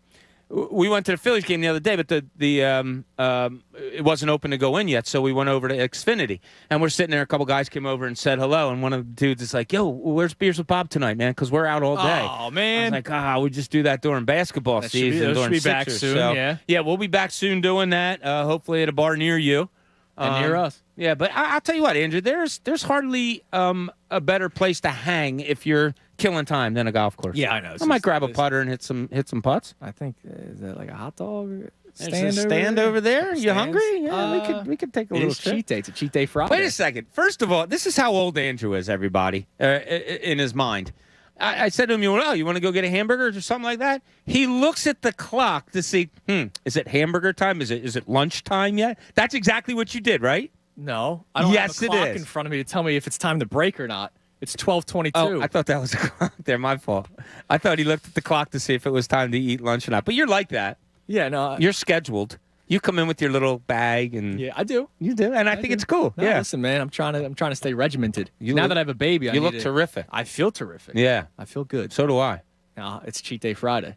We went to the Phillies game the other day, but it wasn't open to go in yet, so we went over to Xfinity. And we're sitting there. A couple guys came over and said hello, and one of the dudes is like, "Yo, where's beers with Bob tonight, man? Because we're out all day." Oh man! I was like, we just do that during basketball season. Should be back soon. So, yeah, we'll be back soon doing that. Hopefully at a bar near you and near us. Yeah, but I'll tell you what, Andrew. There's hardly a better place to hang if you're killing time than a golf course. Yeah, I know. I might grab a putter and hit some putts. I think is that like a hot dog stand over there? You hungry? Yeah, we could take a little trip. Cheat day. It's a cheat day Friday. Wait a second. First of all, this is how old Andrew is. Everybody in his mind. I said to him, you want to go get a hamburger or something like that? He looks at the clock to see, is it hamburger time? Is it lunch time yet? That's exactly what you did, right? No. I don't have a clock in front of me to tell me if it's time to break or not. It's 12:22. Oh, I thought that was a clock there. My fault. I thought he looked at the clock to see if it was time to eat lunch or not. But you're like that. Yeah, no. You're scheduled. You come in with your little bag, and yeah, I do. You do, and I think it's cool. No, yeah, listen, man, I'm trying to stay regimented. Now that I have a baby, you look terrific. I feel terrific. Yeah, I feel good. So do I. Now it's Cheat Day Friday.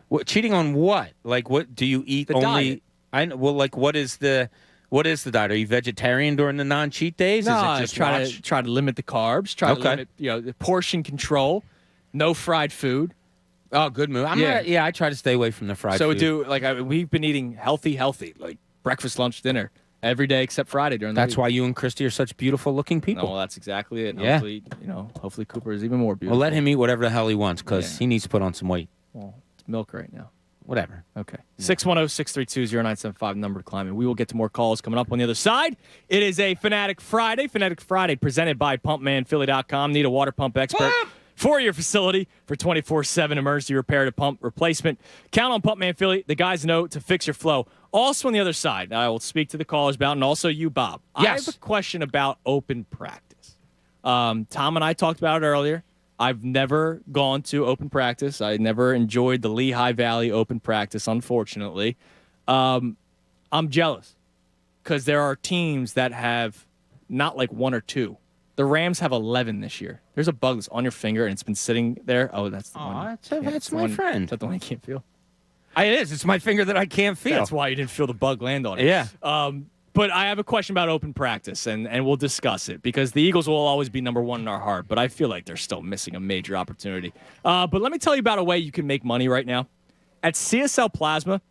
What, cheating on what? Like, what do you eat? The only? diet. I know. Well, like, what is the diet? Are you vegetarian during the non-cheat days? No, is it just try to limit the carbs. Try to limit the portion control. No fried food. Oh, good move. I try to stay away from the fried food. So we've been eating healthy, like breakfast, lunch, dinner every day except Friday during the week. That's why you and Christy are such beautiful looking people. No, well, that's exactly it. And yeah. Hopefully Cooper is even more beautiful. Well, let him eat whatever the hell he wants because he needs to put on some weight. Well, it's milk right now. Whatever. Okay. 610-632-0975, number to climb in. We will get to more calls coming up on the other side. It is a Fanatic Friday. Fanatic Friday presented by PumpManPhilly.com. Need a water pump expert for your facility for 24/7 emergency repair to pump replacement. Count on Pumpman Philly. The guys know to fix your flow. Also on the other side, I will speak to the callers about, and also you, Bob. Yes. I have a question about open practice. Tom and I talked about it earlier. I've never gone to open practice. I never enjoyed the Lehigh Valley open practice, unfortunately. I'm jealous because there are teams that have not like one or two. The Rams have 11 this year. There's a bug that's on your finger, and it's been sitting there. Oh, that's the one. That's my friend. Is that the one you can't feel? It is. It's my finger that I can't feel. That's why you didn't feel the bug land on it. Yeah. But I have a question about open practice, and we'll discuss it because the Eagles will always be number one in our heart, but I feel like they're still missing a major opportunity. But let me tell you about a way you can make money right now. At CSL Plasma,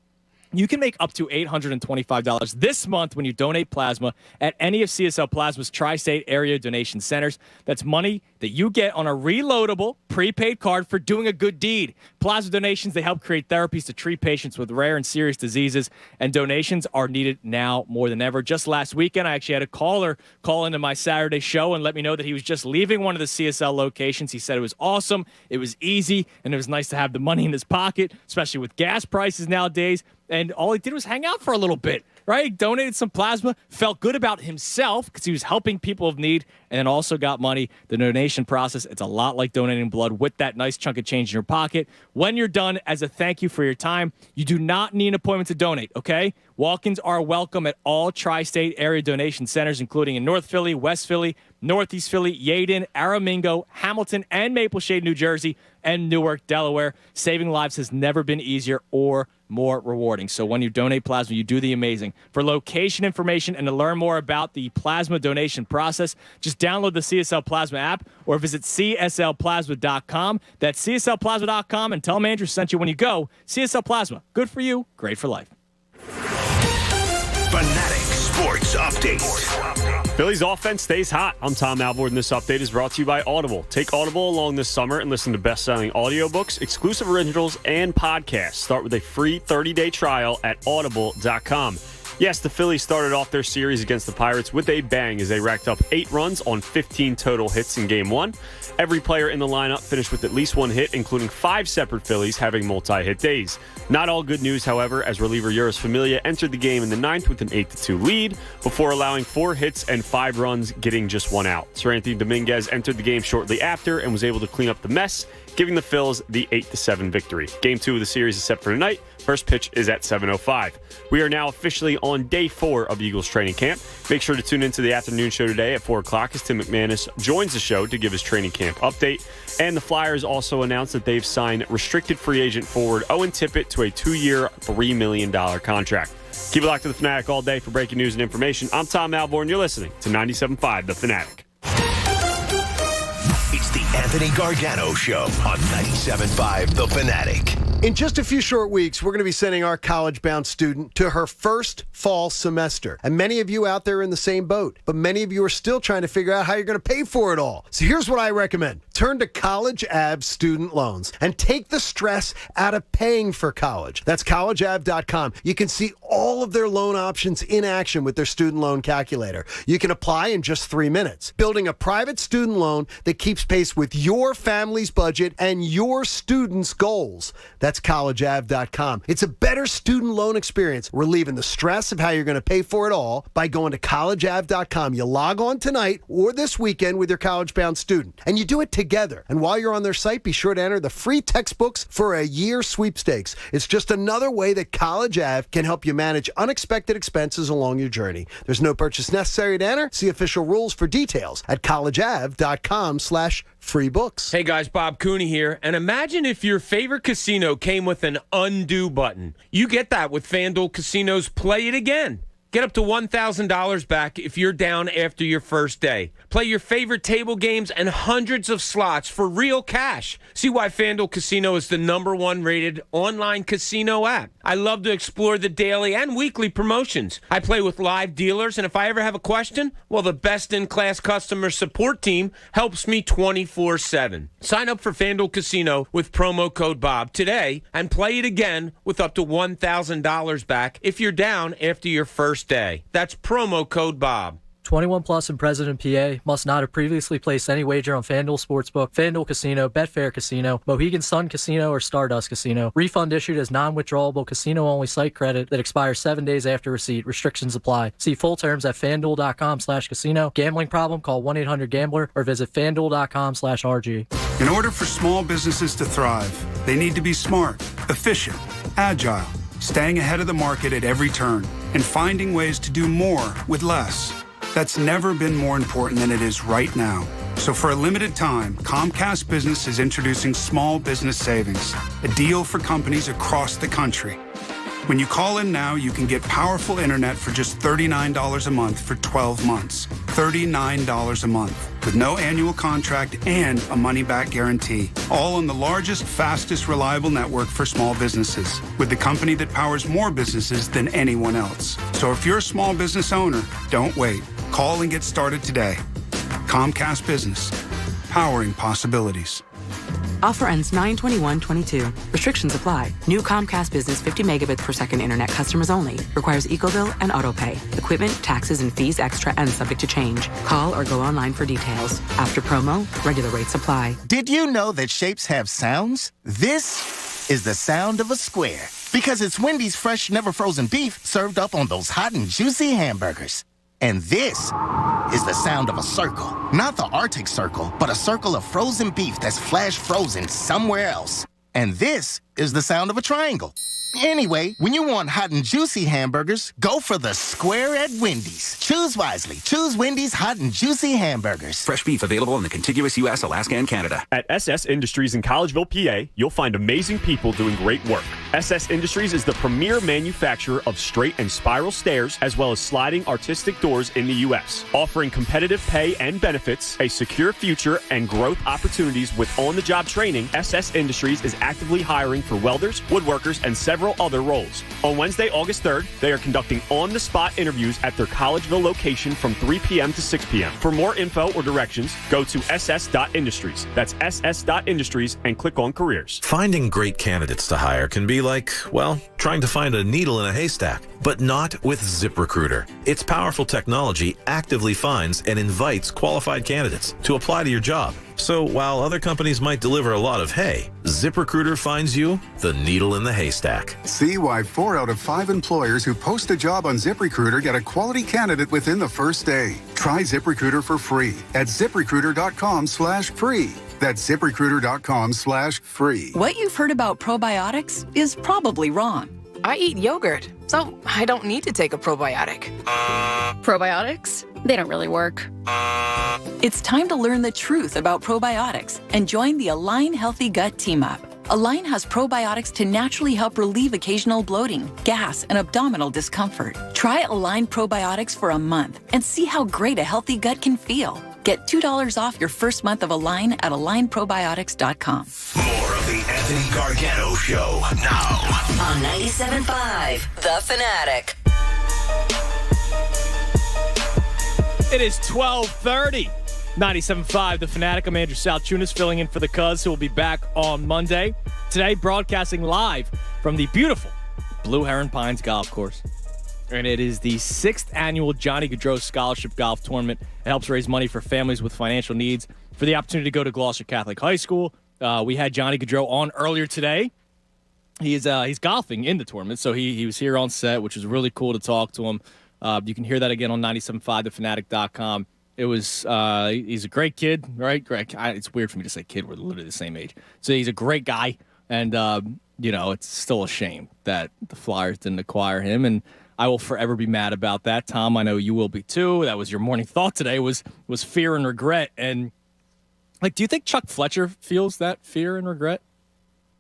you can make up to $825 this month when you donate plasma at any of CSL Plasma's tri-state area donation centers. That's money that you get on a reloadable prepaid card for doing a good deed. Plasma donations, they help create therapies to treat patients with rare and serious diseases, and donations are needed now more than ever. Just last weekend, I actually had a caller call into my Saturday show and let me know that he was just leaving one of the CSL locations. He said it was awesome, it was easy, and it was nice to have the money in his pocket, especially with gas prices nowadays. And all he did was hang out for a little bit, right? He donated some plasma, felt good about himself because he was helping people of need, and then also got money. The donation process, it's a lot like donating blood with that nice chunk of change in your pocket. When you're done, as a thank you for your time, you do not need an appointment to donate, okay? Walk-ins are welcome at all tri-state area donation centers, including in North Philly, West Philly, Northeast Philly, Yeadon, Aramingo, Hamilton, and Maple Shade, New Jersey, and Newark, Delaware. Saving lives has never been easier or more rewarding. So when you donate plasma, you do the amazing. For location information and to learn more about the plasma donation process, just download the CSL Plasma app or visit cslplasma.com. That's cslplasma.com, and tell them Andrew sent you when you go. CSL Plasma, good for you, great for life. Fanatic Sports Update. Phillies offense stays hot. I'm Tom Alvord, and this update is brought to you by Audible. Take Audible along this summer and listen to best-selling audiobooks, exclusive originals, and podcasts. Start with a free 30-day trial at audible.com. Yes, the Phillies started off their series against the Pirates with a bang as they racked up 8 runs on 15 total hits in Game 1. Every player in the lineup finished with at least 1 hit, including 5 separate Phillies having multi-hit days. Not all good news, however, as reliever Eury Familia entered the game in the 9th with an 8-2 lead before allowing 4 hits and 5 runs, getting just 1 out. Sir Anthony Dominguez entered the game shortly after and was able to clean up the mess, giving the Phils the 8-7 victory. Game 2 of the series is set for tonight. First pitch is at 7:05. We are now officially on day 4 of Eagles training camp. Make sure to tune into the afternoon show today at 4 o'clock as Tim McManus joins the show to give his training camp update. And the Flyers also announced that they've signed restricted free agent forward Owen Tippett to a 2-year, $3 million contract. Keep it locked to the Fanatic all day for breaking news and information. I'm Tom Alborn. You're listening to 97.5 The Fanatic. It's the Anthony Gargano Show on 97.5 The Fanatic. In just a few short weeks, we're going to be sending our college-bound student to her first fall semester. And many of you out there are in the same boat, but many of you are still trying to figure out how you're going to pay for it all. So here's what I recommend. Turn to College Ave Student Loans and take the stress out of paying for college. That's collegeave.com. You can see all of their loan options in action with their student loan calculator. You can apply in just 3 minutes. Building a private student loan that keeps pace with your family's budget and your students' goals. That's collegeave.com. It's a better student loan experience, relieving the stress of how you're going to pay for it all by going to collegeave.com. You log on tonight or this weekend with your college-bound student, and you do it together. And while you're on their site, be sure to enter the free textbooks for a year sweepstakes. It's just another way that College Ave can help you manage unexpected expenses along your journey. There's no purchase necessary to enter. See official rules for details at collegeave.com/free books. Hey guys, Bob Cooney here. And imagine if your favorite casino came with an undo button. You get that with FanDuel Casino's Play It Again. Get up to $1,000 back if you're down after your first day. Play your favorite table games and hundreds of slots for real cash. See why FanDuel Casino is the #1 rated online casino app. I love to explore the daily and weekly promotions. I play with live dealers, and if I ever have a question, well, the best-in-class customer support team helps me 24/7. Sign up for FanDuel Casino with promo code BOB today and play it again with up to $1,000 back if you're down after your first day. That's promo code BOB. 21 plus and present in PA, must not have previously placed any wager on FanDuel Sportsbook, FanDuel Casino, Betfair Casino, Mohegan Sun Casino, or Stardust Casino. Refund issued as non-withdrawable casino-only site credit that expires 7 days after receipt. Restrictions apply. See full terms at FanDuel.com/casino. Gambling problem? Call 1-800-GAMBLER or visit FanDuel.com/RG. In order for small businesses to thrive, they need to be smart, efficient, agile, staying ahead of the market at every turn, and finding ways to do more with less. That's never been more important than it is right now. So for a limited time, Comcast Business is introducing Small Business Savings, a deal for companies across the country. When you call in now, you can get powerful internet for just $39 a month for 12 months. $39 a month, with no annual contract and a money-back guarantee. All on the largest, fastest, reliable network for small businesses, with the company that powers more businesses than anyone else. So if you're a small business owner, don't wait. Call and get started today. Comcast Business, powering possibilities. Offer ends 9/21/22. Restrictions apply. New Comcast Business 50 megabits per second internet customers only. Requires EcoBill and autopay. Equipment, taxes, and fees extra and subject to change. Call or go online for details. After promo, regular rates apply. Did you know that shapes have sounds? This is the sound of a square. Because it's Wendy's fresh, never frozen beef served up on those hot and juicy hamburgers. And this is the sound of a circle. Not the Arctic Circle, but a circle of frozen beef that's flash frozen somewhere else. And this is the sound of a triangle. Anyway, when you want hot and juicy hamburgers, go for the square at Wendy's. Choose wisely. Choose Wendy's hot and juicy hamburgers. Fresh beef available in the contiguous U.S., Alaska, and Canada. At SS Industries in Collegeville, PA, you'll find amazing people doing great work. SS Industries is the premier manufacturer of straight and spiral stairs, as well as sliding artistic doors in the U.S., offering competitive pay and benefits, a secure future, and growth opportunities with on-the-job training. SS Industries is actively hiring for welders, woodworkers, and several other roles. On Wednesday, August 3rd, they are conducting on-the-spot interviews at their Collegeville location from 3 p.m. to 6 p.m. For more info or directions, go to ss.industries. That's ss.industries and click on careers. Finding great candidates to hire can be like, well, trying to find a needle in a haystack, but not with ZipRecruiter. Its powerful technology actively finds and invites qualified candidates to apply to your job. So while other companies might deliver a lot of hay, ZipRecruiter finds you the needle in the haystack. See why 4 out of 5 employers who post a job on ZipRecruiter get a quality candidate within the first day. Try ZipRecruiter for free at ZipRecruiter.com/free. That's ZipRecruiter.com/free. What you've heard about probiotics is probably wrong. I eat yogurt, so I don't need to take a probiotic. Probiotics? They don't really work. It's time to learn the truth about probiotics and join the Align Healthy Gut Team Up. Align has probiotics to naturally help relieve occasional bloating, gas, and abdominal discomfort. Try Align probiotics for a month and see how great a healthy gut can feel. Get $2 off your first month of Align at AlignProbiotics.com. More of the Anthony Gargano Show now on 97.5 The Fanatic. It is 12:30. 97.5 The Fanatic. I'm Andrew Salchunas filling in for the Cuz, who will be back on Monday. Today, broadcasting live from the beautiful Blue Heron Pines Golf Course. And it is the 6th annual Johnny Gaudreau Scholarship Golf Tournament. It helps raise money for families with financial needs for the opportunity to go to Gloucester Catholic High School. We had Johnny Gaudreau on earlier today. He's golfing in the tournament, so he was here on set, which was really cool to talk to him. You can hear that again on 97.5thefanatic.com. It was he's a great kid, right? Greg, it's weird for me to say kid. We're literally the same age. So he's a great guy, and it's still a shame that the Flyers didn't acquire him, and I will forever be mad about that. Tom, I know you will be too. That was your morning thought today, was fear and regret. And do you think Chuck Fletcher feels that fear and regret?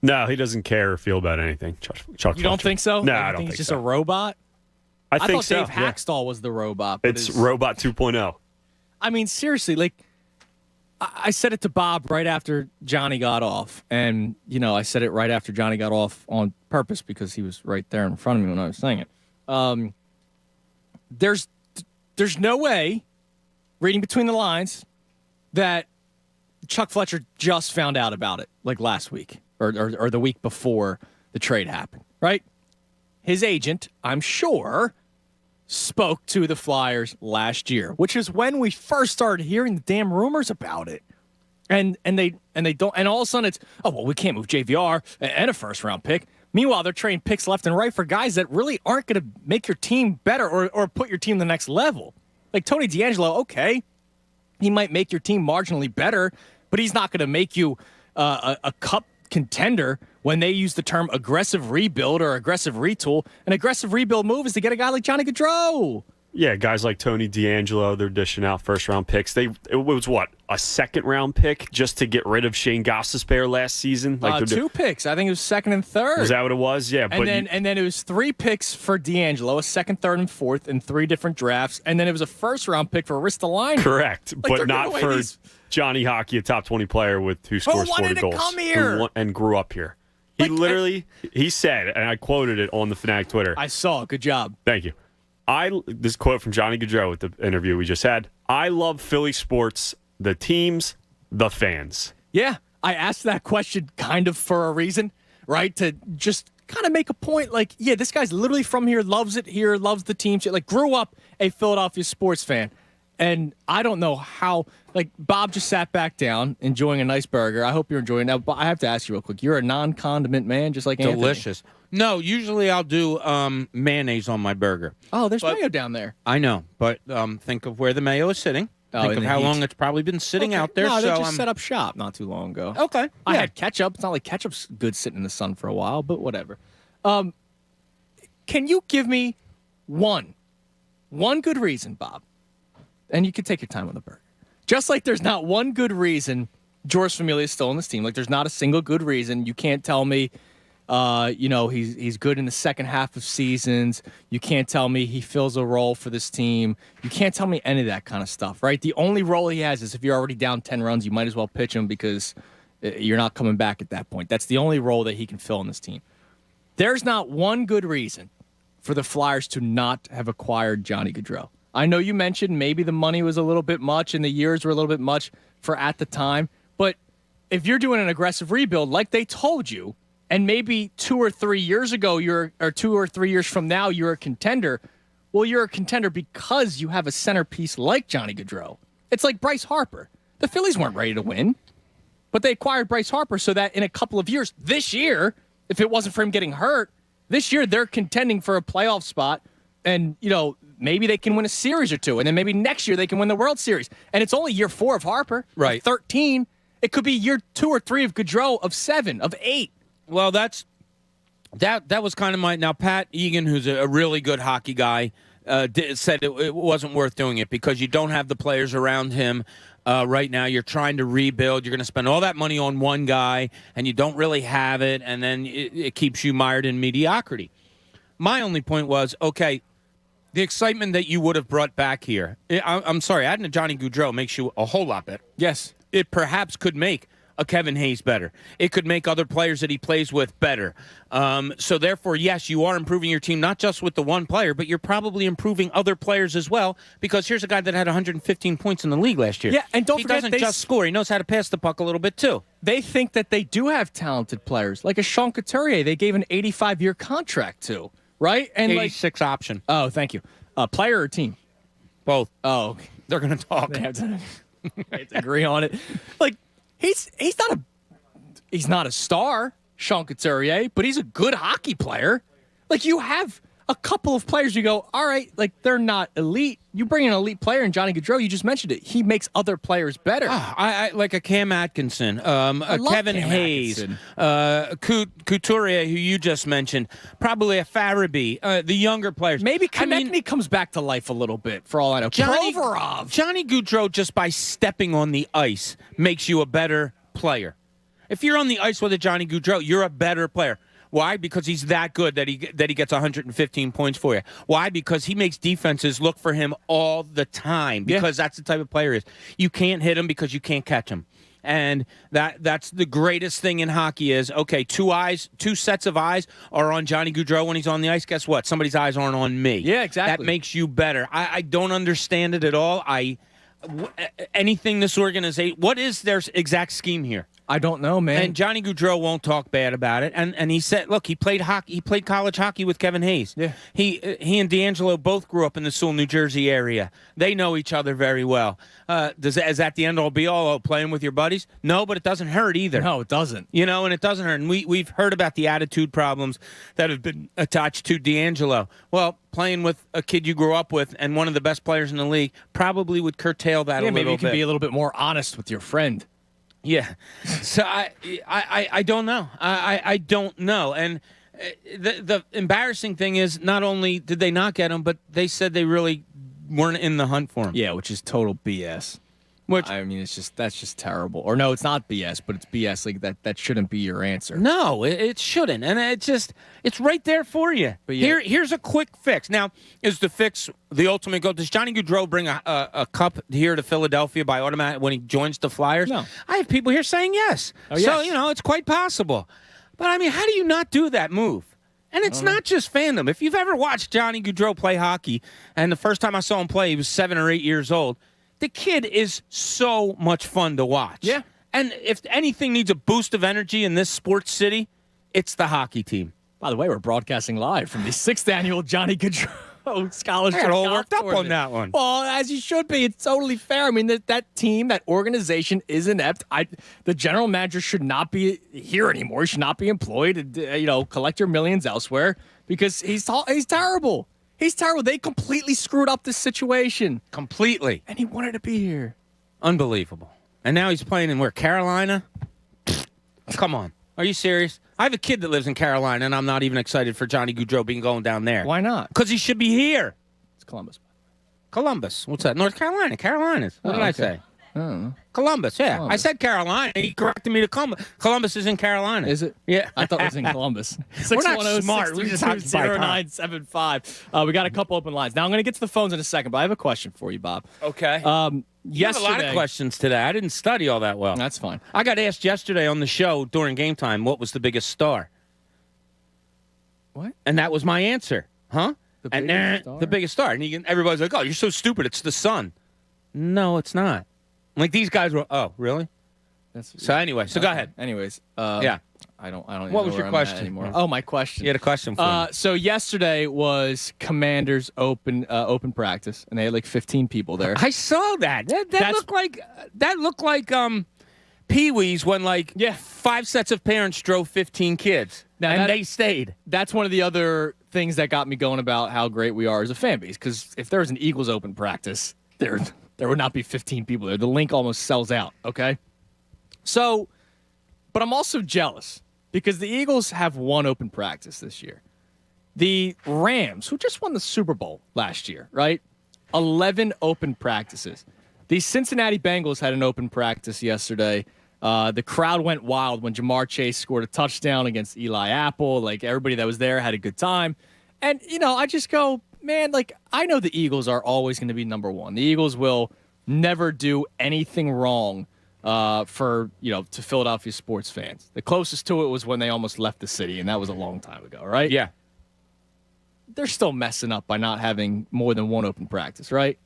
No, he doesn't care or feel about anything. Chuck Fletcher. You don't think so? No, I don't think he's just so. A robot? I think thought so. Dave Hackstall was the robot. It's Robot 2.0. I mean, seriously, I said it to Bob right after Johnny got off. And, I said it right after Johnny got off on purpose because he was right there in front of me when I was saying it. There's no way, reading between the lines, that Chuck Fletcher just found out about it last week or the week before the trade happened, right? His agent, I'm sure, spoke to the Flyers last year, which is when we first started hearing the damn rumors about it. And they don't, and all of a sudden it's, we can't move JVR and a first round pick. Meanwhile, they're trading picks left and right for guys that really aren't going to make your team better or put your team to the next level. Like Tony DeAngelo, okay, he might make your team marginally better, but he's not going to make you a cup contender when they use the term aggressive rebuild or aggressive retool. An aggressive rebuild move is to get a guy like Johnny Gaudreau. Yeah, guys like Tony DeAngelo, they're dishing out first-round picks. It was, a second-round pick just to get rid of Shane Gostisbehere last season? 2 picks. I think it was second and third. Was that what it was? Yeah. And then it was 3 picks for DeAngelo, a second, third, and fourth in 3 different drafts. And then it was a first-round pick for Ristolainen. Correct, but not for Johnny Hockey, a top 20 player who scores 40 goals. Come here? And grew up here. He said, and I quoted it on the Fanatic Twitter. I saw. Good job. Thank you. This quote from Johnny Gaudreau with the interview we just had. I love Philly sports, the teams, the fans. Yeah, I asked that question kind of for a reason, right? To just kind of make a point this guy's literally from here, loves it here, loves the team. Grew up a Philadelphia sports fan. And I don't know how, Bob just sat back down enjoying a nice burger. I hope you're enjoying it. Now, I have to ask you real quick. You're a non-condiment man, just like Anthony. Delicious. No, usually I'll do mayonnaise on my burger. Oh, there's mayo down there. I know, but think of where the mayo is sitting. Think of how long it's probably been sitting out there. No, they just set up shop not too long ago. Okay. I had ketchup. It's not like ketchup's good sitting in the sun for a while, but whatever. Can you give me one good reason, Bob? And you can take your time on the burger. Just like there's not one good reason Eury Familia is still on this team. There's not a single good reason. You can't tell me, he's good in the second half of seasons. You can't tell me he fills a role for this team. You can't tell me any of that kind of stuff, right? The only role he has is if you're already down 10 runs, you might as well pitch him because you're not coming back at that point. That's the only role that he can fill on this team. There's not one good reason for the Flyers to not have acquired Johnny Gaudreau. I know you mentioned maybe the money was a little bit much and the years were a little bit much for at the time. But if you're doing an aggressive rebuild like they told you, and maybe 2 or 3 years ago, or 2 or 3 years from now, you're a contender, well, you're a contender because you have a centerpiece like Johnny Gaudreau. It's like Bryce Harper. The Phillies weren't ready to win, but they acquired Bryce Harper so that in a couple of years, this year, if it wasn't for him getting hurt, this year they're contending for a playoff spot. And, maybe they can win a series or two. And then maybe next year they can win the World Series. And it's only year 4 of Harper. Right. 13. It could be year 2 or 3 of Gaudreau, of 7, of 8. Well, that was kind of my... Now, Pat Egan, who's a really good hockey guy, said it wasn't worth doing it because you don't have the players around him right now. You're trying to rebuild. You're going to spend all that money on one guy, and you don't really have it, and then it keeps you mired in mediocrity. My only point was, okay, the excitement that you would have brought back here. I'm sorry, adding a Johnny Gaudreau makes you a whole lot better. Yes. It perhaps could make a Kevin Hayes better. It could make other players that he plays with better. So therefore, yes, you are improving your team, not just with the one player, but you're probably improving other players as well, because here's a guy that had 115 points in the league last year. Yeah, and don't forget, he doesn't just score. He knows how to pass the puck a little bit, too. They think that they do have talented players, like a Sean Couturier. They gave an 85-year contract to, right? And 86 option. Oh, thank you. Player or team? Both. Oh, okay. They're going to talk. They have to agree on it. Like, he's not a star, Sean Couturier, but he's a good hockey player. Like, you have a couple of players you go, all right, like, they're not elite. You bring in an elite player, and Johnny Gaudreau, you just mentioned it. He makes other players better. I like a Cam Atkinson, a Kevin Hayes, Couturier, who you just mentioned, probably a Farabee, the younger players. Maybe Konechny comes back to life a little bit, for all I know. Provorov. Johnny Gaudreau, just by stepping on the ice, makes you a better player. If you're on the ice with a Johnny Gaudreau, you're a better player. Why? Because he's that good that he gets 115 points for you. Why? Because he makes defenses look for him all the time, because that's the type of player he is. You can't hit him because you can't catch him. And that's the greatest thing in hockey is, okay, two sets of eyes are on Johnny Gaudreau when he's on the ice. Guess what? Somebody's eyes aren't on me. Yeah, exactly. That makes you better. I don't understand it at all. Anything this organization, what is their exact scheme here? I don't know, man. And Johnny Gaudreau won't talk bad about it. And he said, look, he played hockey. He played college hockey with Kevin Hayes. Yeah. He and D'Angelo both grew up in the Sewell, New Jersey area. They know each other very well. Is that the end all be all, playing with your buddies? No, but it doesn't hurt either. No, it doesn't. And it doesn't hurt. And we've heard about the attitude problems that have been attached to D'Angelo. Well, playing with a kid you grew up with and one of the best players in the league probably would curtail that a little bit. Maybe you can be a little bit more honest with your friend. Yeah. So I don't know. I don't know. And the embarrassing thing is, not only did they not get him, but they said they really weren't in the hunt for him. Yeah, which is total BS. Which, I mean, that's just terrible. Or no, it's not BS, but it's BS. Like that shouldn't be your answer. No, it shouldn't. And it's right there for you. But yeah. Here's a quick fix. Now, is the fix the ultimate goal? Does Johnny Gaudreau bring a cup here to Philadelphia by automatic when he joins the Flyers? No. I have people here saying yes. Oh, yes. So, it's quite possible. But, I mean, how do you not do that move? And it's not just fandom. If you've ever watched Johnny Gaudreau play hockey, and the first time I saw him play, he was 7 or 8 years old, the kid is so much fun to watch. Yeah. And if anything needs a boost of energy in this sports city, it's the hockey team. By the way, we're broadcasting live from the 6th annual Johnny Gaudreau Scholarship. I got all worked up on that one. Well, as you should be. It's totally fair. I mean, that team, that organization is inept. The general manager should not be here anymore. He should not be employed. Collect your millions elsewhere, because he's terrible. He's terrible. They completely screwed up this situation. Completely. And he wanted to be here. Unbelievable. And now he's playing in where? Carolina? Come on. Are you serious? I have a kid that lives in Carolina, and I'm not even excited for Johnny Gaudreau going down there. Why not? Because he should be here. It's Columbus. Columbus. What's that? North Carolina. Carolinas. What did I say? I don't know. Columbus, yeah. Columbus. I said Carolina. He corrected me to Columbus. Columbus is in Carolina. Is it? Yeah. I thought it was in Columbus. We're not smart. We just have to buy time. 0975. We got a couple open lines. Now, I'm going to get to the phones in a second, but I have a question for you, Bob. Okay. You have a lot of questions today. I didn't study all that well. That's fine. I got asked yesterday on the show during game time what was the biggest star. What? And that was my answer. Huh? The biggest star. And everybody's like, oh, you're so stupid. It's the sun. No, it's not. Like, these guys were, oh, really? So anyway, go ahead. Anyways. Yeah. I don't even What know was where your I'm question? at anymore. Oh, my question. You had a question for me. So yesterday was Commanders open practice, and they had like 15 people there. I saw that. That looked like Pee-wee's when 5 sets of parents drove 15 kids, and they stayed. That's one of the other things that got me going about how great we are as a fan base, because if there was an Eagles open practice, there would not be 15 people there. The link almost sells out, okay? So, but I'm also jealous because the Eagles have one open practice this year. The Rams, who just won the Super Bowl last year, right? 11 open practices. The Cincinnati Bengals had an open practice yesterday. The crowd went wild when Jamar Chase scored a touchdown against Eli Apple. Like, everybody that was there had a good time. And, I just go, man, I know the Eagles are always going to be number one. The Eagles will never do anything wrong to Philadelphia sports fans. The closest to it was when they almost left the city, and that was a long time ago, right? Yeah. They're still messing up by not having more than one open practice, right?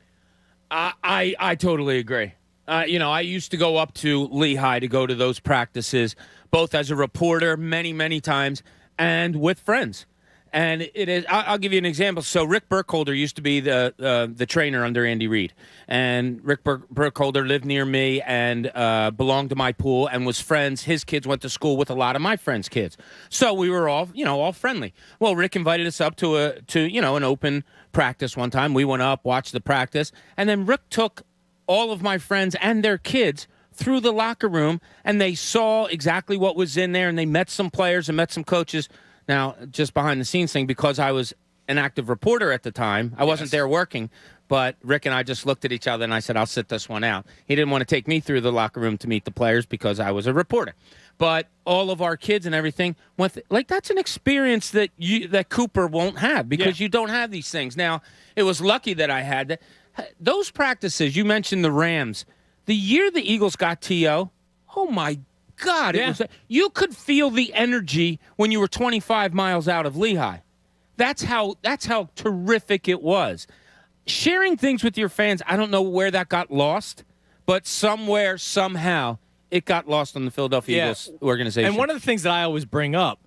I totally agree. I used to go up to Lehigh to go to those practices, both as a reporter many, many times and with friends. And it is. I'll give you an example. So Rick Burkholder used to be the trainer under Andy Reid, and Rick Burkholder lived near me and belonged to my pool and was friends. His kids went to school with a lot of my friends' kids, so we were all friendly. Well, Rick invited us up to an open practice one time. We went up, watched the practice, and then Rick took all of my friends and their kids through the locker room, and they saw exactly what was in there, and they met some players and met some coaches. Now, just behind the scenes thing, because I was an active reporter at the time, I wasn't there working, but Rick and I just looked at each other and I said, I'll sit this one out. He didn't want to take me through the locker room to meet the players because I was a reporter. But all of our kids and everything went that's an experience that Cooper won't have because you don't have these things. Now, it was lucky that I had that. Those practices, you mentioned the Rams. The year the Eagles got T.O., oh my God, you could feel the energy when you were 25 miles out of Lehigh. That's how terrific it was. Sharing things with your fans, I don't know where that got lost, but somewhere, somehow, it got lost on the Philadelphia Eagles organization. And one of the things that I always bring up,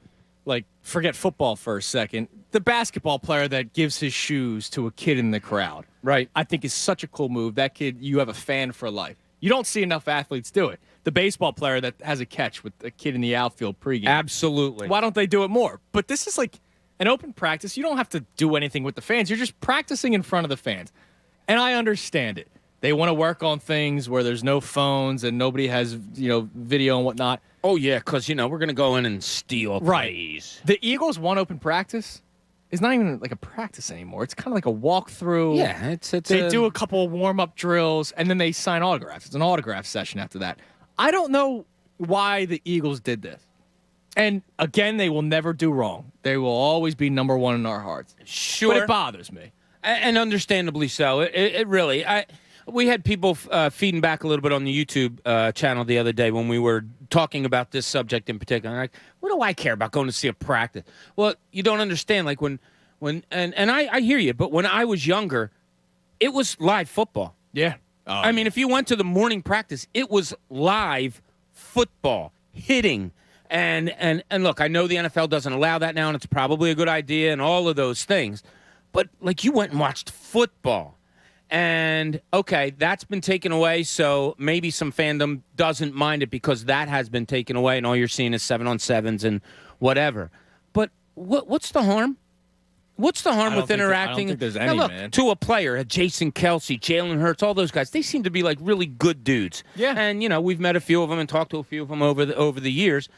like, forget football for a second, the basketball player that gives his shoes to a kid in the crowd, right? I think is such a cool move. That kid, you have a fan for life. You don't see enough athletes do it. The baseball player that has a catch with a kid in the outfield pregame. Absolutely. Why don't they do it more? But this is like an open practice. You don't have to do anything with the fans. You're just practicing in front of the fans. And I understand it. They want to work on things where there's no phones and nobody has, video and whatnot. Oh, yeah, because, we're going to go in and steal plays. The Eagles' one open practice is not even like a practice anymore. It's kind of like a walkthrough. Yeah, they do a couple of warm-up drills, and then they sign autographs. It's an autograph session after that. I don't know why the Eagles did this. And, again, they will never do wrong. They will always be number one in our hearts. Sure. But it bothers me. And understandably so. It really we had people feeding back a little bit on the YouTube channel the other day when we were talking about this subject in particular. Like, what do I care about going to see a practice? Well, you don't understand. Like when I hear you, but when I was younger, it was live football. Yeah. I mean, if you went to the morning practice, it was live football, hitting. And look, I know the NFL doesn't allow that now, and it's probably a good idea and all of those things. But, like, you went and watched football. And, okay, that's been taken away, so maybe some fandom doesn't mind it because that has been taken away, and all you're seeing is 7-on-7s and whatever. But what's the harm? What's the harm with interacting? I don't think there's any, now look, man. To a player, Jason Kelsey, Jalen Hurts, all those guys, they seem to be, like, really good dudes. Yeah. And, we've met a few of them and talked to a few of them over the years.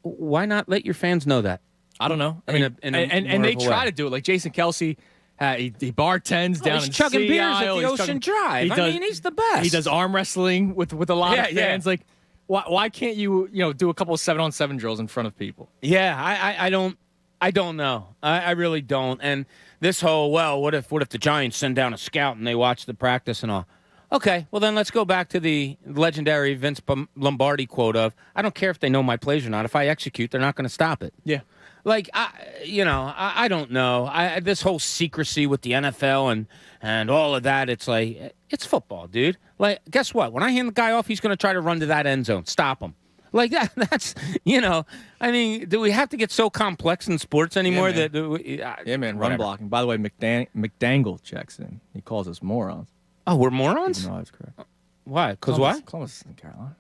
Why not let your fans know that? I don't know. And they try to do it. Like Jason Kelsey, he bartends down in chugging beers at Sea the Ocean Drive. He's the best. He does arm wrestling with a lot of fans. Like, why can't you do a couple of 7-on-7 drills in front of people? Yeah, I don't know. I really don't. And this whole what if the Giants send down a scout and they watch the practice and all? Okay, well then let's go back to the legendary Vince Lombardi quote of, I don't care if they know my plays or not. If I execute, they're not going to stop it. Yeah. Like, I don't know. This whole secrecy with the NFL and all of that, it's like, it's football, dude. Like, guess what? When I hand the guy off, he's going to try to run to that end zone. Stop him. Like, that's, I mean, do we have to get so complex in sports anymore? Yeah, man, run blocking. By the way, McDangle checks in. He calls us morons. Oh, we're morons? No, that's correct. Why? Because why? Columbus is in Carolina.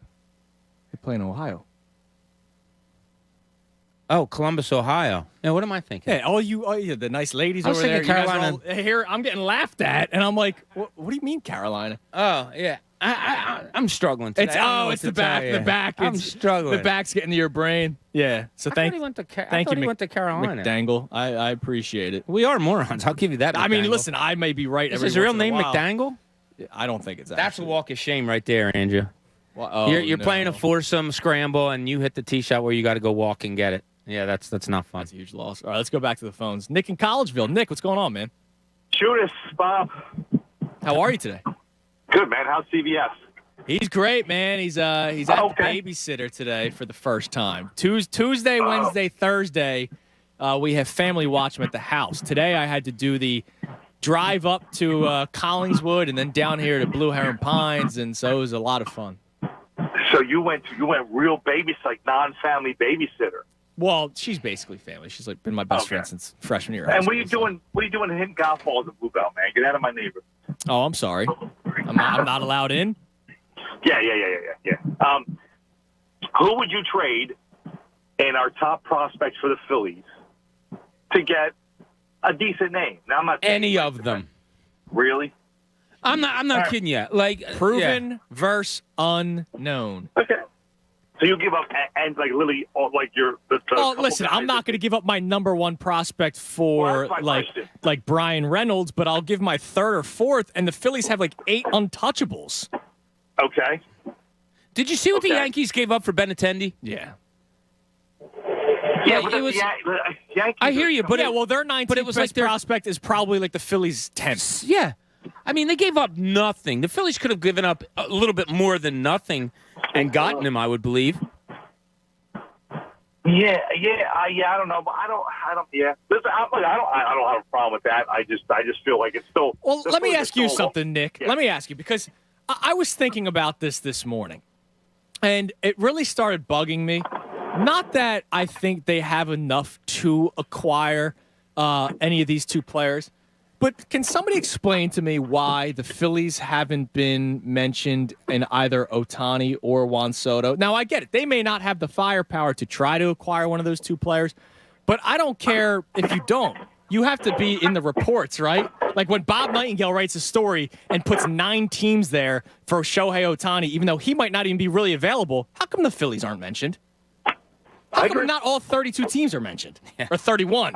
They play in Ohio. Oh, Columbus, Ohio. Now, what am I thinking? Yeah, the nice ladies I was over there. thinking Carolina. Here, I'm getting laughed at, and I'm like, what do you mean Carolina? Oh, yeah. I'm struggling today. It's the back. The back. I'm struggling. The back's getting to your brain. Yeah. So thank you, went to Carolina. McDangle. I appreciate it. We are morons. I'll give you that. I mean, listen, I may be right. Is his real name McDangle? I don't think it's that. That's a walk of shame right there, Andrew. Well, you're playing a foursome scramble, and you hit the tee shot where you got to go walk and get it. Yeah, that's not fun. That's a huge loss. All right, let's go back to the phones. Nick in Collegeville. Nick, what's going on, man? Shoot us, Bob. How are you today? Good, man. How's CBS? He's great, man. He's at the babysitter today for the first time. Tuesday, Wednesday, Thursday, we have family watch him at the house. Today I had to do the drive up to Collingswood and then down here to Blue Heron Pines, and so it was a lot of fun. So you went real like non-family babysitter. Well, she's basically family. She's like been my best friend since freshman year. And what are you doing? What are you doing hitting golf balls at Bluebell, man? Get out of my neighborhood. Oh, I'm sorry. I'm not allowed in. Yeah. Who would you trade in our top prospects for the Phillies to get a decent name? Now, I'm not any of them. Really? I'm not kidding you. Like proven versus unknown. Okay. So you give up and like Lily, like your. Listen, I'm not going to give up my number one prospect for like Brian Reynolds, but I'll give my third or fourth, and the Phillies have like 8 untouchables. Okay. Did you see what the Yankees gave up for Benintendi? Yeah. Yeah, but it was. Yankees I hear you, but their 19th best prospect is probably like the Phillies' 10th. Yeah. I mean, they gave up nothing. The Phillies could have given up a little bit more than nothing and gotten him, I would believe. Yeah. I don't know, but I don't. Yeah. Listen, I don't have a problem with that. I just feel like it's still. Well, let me ask you something, Nick. Yeah. Let me ask you, because I was thinking about this morning, and it really started bugging me. Not that I think they have enough to acquire any of these two players, but can somebody explain to me why the Phillies haven't been mentioned in either Ohtani or Juan Soto? Now, I get it. They may not have the firepower to try to acquire one of those two players, but I don't care if you don't. You have to be in the reports, right? Like when Bob Nightingale writes a story and puts 9 teams there for Shohei Ohtani, even though he might not even be really available, how come the Phillies aren't mentioned? How come not all 32 teams are mentioned? Or 31?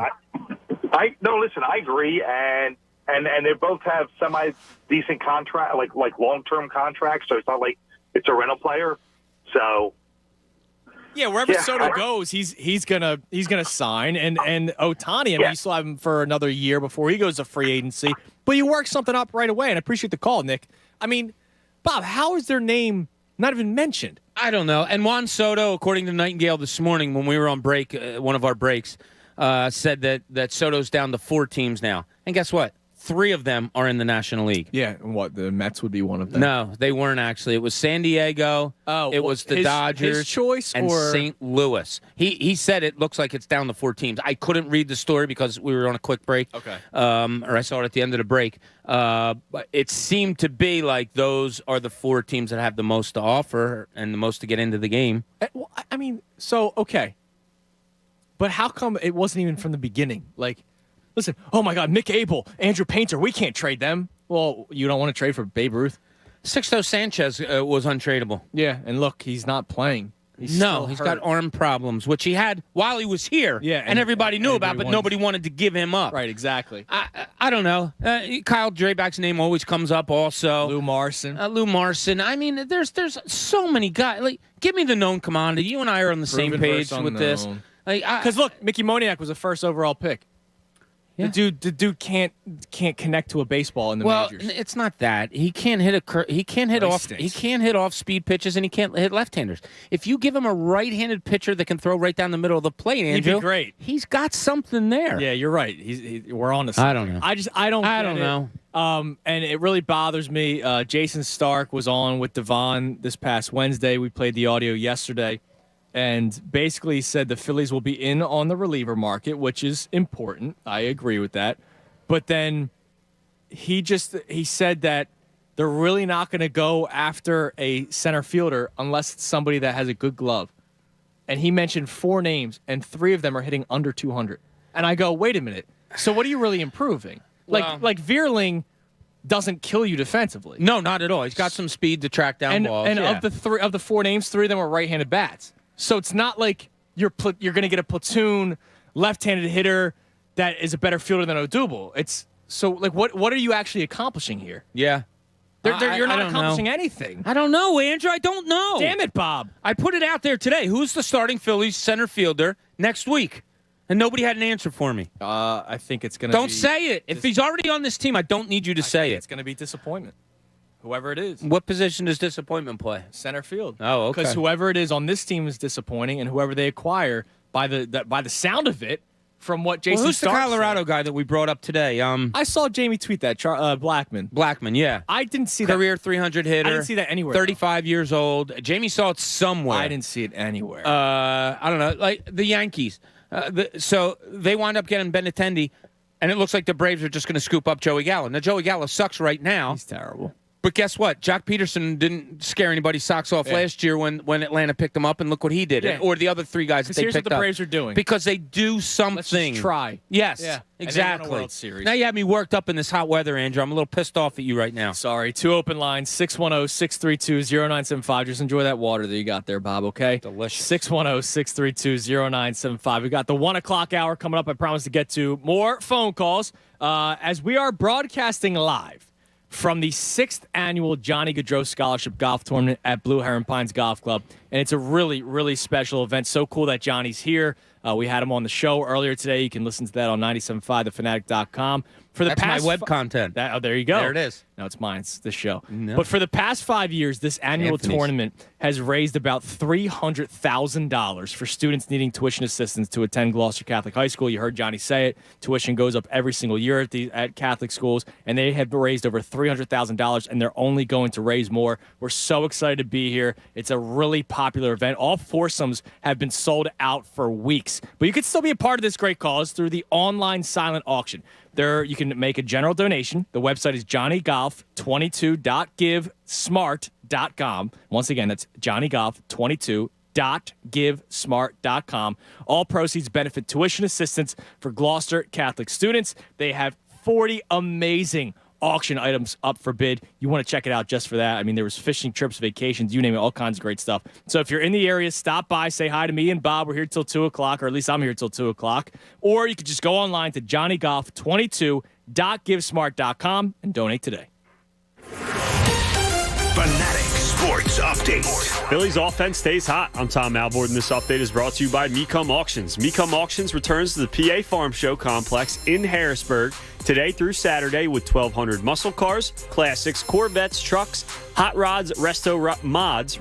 Listen, I agree, and they both have semi-decent contract, like long-term contracts, so it's not like it's a rental player. So yeah, wherever Soto goes, he's gonna sign, and Ohtani, I mean, you still have him for another year before he goes to free agency. But you work something up right away, and I appreciate the call, Nick. I mean, Bob, how is their name not even mentioned? I don't know. And Juan Soto, according to Nightingale this morning when we were on break, one of our breaks, said that Soto's down to 4 teams now. And guess what? 3 of them are in the National League. Yeah, and what, the Mets would be one of them? No, they weren't actually. It was San Diego. Oh, it was the Dodgers. His choice, and or St. Louis. He said it looks like it's down to 4 teams. I couldn't read the story because we were on a quick break. Okay. Or I saw it at the end of the break. But it seemed to be like those are the 4 teams that have the most to offer and the most to get into the game. Well, I mean, so okay, but how come it wasn't even from the beginning? Like, listen, oh my God, Mick Abel, Andrew Painter, we can't trade them. Well, you don't want to trade for Babe Ruth? Sixto Sanchez was untradeable. Yeah, and look, he's not playing. He's got arm problems, which he had while he was here. Yeah, and everybody knew about, but nobody wanted to give him up. Right, exactly. I don't know. Kyle Draback's name always comes up also. Lou Marson. I mean, there's so many guys. Like, give me the known commodity. You and I are on the same page with this. Because look, Mickey Moniak was a first overall pick. Yeah. The dude can't connect to a baseball in the majors. Well, it's not that he can't hit he can't hit off speed pitches, and he can't hit left-handers. If you give him a right-handed pitcher that can throw right down the middle of the plate, Andrew, he'd be great. He's got something there. Yeah, you're right. We're on the same. I don't know. I don't know. And it really bothers me. Jason Stark was on with Devon this past Wednesday. We played the audio yesterday. And basically said the Phillies will be in on the reliever market, which is important. I agree with that. But then he said that they're really not going to go after a center fielder unless it's somebody that has a good glove. And he mentioned 4 names, and 3 of them are hitting under 200. And I go, wait a minute. So what are you really improving? Like Veerling doesn't kill you defensively. No, not at all. He's got some speed to track down balls. And of the 4 names, 3 of them are right-handed bats. So it's not like you're going to get a platoon left-handed hitter that is a better fielder than Odubel. It's so like what are you actually accomplishing here? Yeah. You're not accomplishing anything. I don't know, Andrew. I don't know. Damn it, Bob. I put it out there today. Who's the starting Phillies center fielder next week? And nobody had an answer for me. I think it's going to be... Don't say it. If he's already on this team, I don't need you to say it. It's going to be disappointment. Whoever it is. What position does disappointment play? Center field. Oh, okay. Because whoever it is on this team is disappointing, and whoever they acquire, by the sound of it, from what Jason Who's the Stark Colorado said, guy that we brought up today? I saw Jamie tweet that. Blackman. Blackman, yeah. I didn't see that. Career 300 hitter. I didn't see that anywhere. 35 years old. Jamie saw it somewhere. I didn't see it anywhere. I don't know. Like the Yankees. So they wound up getting Benintendi, and it looks like the Braves are just going to scoop up Joey Gallo. Now, Joey Gallo sucks right now. He's terrible. But guess what? Jock Peterson didn't scare anybody's socks off last year when Atlanta picked him up, and look what he did. Yeah. Or the other three guys that they here's picked what the up. Braves are doing. Because they do something. Let's just try. Yes, Yeah. exactly. And they won a World Series. Now you have me worked up in this hot weather, Andrew. I'm a little pissed off at you right now. Sorry. 2 open lines, 610-632-0975. Just enjoy that water that you got there, Bob, okay? Delicious. 610-632-0975. We got the 1 o'clock hour coming up. I promise to get to more phone calls as we are broadcasting live from the 6th annual Johnny Gaudreau Scholarship Golf Tournament at Blue Heron Pines Golf Club. And it's a really, really special event. So cool that Johnny's here. We had him on the show earlier today. You can listen to that on 97.5thefanatic.com. That's my web content. There you go. There it is. No, it's mine. It's the show. No. But for the past 5 years, this annual Anthony's. tournament has raised about $300,000 for students needing tuition assistance to attend Gloucester Catholic High School. You heard Johnny say it. Tuition goes up every single year at Catholic schools, and they have raised over $300,000, and they're only going to raise more. We're so excited to be here. It's a really popular event. All foursomes have been sold out for weeks, but you can still be a part of this great cause through the online silent auction. There, you can make a general donation. The website is johnnygolf22.givesmart.com. Once again, that's johnnygolf22.givesmart.com. All proceeds benefit tuition assistance for Gloucester Catholic students. They have 40 amazing auction items up for bid. You want to check it out just for that. I mean, there was fishing trips, vacations, you name it, all kinds of great stuff. So if you're in the area, stop by, say hi to me and Bob. We're here till 2 o'clock, or at least I'm here till 2 o'clock. Or you could just go online to johnnygolf22.givesmart.com and donate today. Fanatic Sports Update. Phillies offense stays hot. I'm Tom Alvord, and this update is brought to you by Mecum Auctions. Mecum Auctions returns to the PA Farm Show Complex in Harrisburg today through Saturday with 1,200 muscle cars, classics, Corvettes, trucks, hot rods, resto mods,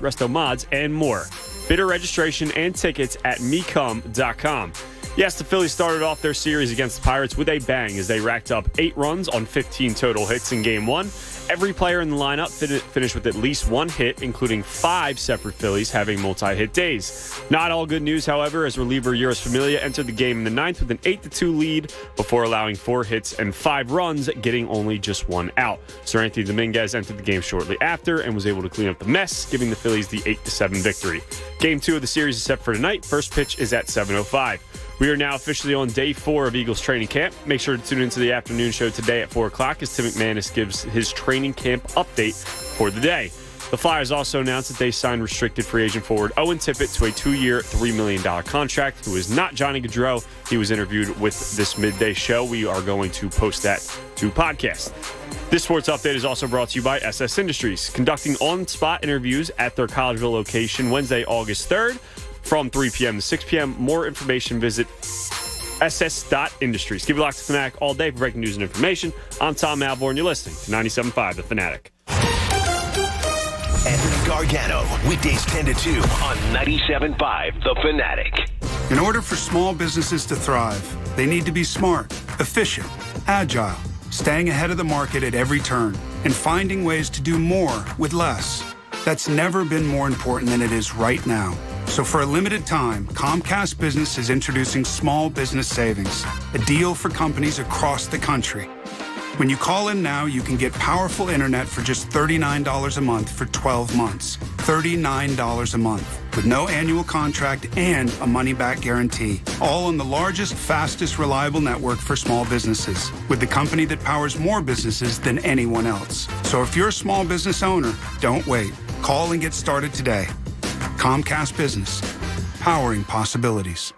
and more. Bidder registration and tickets at mecum.com. Yes, the Phillies started off their series against the Pirates with a bang as they racked up 8 runs on 15 total hits in Game 1. Every player in the lineup finished with at least 1 hit, including 5 separate Phillies having multi-hit days. Not all good news, however, as reliever Eury Familia entered the game in the 9th with an 8-2 lead before allowing 4 hits and 5 runs, getting only just 1 out. Sir Anthony Dominguez entered the game shortly after and was able to clean up the mess, giving the Phillies the 8-7 victory. Game 2 of the series is set for tonight. First pitch is at 7:05. We are now officially on day 4 of Eagles training camp. Make sure to tune into the afternoon show today at 4 o'clock as Tim McManus gives his training camp update for the day. The Flyers also announced that they signed restricted free agent forward Owen Tippett to a 2-year, $3 million contract, who is not Johnny Gaudreau. He was interviewed with this midday show. We are going to post that to podcast. This sports update is also brought to you by SS Industries, conducting on-spot interviews at their Collegeville location Wednesday, August 3rd. From 3 p.m. to 6 p.m. More information, visit ss.industries. Keep it locked to Fanatic all day for breaking news and information. I'm Tom Alvord, and you're listening to 97.5 The Fanatic. Anthony Gargano, weekdays 10 to 2 on 97.5 The Fanatic. In order for small businesses to thrive, they need to be smart, efficient, agile, staying ahead of the market at every turn, and finding ways to do more with less. That's never been more important than it is right now. So for a limited time, Comcast Business is introducing Small Business Savings, a deal for companies across the country. When you call in now, you can get powerful internet for just $39 a month for 12 months. $39 a month, with no annual contract and a money-back guarantee. All on the largest, fastest, reliable network for small businesses, with the company that powers more businesses than anyone else. So if you're a small business owner, don't wait. Call and get started today. Comcast Business, powering possibilities.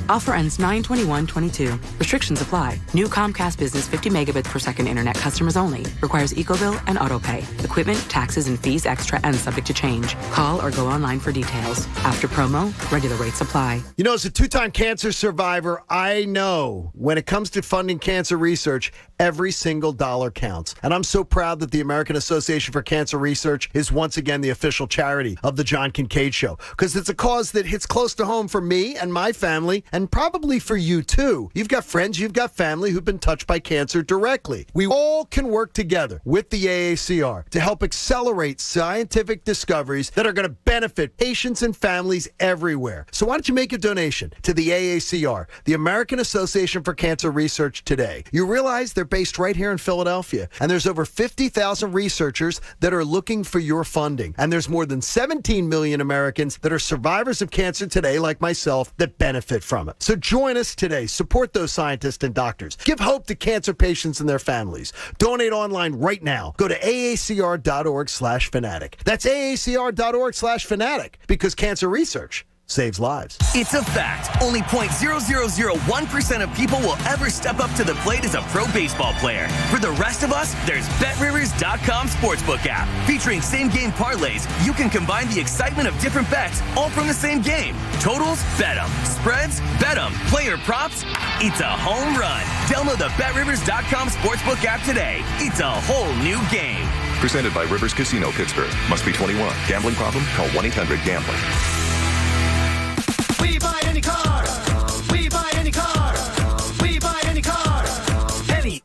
Offer ends 9/21/22. Restrictions Restrictions apply. New Comcast Business 50 megabits per second internet customers only. Requires EcoBill and AutoPay. Equipment, taxes, and fees extra and subject to change. Call or go online for details. After promo, regular rates apply. You know, as a two-time cancer survivor, I know when it comes to funding cancer research, every single dollar counts. And I'm so proud that the American Association for Cancer Research is once again the official charity of the John Kincaid Show, because it's a cause that hits close to home for me and my family, and probably for you too. You've got friends, you've got family who've been touched by cancer directly. We all can work together with the AACR to help accelerate scientific discoveries that are going to benefit patients and families everywhere. So why don't you make a donation to the AACR, the American Association for Cancer Research, today? You realize they're based right here in Philadelphia, and there's over 50,000 researchers that are looking for your funding. And there's more than 17 million Americans that are survivors of cancer today, like myself, that benefit from it. So join us today. Support those scientists and doctors. Give hope to cancer patients and their families. Donate online right now. Go to aacr.org/fanatic. That's aacr.org/fanatic, because cancer research saves lives. It's a fact. Only 0.0001% of people will ever step up to the plate as a pro baseball player. For the rest of us, there's BetRivers.com Sportsbook app. Featuring same-game parlays, you can combine the excitement of different bets, all from the same game. Totals? Bet 'em. Spreads? Bet 'em. Player props? It's a home run. Download the BetRivers.com Sportsbook app today. It's a whole new game. Presented by Rivers Casino, Pittsburgh. Must be 21. Gambling problem? Call 1-800-GAMBLER. We buy any car. We buy any car. We buy any car. Any.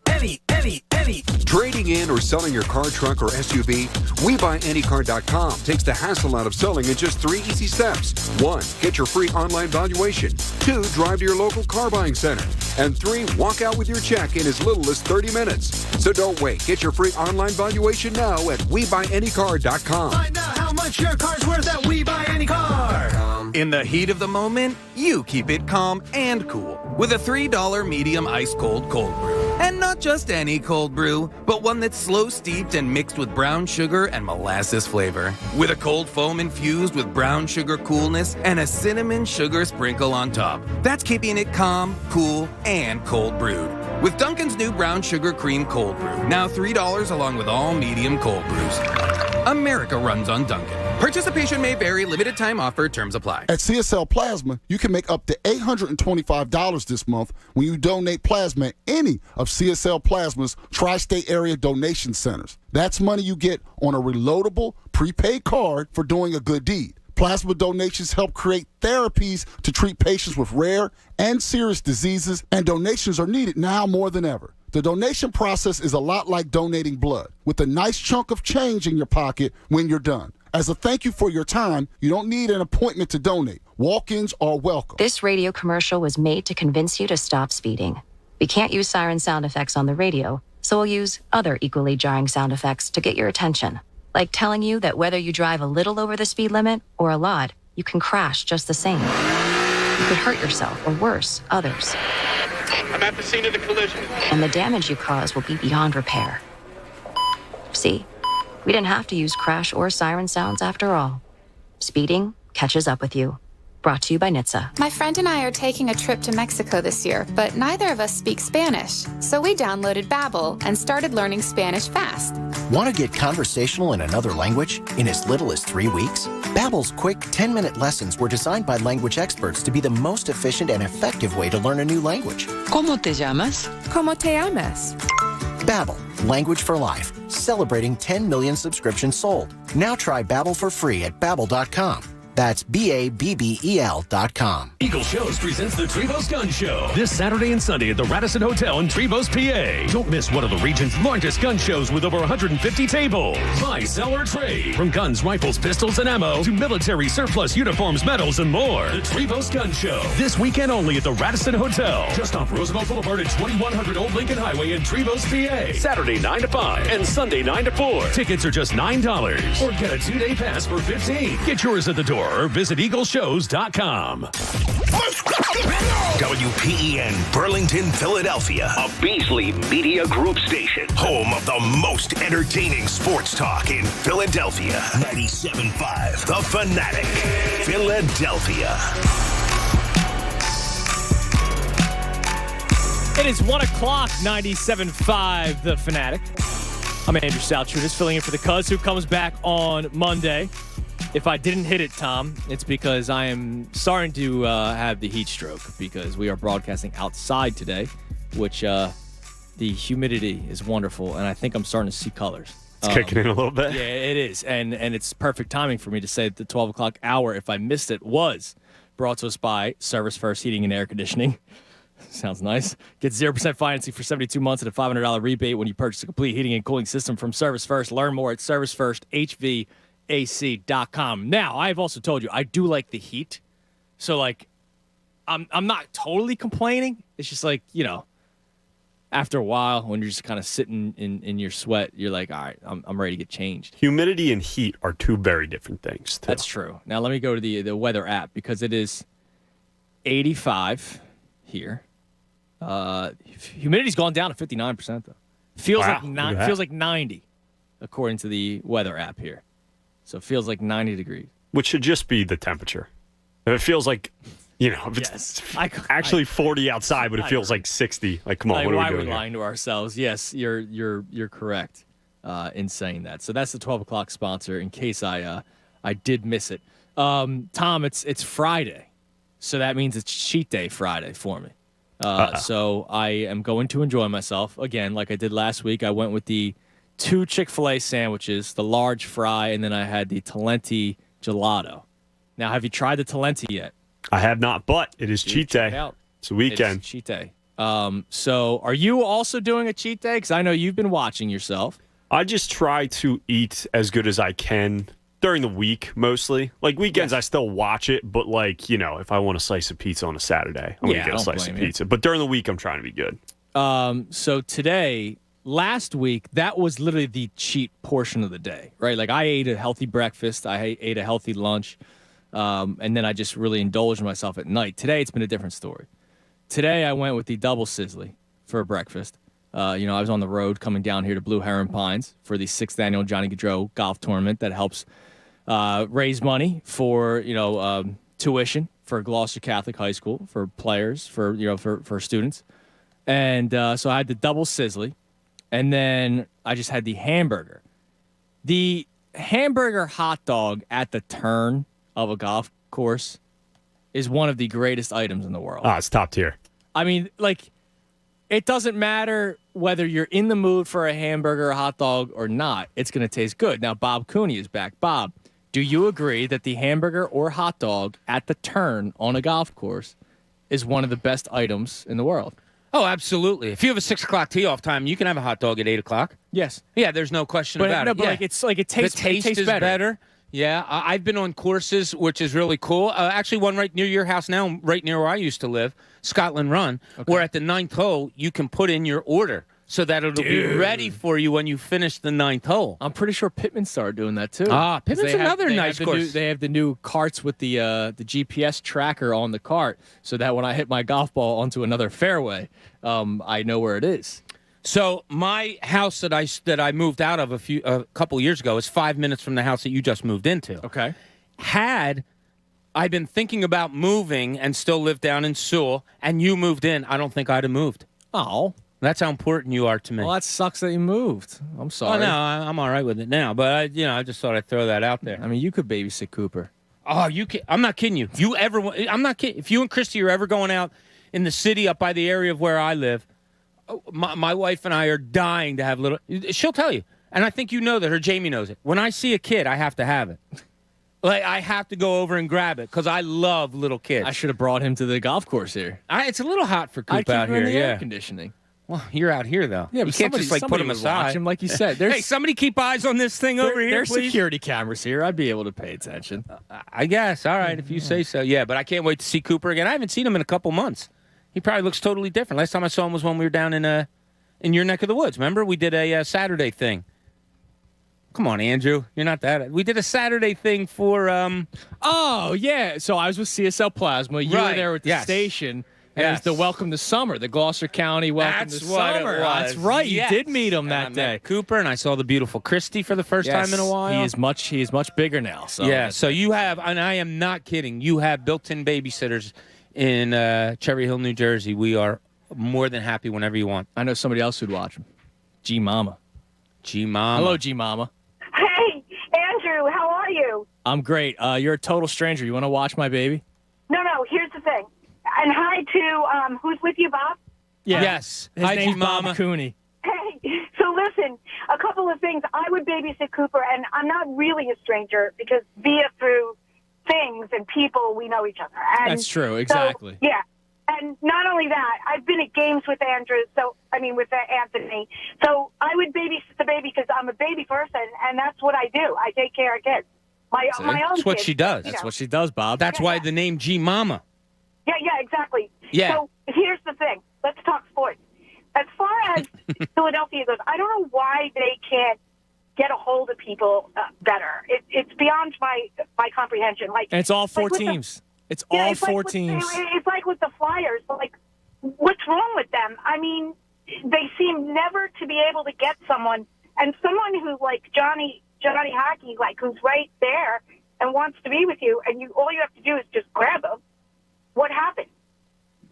Trading in or selling your car, truck, or SUV? WeBuyAnyCar.com takes the hassle out of selling in just 3 easy steps. 1. Get your free online valuation. 2. Drive to your local car buying center. And 3. Walk out with your check in as little as 30 minutes. So don't wait. Get your free online valuation now at WeBuyAnyCar.com. Find out how much your car's worth at We Buy Any Car. In the heat of the moment, you keep it calm and cool with a $3 medium ice-cold cold brew. And not just any cold brew, but one that's slow steeped and mixed with brown sugar and molasses flavor. With a cold foam infused with brown sugar coolness and a cinnamon sugar sprinkle on top. That's keeping it calm, cool, and cold brewed. With Dunkin's new brown sugar cream cold brew, now $3 along with all medium cold brews. America runs on Dunkin'. Participation may vary. Limited time offer. Terms apply. At CSL Plasma, you can make up to $825 this month when you donate plasma at any of CSL Plasma's tri-state area donation centers. That's money you get on a reloadable prepaid card for doing a good deed. Plasma donations help create therapies to treat patients with rare and serious diseases, and donations are needed now more than ever. The donation process is a lot like donating blood, with a nice chunk of change in your pocket when you're done. As a thank you for your time, you don't need an appointment to donate. Walk-ins are welcome. This radio commercial was made to convince you to stop speeding. We can't use siren sound effects on the radio, so we'll use other equally jarring sound effects to get your attention. Like telling you that whether you drive a little over the speed limit or a lot, you can crash just the same. You could hurt yourself, or worse, others. I'm at the scene of the collision. And the damage you cause will be beyond repair. See? We didn't have to use crash or siren sounds after all. Speeding catches up with you. Brought to you by NHTSA. My friend and I are taking a trip to Mexico this year, but neither of us speak Spanish. So we downloaded Babbel and started learning Spanish fast. Want to get conversational in another language in as little as 3 weeks? Babbel's quick 10-minute lessons were designed by language experts to be the most efficient and effective way to learn a new language. ¿Cómo te llamas? ¿Cómo te llamas? Babbel, language for life. Celebrating 10 million subscriptions sold. Now try Babbel for free at Babbel.com. That's Babbel.com. Eagle Shows presents the Trevose Gun Show this Saturday and Sunday at the Radisson Hotel in Trevose, PA. Don't miss one of the region's largest gun shows with over 150 tables. Buy, sell, or trade. From guns, rifles, pistols, and ammo to military surplus uniforms, medals, and more. The Trevose Gun Show this weekend only at the Radisson Hotel, just off Roosevelt Boulevard at 2100 Old Lincoln Highway in Trevose, PA. Saturday 9 to 5 and Sunday 9 to 4. Tickets are just $9 or get a 2-day pass for $15. Get yours at the door or visit eagleshows.com. WPEN Burlington, Philadelphia, a Beasley Media Group station, home of the most entertaining sports talk in Philadelphia. 97.5 The Fanatic, Philadelphia. It is 1 o'clock, 97.5 The Fanatic. I'm Andrew Saltrudis, filling in for the Cuz, who comes back on Monday. If I didn't hit it, Tom, it's because I am starting to have the heat stroke because we are broadcasting outside today, which the humidity is wonderful, and I think I'm starting to see colors. It's kicking in a little bit. Yeah, it is, and it's perfect timing for me to say that the 12 o'clock hour, if I missed it, was brought to us by Service First Heating and Air Conditioning. Sounds nice. Get 0% financing for 72 months and a $500 rebate when you purchase a complete heating and cooling system from Service First. Learn more at servicefirsthvac.com. Now, I've also told you I do like the heat. So, like, I'm not totally complaining. It's just like, you know, after a while when you're just kind of sitting in your sweat, you're like, all right, I'm ready to get changed. Humidity and heat are two very different things, too. That's true. Now, let me go to the weather app because it is 85 here. Humidity's gone down to 59%, though. Feels like 90, according to the weather app here. So it feels like 90 degrees. Which should just be the temperature. If it feels like, you know, if it's actually 40 outside, but it feels like 60. Like, come on, what are we doing? Why are we lying to ourselves? Yes, you're correct in saying that. So that's the 12 o'clock sponsor. In case I did miss it, Tom, it's Friday, so that means it's cheat day Friday for me. So I am going to enjoy myself again, like I did last week. I went with the 2 Chick-fil-A sandwiches, the large fry, and then I had the Talenti gelato. Now, have you tried the Talenti yet? I have not, but it is cheat day. It's a weekend. It's cheat day. So are you also doing a cheat day? Because I know you've been watching yourself. I just try to eat as good as I can during the week, mostly. Like, weekends, I still watch it, but, like, you know, if I want a slice of pizza on a Saturday, I'm going to get a slice of pizza. But during the week, I'm trying to be good. So today, last week, that was literally the cheat portion of the day, right? Like, I ate a healthy breakfast. I ate a healthy lunch. And then I just really indulged myself at night. Today, it's been a different story. Today, I went with the double sizzly for breakfast. I was on the road coming down here to Blue Heron Pines for the 6th annual Johnny Gaudreau golf tournament that helps raise money for, tuition for Gloucester Catholic High School, for players, for students. And so I had the double sizzly, and then I just had the hamburger. The hamburger hot dog at the turn of a golf course is one of the greatest items in the world. It's top tier. I mean, like, it doesn't matter whether you're in the mood for a hamburger or a hot dog or not. It's going to taste good. Now, Bob Cooney is back. Bob, do you agree that the hamburger or hot dog at the turn on a golf course is one of the best items in the world? Oh, absolutely. If you have a 6 o'clock tee-off time, you can have a hot dog at 8 o'clock. Yes. Yeah, there's no question about it. But it tastes the taste is better. Yeah, I've been on courses, which is really cool. Actually, one right near your house now, right near where I used to live, Scotland Run, where at the 9th hole, you can put in your order so that it'll be ready for you when you finish the 9th hole. I'm pretty sure Pittman started doing that, too. Pittman's another nice course. They have the new carts with the GPS tracker on the cart so that when I hit my golf ball onto another fairway, I know where it is. So my house that I moved out of a couple years ago is 5 minutes from the house that you just moved into. Okay. Had I been thinking about moving and still lived down in Sewell, and you moved in, I don't think I'd have moved. Oh. That's how important you are to me. Well, that sucks that you moved. I'm sorry. Oh, no, I'm all right with it now. But I just thought I'd throw that out there. I mean, you could babysit Cooper. Oh, I'm not kidding you. I'm not kidding. If you and Christy are ever going out in the city up by the area of where I live, my wife and I are dying to have little. She'll tell you, and I think you know that. Her Jamie knows it. When I see a kid, I have to have it. Like, I have to go over and grab it because I love little kids. I should have brought him to the golf course here. It's a little hot for Coop out here. In the air conditioning. Well, you're out here though. Yeah, you can't just put him aside. Watch him, like you said. Hey, somebody keep eyes on this thing over here, There's please. security cameras here. I'd be able to pay attention. I guess. All right, if you say so. Yeah, but I can't wait to see Cooper again. I haven't seen him in a couple months. He probably looks totally different. Last time I saw him was when we were down in your neck of the woods. Remember, we did a Saturday thing. Come on, Andrew. You're not that. We did a Saturday thing for. Oh yeah. So I was with CSL Plasma. You were there at the station. And it was the Welcome to Summer, the Gloucester County Welcome to Summer. That's right. Yes. You did meet him that day. I met Cooper, and I saw the beautiful Christy for the first time in a while. He is much bigger now. So yeah. So you have, and I am not kidding. You have built-in babysitters in Cherry Hill, New Jersey. We are more than happy whenever you want. I know somebody else who'd watch him. G Mama. G Mama. Hello, G Mama. Hey, Andrew, how are you? I'm great. You're a total stranger. You want to watch my baby? No, here's the thing. And hi to, who's with you, Bob? Yeah. Yes. His Hi, name's G Mama. Bob Cooney. Hey, so listen, a couple of things. I would babysit Cooper, and I'm not really a stranger because through things and people, we know each other. And That's true, exactly. So, yeah. And not only that, I've been at games with Andrew, with Anthony. So I would babysit the baby because I'm a baby person, and that's what I do. I take care of kids. My own That's what kids, she does. That's what she does, Bob. That's why the name G Mama. Yeah, exactly. Yeah. So here's the thing. Let's talk sports. As far as Philadelphia goes, I don't know why they can't get a hold of people better. It's beyond my comprehension. And it's all four teams. It's all four teams. It's like with the Flyers. Like, what's wrong with them? I mean, they seem never to be able to get someone, and someone who like Johnny Hockey, like who's right there and wants to be with you, and all you have to do is just grab him. What happened?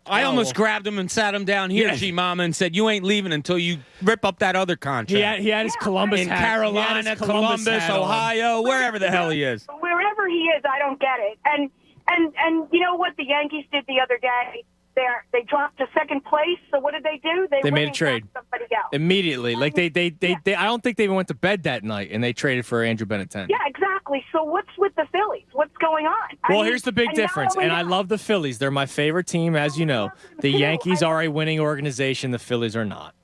I almost grabbed him and sat him down here, G Mama, and said, "You ain't leaving until you rip up that other contract." He had his Columbus in hat. Carolina, Columbus, Ohio, wherever the hell he is. Wherever he is, I don't get it. And you know what the Yankees did the other day? They dropped to second place. So what did they do? They made a trade somebody else immediately. Like they I don't think they even went to bed that night, and they traded for Andrew Benintendi. Yeah, exactly. So what's with the Phillies? What's going on? Well, here's the big difference, and I love the Phillies. They're my favorite team, as you know. The Yankees are a winning organization. The Phillies are not.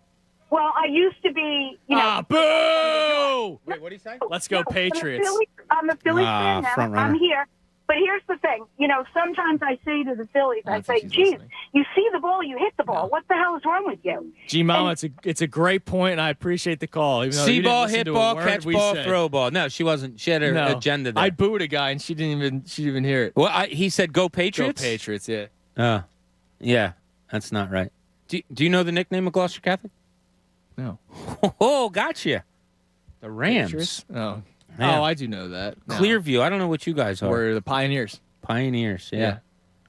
Well, I used to be, boo! Wait, what did he say? Let's go Patriots. I'm a Phillies fan now. front runner. I'm here. But here's the thing. Sometimes I say to the Phillies, I say, geez, you see the ball, you hit the ball. What the hell is wrong with you? G Mama, it's a great point, and I appreciate the call. See ball, hit ball, catch ball, throw ball. No, she wasn't. She had her agenda there. I booed a guy, and she didn't even hear it. Well, he said, "Go Patriots." Go Patriots, yeah. Yeah, that's not right. Do you know the nickname of Gloucester Catholic? No. Oh, gotcha. The Rams. Patriots? Oh. Yeah. Oh, I do know that. No. Clearview. I don't know what you guys are. We're the Pioneers. Pioneers, yeah.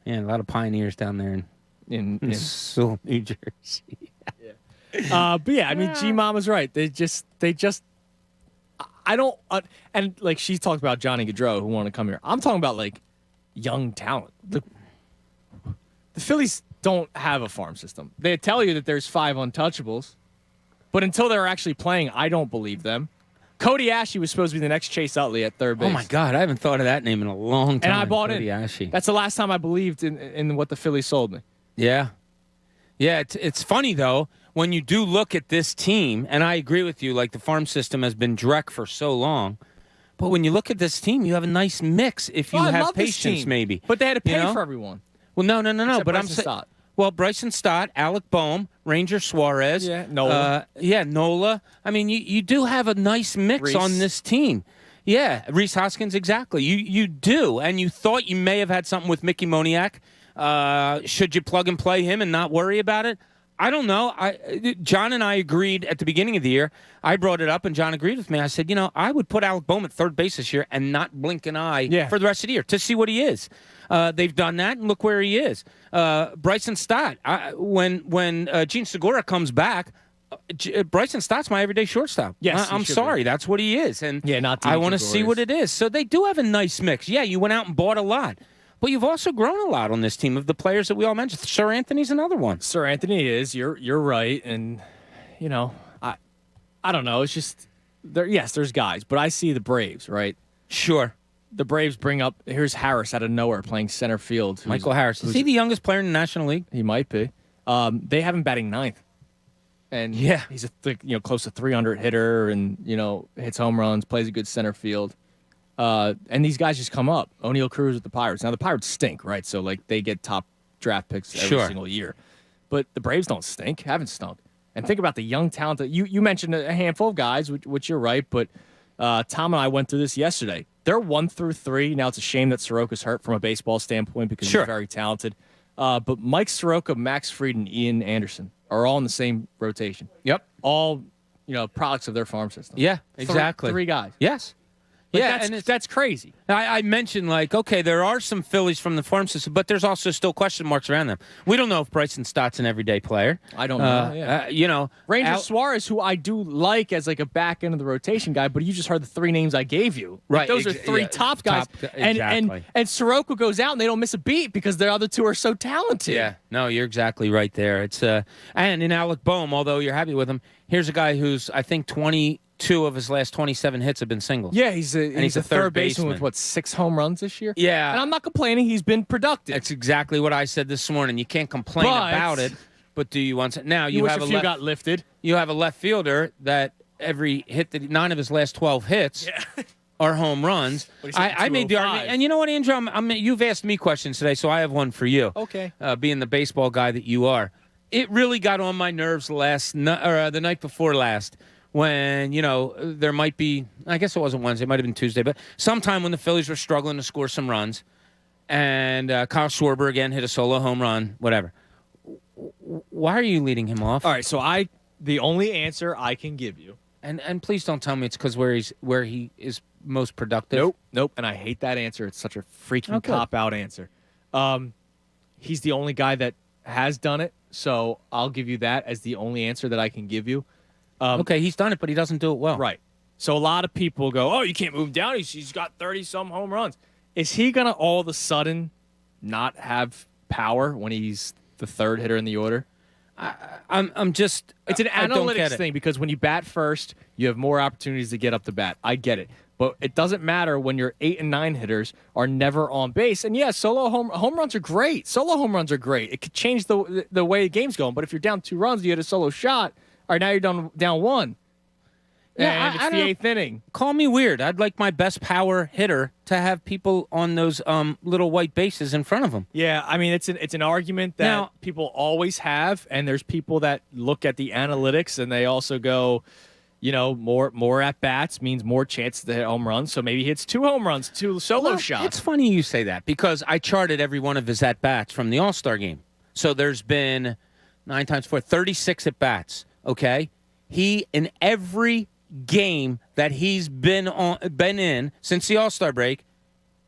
Yeah, a lot of Pioneers down there in Sewell, New Jersey. But yeah, I mean, G Mama's right. They just I don't and like she talked about Johnny Gaudreau who wanted to come here. I'm talking about like young talent. The Phillies don't have a farm system. They tell you that there's 5 untouchables, but until they're actually playing, I don't believe them. Cody Ashley was supposed to be the next Chase Utley at third base. Oh, my God. I haven't thought of that name in a long time. And I bought Cody in. Ashley. That's the last time I believed in what the Phillies sold me. Yeah. Yeah, it's funny, though, when you do look at this team, and I agree with you, like the farm system has been dreck for so long, but when you look at this team, you have a nice mix if you have patience, maybe. But they had to pay for everyone. Well, no. Except But Bryson Stott. Well, Bryson Stott, Alec Boehm, Ranger Suarez. Yeah, Nola. Nola. I mean, you do have a nice mix Reese. on this team. Yeah, Reese Hoskins, exactly. You do. And you thought you may have had something with Mickey Moniak. Should you plug and play him and not worry about it? I don't know. John and I agreed at the beginning of the year. I brought it up, and John agreed with me. I said, I would put Alec Boehm at third base this year and not blink an eye for the rest of the year to see what he is. They've done that, and look where he is. Bryson Stott, when Gene Segura comes back, Bryson Stott's my everyday shortstop. Yes, I'm sorry. That's what he is. And not I want to see what it is. So they do have a nice mix. Yeah, you went out and bought a lot. But you've also grown a lot on this team of the players that we all mentioned. Sir Anthony's another one. Sir Anthony is. You're right. And, I don't know. It's just, there's guys. But I see the Braves, right? Sure. The Braves bring up, here's Harris out of nowhere playing center field. Michael Harris. Is he the youngest player in the National League? He might be. They have him batting ninth. And he's a close to 300 hitter and, hits home runs, plays a good center field. And these guys just come up. O'Neal Cruz with the Pirates. Now, the Pirates stink, right? So, they get top draft picks every single year. But the Braves don't stink, haven't stunk. And think about the young talent. You mentioned a handful of guys, which you're right. But Tom and I went through this yesterday. They're 1 through 3. Now, it's a shame that Soroka's hurt from a baseball standpoint because he's very talented. But Mike Soroka, Max Fried, and Ian Anderson are all in the same rotation. Yep. All, products of their farm system. Yeah, exactly. 3 guys. Yes. That's crazy. I mentioned, okay, there are some Phillies from the farm system, but there's also still question marks around them. We don't know if Bryson Stott's an everyday player. I don't know. Ranger Suarez, who I do like as a back end of the rotation guy, but you just heard the three names I gave you. Right. Those are three top guys. Exactly. And Soroka goes out and they don't miss a beat because the other two are so talented. Yeah. No, you're exactly right there. It's and in Alec Boehm, although you're happy with him, here's a guy who's, I think, 22 of his last 27 hits have been singles. Yeah, he's a third baseman with 6 home runs this year. Yeah. And I'm not complaining. He's been productive. That's exactly what I said this morning. You can't complain about it, but do you want to? Now you wish have a few got lifted. You have a left fielder that every hit, 9 of his last 12 hits are home runs. I made the argument, and you know what, Andrew? You've asked me questions today, so I have one for you. Okay. Being the baseball guy that you are, it really got on my nerves the night before last. When, there might be, I guess it wasn't Wednesday, it might have been Tuesday, but sometime when the Phillies were struggling to score some runs, and Kyle Schwarber again hit a solo home run, whatever. Why are you leading him off? All right, so the only answer I can give you, and please don't tell me it's because where he is most productive. Nope, and I hate that answer. It's such a freaking cop-out answer. He's the only guy that has done it, so I'll give you that as the only answer that I can give you. Okay, he's done it, but he doesn't do it well. Right. So a lot of people go, oh, you can't move him down. He's got 30-some home runs. Is he going to all of a sudden not have power when he's the third hitter in the order? I'm just... It's an analytics thing because when you bat first, you have more opportunities to get up the bat. I get it. But it doesn't matter when your 8 and 9 hitters are never on base. And, solo home runs are great. Solo home runs are great. It could change the way the game's going. But if you're down 2 runs, you hit a solo shot. All right, now you're down 1. Yeah, and it's the 8th inning. Call me weird. I'd like my best power hitter to have people on those little white bases in front of them. Yeah, I mean, it's an argument that people always have, and there's people that look at the analytics and they also go, more at bats means more chances to hit home runs. So maybe he hits 2 home runs, 2 solo shots. It's funny you say that because I charted every one of his at bats from the All-Star game. So there's been 9 times 4, 36 at bats. Okay, he in every game that he's been in since the All-Star break,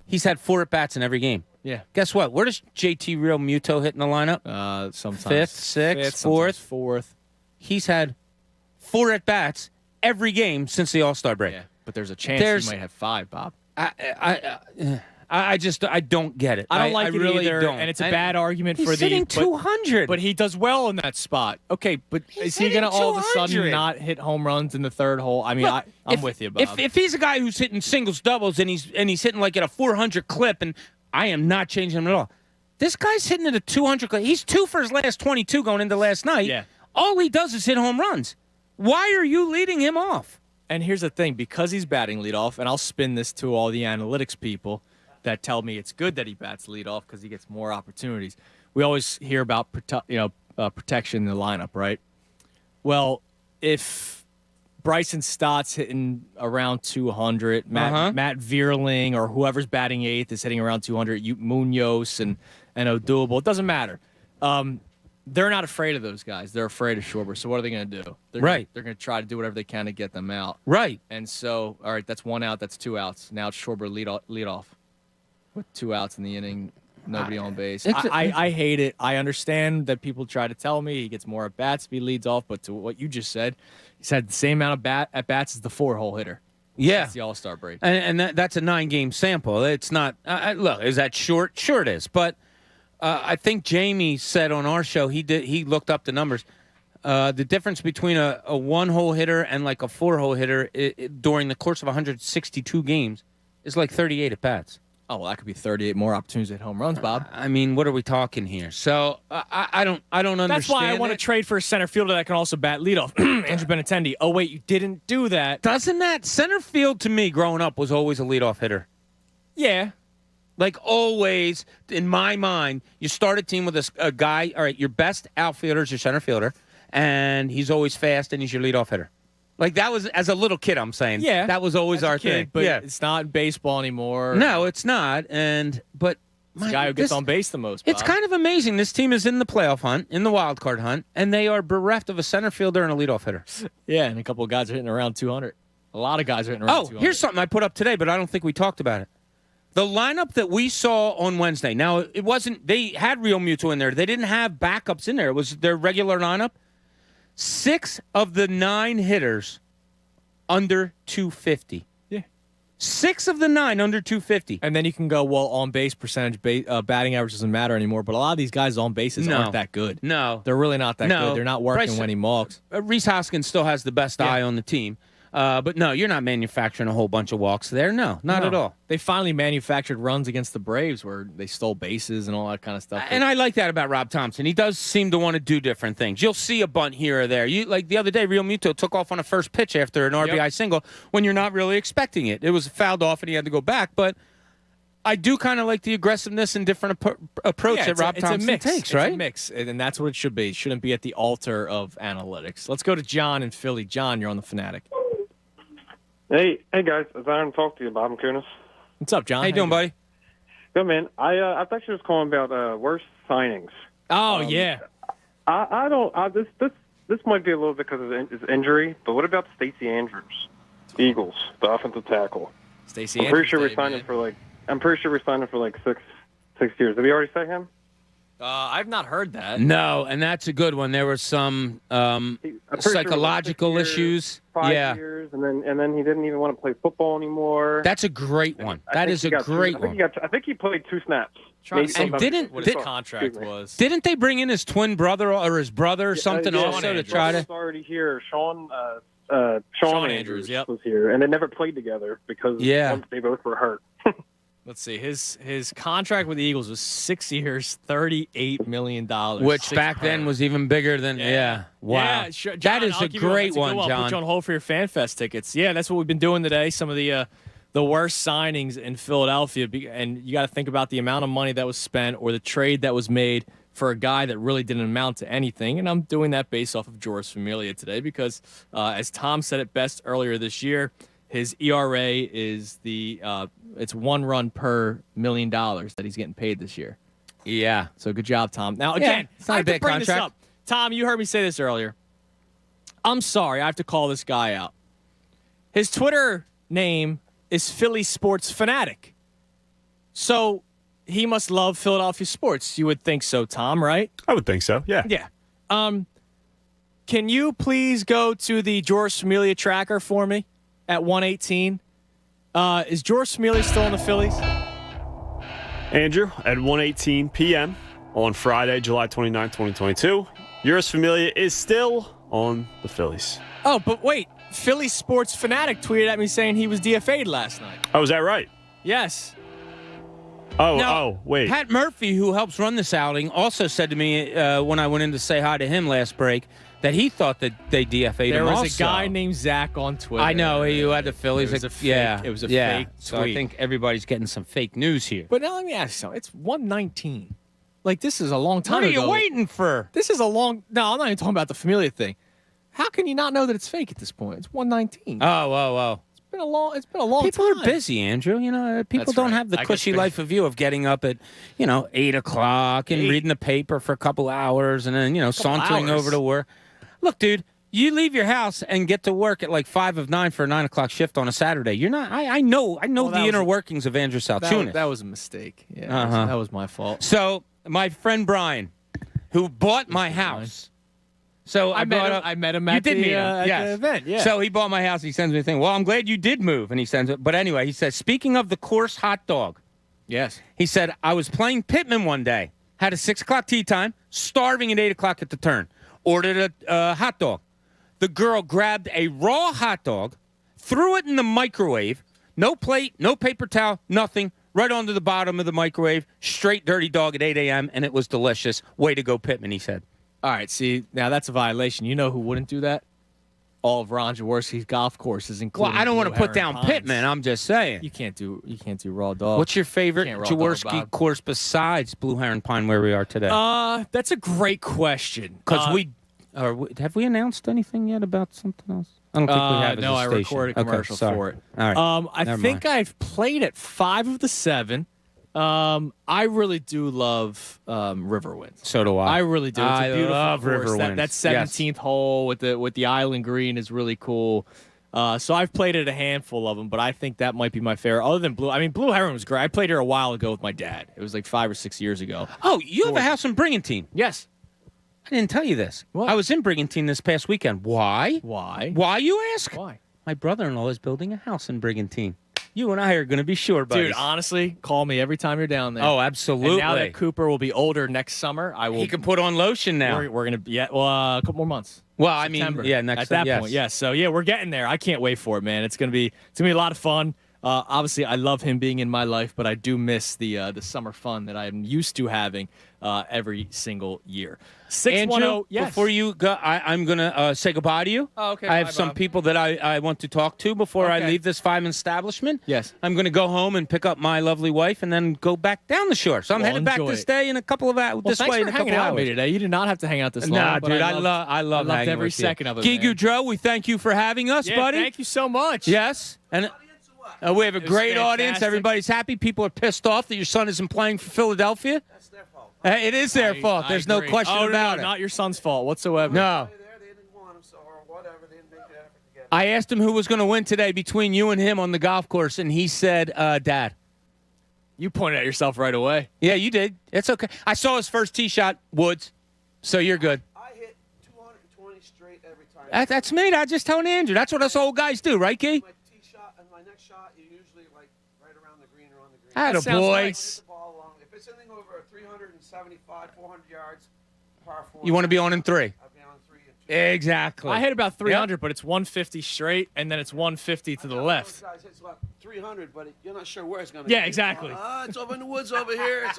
he's had 4 at bats in every game. Yeah. Guess what? Where does JT Real Muto hit in the lineup? Sometimes 5th, 6th, 4th. He's had 4 at bats every game since the All-Star break. Yeah, but there's a chance he might have 5, Bob. I don't get it. I don't like it really either, don't. And it's a bad argument he's for the hitting 200. But he does well in that spot. Okay, but is he going to all of a sudden not hit home runs in the third hole? I mean, Look, I'm with you, Bob. If he's a guy who's hitting singles, doubles, and he's hitting at a 400 clip, and I am not changing him at all. This guy's hitting at a 200 clip. He's 2 for his last 22 going into last night. Yeah. All he does is hit home runs. Why are you leading him off? And here's the thing, because he's batting leadoff, and I'll spin this to all the analytics people that tell me it's good that he bats leadoff because he gets more opportunities. We always hear about protection in the lineup, right? Well, if Bryson Stott's hitting around 200, Matt Vierling or whoever's batting 8th is hitting around 200, Munoz and Odubel, it doesn't matter. They're not afraid of those guys. They're afraid of Schwarber. So what are they going to do? They're going to try to do whatever they can to get them out. Right. And so, all right, that's 1 out. That's 2 outs. Now it's Schwarber lead off with 2 outs in the inning, nobody on base. I hate it. I understand that people try to tell me he gets more at bats if he leads off, but to what you just said, he's had the same amount of at bats as the 4-hole hitter. Yeah. That's the All-Star break. And that's a 9-game sample. It's not look, is that short? Sure it is. But I think Jamie said on our show, he looked up the numbers. The difference between a 1-hole hitter and a 4-hole hitter during the course of 162 games is 38 at bats. Oh, well, that could be 38 more opportunities at home runs, Bob. I mean, what are we talking here? So I don't understand. That's why I want to trade for a center fielder that can also bat leadoff. Andrew Benintendi. Oh wait, you didn't do that. Doesn't that center field to me growing up was always a leadoff hitter? Yeah. Always, in my mind, you start a team with a guy. All right, your best outfielder is your center fielder, and he's always fast, and he's your leadoff hitter. That was, as a little kid, I'm saying. Yeah. That was always our thing. But it's not in baseball anymore. No, it's not. But the guy who gets on base the most, Bob. It's kind of amazing. This team is in the playoff hunt, in the wild card hunt, and they are bereft of a center fielder and a leadoff hitter. Yeah, and a couple of guys are hitting around 200. A lot of guys are hitting around 200. Here's something I put up today, but I don't think we talked about it. The lineup that we saw on Wednesday. Now, it wasn't – they had Real Muto in there. They didn't have backups in there. It was their regular lineup. 6 of the 9 hitters under 250. 6 of the 9 under 250. And then you can go, well, on-base percentage, batting average doesn't matter anymore. But a lot of these guys' on-bases aren't that good. No. They're really not that good. They're not working when he walks. Rhys Hoskins still has the best eye on the team. But no, you're not manufacturing a whole bunch of walks there. No, not at all. They finally manufactured runs against the Braves where they stole bases and all that kind of stuff. And I like that about Rob Thompson. He does seem to want to do different things. You'll see a bunt here or there. Like the other day, Real Muto took off on a first pitch after an RBI single when you're not really expecting it. It was fouled off and he had to go back. But I do kind of like the aggressiveness and different approach that Rob Thompson takes, right? It's a mix, and that's what it should be. It shouldn't be at the altar of analytics. Let's go to John in Philly. John, you're on the Fanatic. Hey guys, it's Aaron to talk to you, Bob and Kunis. What's up, John? How you doing, buddy? Good, man. I actually was calling about worst signings. Oh yeah. I don't. This might be a little bit because of his injury, but what about Stacey Andrews, Eagles, the offensive tackle? Stacey Andrews. I'm pretty sure we signed him for like 6 years. Did we already say him? I've not heard that. No, and that's a good one. There were some psychological issues. 5 years, and then he didn't even want to play football anymore. That's a great one. That is a great one. I think he played 2 snaps. And didn't what his contract was? Didn't they bring in his twin brother or his brother or something also to try to? Was already here. Sean Andrews was here, and they never played together because they both were hurt. Let's see. His contract with the Eagles was 6 years, $38 million. Which back then was even bigger than, Wow. Yeah, sure. John, that is a great one, John. I'll put you on hold for your FanFest tickets. Yeah, that's what we've been doing today. Some of the worst signings in Philadelphia. And you got to think about the amount of money that was spent or the trade that was made for a guy that really didn't amount to anything. And I'm doing that based off of Eury Familia today because, as Tom said it best earlier this year, his ERA is it's 1 run per $1 million that he's getting paid this year. Yeah. So good job, Tom. Now, again, it's not I have a big to bring contract. this up. Tom, you heard me say this earlier. I'm sorry. I have to call this guy out. His Twitter name is Philly Sports Fanatic. So he must love Philadelphia sports. You would think so, Tom, right? I would think so, yeah. Yeah. Can you please go to the Eury Familia tracker for me at 118? Is Eury Familia still in the Phillies? Andrew, at 1:18 p.m. on Friday, July 29, 2022, Eury Familia is still on the Phillies. Oh, but wait. Philly Sports Fanatic tweeted at me saying he was DFA'd last night. Oh, is that right? Yes. Wait. Pat Murphy, who helps run this outing, also said to me when I went in to say hi to him last break that he thought that they DFA'd him There was also. a guy named Zach on Twitter. I know, he had the Phillies. It was a fake, it was a fake So I tweet. think everybody's getting some fake news here. But now let me ask you something. It's 119. Like, this is a long time What are ago. you waiting for? This is a long... No, I'm not even talking about the Familia thing. How can you not know that it's fake at this point? It's 119. Oh. It's been a long time. People are busy, Andrew. You know, people That's don't right. have the I guess cushy they- life of you of getting up at, 8 o'clock and reading the paper for a couple hours and then, sauntering hours? over to work. Look, dude, you leave your house and get to work at like 5 of 9 for a 9 o'clock shift on a Saturday. You're not. I know the inner workings of Andrew Saltunis. That was a mistake. Yeah, that was my fault. So my friend Brian, who bought my house. So I met him you at did the, meet him. at Yes. the event. Yeah. So he bought my house. He sends me a thing. Well, I'm glad you did move. And he sends it. But anyway, he says, speaking of the course hot dog. Yes. He said, I was playing Pittman one day. Had a 6 o'clock tee time. Starving at 8 o'clock at the turn. Ordered a hot dog. The girl grabbed a raw hot dog. Threw it in the microwave. No plate. No paper towel. Nothing. Right onto the bottom of the microwave. Straight dirty dog at 8 a.m. And it was delicious. Way to go, Pittman, he said. All right, see, now that's a violation. You know who wouldn't do that? All of Ron Jaworski's golf courses, including Well, I don't want to Blue put Heron down Pines. Pittman. I'm just saying. You can't do raw dog. What's your favorite Can't raw dog, Jaworski Bob. course besides Blue Heron Pine where we are today? That's a great question. Because have we announced anything yet about something else? I don't think we have. No, I station. recorded a commercial sorry. for it. All right. I Never think mind. I've played at 5 of the 7. I really do love Riverwinds. So do I. I really do. It's I a beautiful love course. Riverwinds. That 17th hole with the island green is really cool. So I've played at a handful of them, but I think that might be my favorite. Other than Blue, I mean, Blue Heron was great. I played here a while ago with my dad. It was like 5 or 6 years ago. Oh, you have a house in Brigantine? Yes. I didn't tell you this. What? I was in Brigantine this past weekend. Why? Why, you ask? Why? My brother-in-law is building a house in Brigantine. You and I are going to be sure, buddies. Dude, honestly, call me every time you're down there. Oh, absolutely. And now that Cooper will be older next summer, I will. He can put on lotion now. We're going to, a couple more months. Well, September. I mean, yeah, next at that point, yes. So yeah, we're getting there. I can't wait for it, man. It's gonna be a lot of fun. Obviously, I love him being in my life, but I do miss the summer fun that I'm used to having every single year. 610, yes. Before you go, I'm going to say goodbye to you. Oh, okay. I have some people that I want to talk to before I leave this fine establishment. Yes. I'm going to go home and pick up my lovely wife and then go back down the shore. So I'm headed back to stay in a couple of hours. Well, thanks for hanging out with me today. You did not have to hang out this long. Nah, dude, I loved every second of it. Guy Gaudreau, we thank you for having us, buddy. Thank you so much. Yes. And we have a great audience. Everybody's happy. People are pissed off that your son isn't playing for Philadelphia. That's their fault. It is their fault. There's no question about it. Not your son's fault whatsoever. No. I asked him who was going to win today between you and him on the golf course, and he said, Dad. You pointed at yourself right away. Yeah, you did. It's okay. I saw his first tee shot, Woods, so you're good. I hit 220 straight every time. That's me. I just told Andrew. That's what us old guys do, right, Key? My tee shot and my next shot, you usually like right around the green or on the green. Attaboy. Nice. Hit the ball along. If it's anything over 375, 400 yards, par 4. You want to be on in 3. I'll be on 3 and 2. Exactly. I hit about 300, but it's 150 straight, and then it's 150 to the left. Guys hit about 300, but you're not sure where it's going to Yeah, exactly. It's over in the woods over here.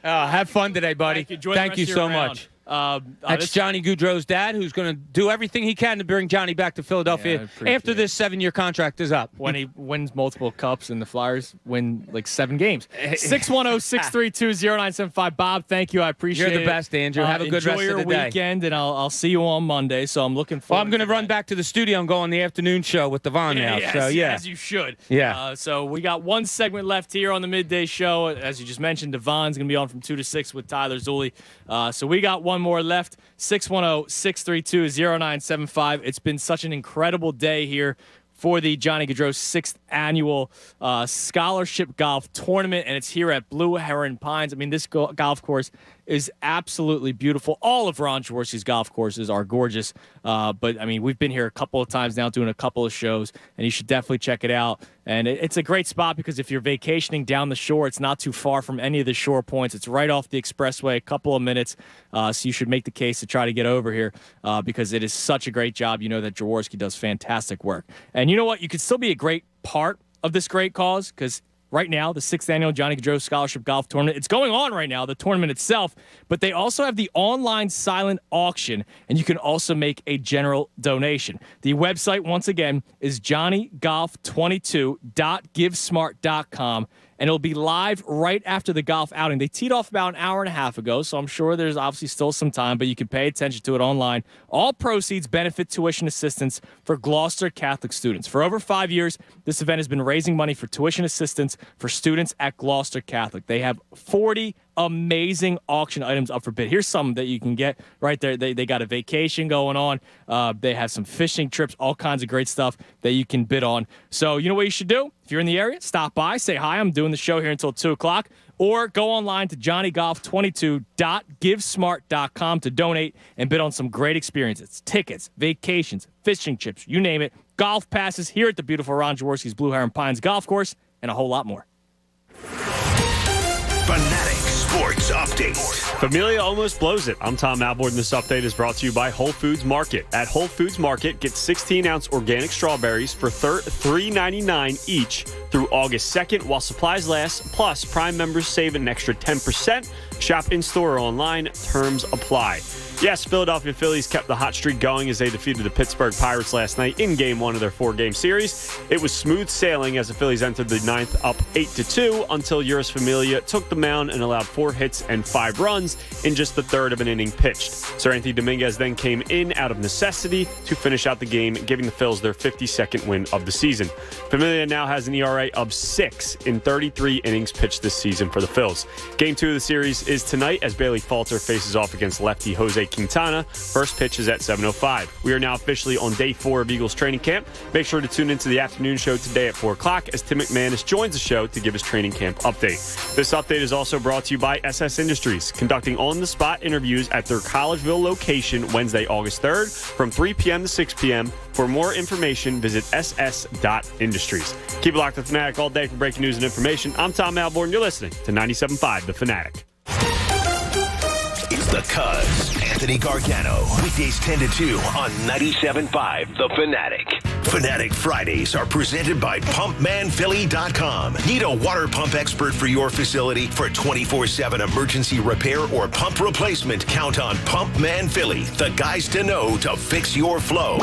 Have fun today, buddy. Thank you so much. That's Johnny Gaudreau's dad, who's going to do everything he can to bring Johnny back to Philadelphia after this 7-year contract is up. When he wins multiple cups and the Flyers win like 7 games. 610-632-0975. Bob, thank you. I appreciate it. You're the best, Andrew. Have a good rest of the day. Enjoy your weekend, and I'll see you on Monday. So I'm looking forward. Well, I'm going to run back to the studio and go on the afternoon show with Devon now. Yes, so yeah, as you should. Yeah. So we got one segment left here on the Midday Show. As you just mentioned, Devon's going to be on from 2 to 6 with Tyler Zulli. So we got one more left. 610-632-0975. It's been such an incredible day here for the Johnny Gaudreau 6th annual scholarship golf tournament, and it's here at Blue Heron Pines. I mean, this golf course is absolutely beautiful. All of Ron Jaworski's golf courses are gorgeous, but I mean, we've been here a couple of times now doing a couple of shows, and you should definitely check it out. And it's a great spot because if you're vacationing down the shore, it's not too far from any of the shore points. It's right off the expressway, a couple of minutes, so you should make the case to try to get over here because it is such a great job. You know that Jaworski does fantastic work. And you know what? You could still be a great part of this great cause because right now, the 6th annual Johnny Gaudreau Scholarship Golf Tournament. It's going on right now, the tournament itself, but they also have the online silent auction, and you can also make a general donation. The website, once again, is johnnygolf22.givesmart.com, and it'll be live right after the golf outing. They teed off about an hour and a half ago, so I'm sure there's obviously still some time, but you can pay attention to it online. All proceeds benefit tuition assistance for Gloucester Catholic students. For over 5 years, this event has been raising money for tuition assistance for students at Gloucester Catholic. They have 40 amazing auction items up for bid. Here's some that you can get right there. They got a vacation going on. They have some fishing trips, all kinds of great stuff that you can bid on. So you know what you should do? If you're in the area, stop by, say hi. I'm doing the show here until 2 o'clock. Or go online to johnnygolf22.givesmart.com to donate and bid on some great experiences. Tickets, vacations, fishing trips, you name it. Golf passes here at the beautiful Ron Jaworski's Blue Heron Pines Golf Course, and a whole lot more. Fanatic Sports Update. Familia almost blows it. I'm Tom Alvord, and this update is brought to you by Whole Foods Market. At Whole Foods Market, get 16-ounce organic strawberries for $3.99 each through August 2nd while supplies last. Plus, Prime members save an extra 10%. Shop in-store or online. Terms apply. Yes, Philadelphia Phillies kept the hot streak going as they defeated the Pittsburgh Pirates last night in Game 1 of their 4-game series. It was smooth sailing as the Phillies entered the 9th up 8-2 until Eury Familia took the mound and allowed 4 hits and 5 runs in just the third of an inning pitched. Sir Anthony Dominguez then came in out of necessity to finish out the game, giving the Phils their 52nd win of the season. Familia now has an ERA of 6 in 33 innings pitched this season for the Phils. Game 2 of the series is tonight as Bailey Falter faces off against lefty Jose Lake Quintana. First pitch is at 7:05. We are now officially on day 4 of Eagles training camp. Make sure to tune into the afternoon show today at 4 o'clock as Tim McManus joins the show to give his training camp update. This update is also brought to you by SS Industries, conducting on-the-spot interviews at their Collegeville location Wednesday, August 3rd from 3 p.m. to 6 p.m. For more information, visit ss.industries. Keep it locked to Fanatic all day for breaking news and information. I'm Tom Malborn. You're listening to 97.5 The Fanatic. It's the Cuz, Anthony Gargano. Weekdays 10 to 2 on 97.5 The Fanatic. Fanatic Fridays are presented by PumpManPhilly.com. Need a water pump expert for your facility for 24/7 emergency repair or pump replacement? Count on Pump Man Philly, the guys to know to fix your flow.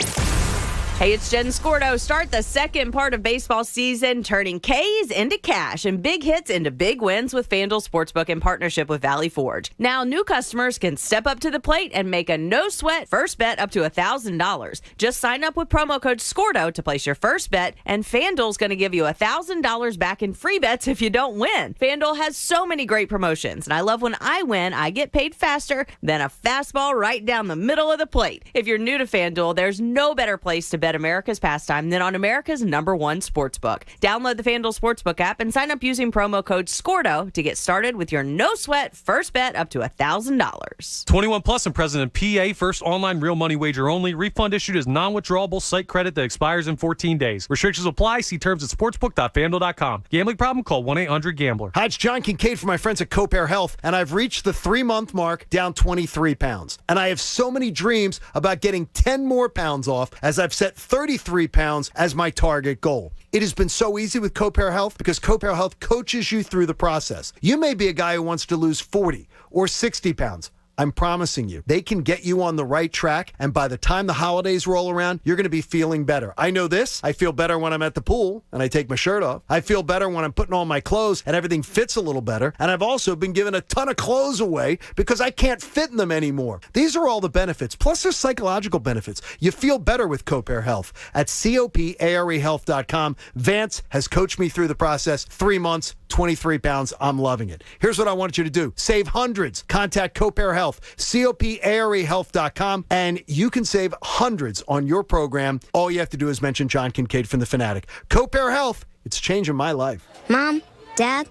Hey, it's Jen Scordo. Start the second part of baseball season, turning K's into cash and big hits into big wins with FanDuel Sportsbook in partnership with Valley Forge. Now, new customers can step up to the plate and make a no-sweat first bet up to $1,000. Just sign up with promo code SCORDO to place your first bet, and FanDuel's going to give you $1,000 back in free bets if you don't win. FanDuel has so many great promotions, and I love when I win, I get paid faster than a fastball right down the middle of the plate. If you're new to FanDuel, there's no better place to bet America's pastime than on America's #1 sportsbook. Download the FanDuel Sportsbook app and sign up using promo code SCORDO to get started with your no-sweat first bet up to $1,000. 21 plus and present in PA. First online real money wager only. Refund issued as non-withdrawable site credit that expires in 14 days. Restrictions apply. See terms at sportsbook.fanduel.com. Gambling problem? Call 1-800-GAMBLER. Hi, it's John Kincaid from my friends at Copair Health, and I've reached the 3-month mark, down 23 pounds. And I have so many dreams about getting 10 more pounds off, as I've set 33 pounds as my target goal. It has been so easy with Copair Health because Copair Health coaches you through the process. You may be a guy who wants to lose 40 or 60 pounds. I'm promising you, they can get you on the right track, and by the time the holidays roll around, you're going to be feeling better. I know this. I feel better when I'm at the pool and I take my shirt off. I feel better when I'm putting on my clothes and everything fits a little better. And I've also been giving a ton of clothes away because I can't fit in them anymore. These are all the benefits. Plus, there's psychological benefits. You feel better with Copair Health at COPAREhealth.com. Vance has coached me through the process. 3 months, 23 pounds. I'm loving it. Here's what I want you to do. Save hundreds. Contact Copair Health, COPAREhealth.com, and you can save hundreds on your program. All you have to do is mention John Kincaid from The Fanatic. Copair Health, it's changing my life. Mom, Dad,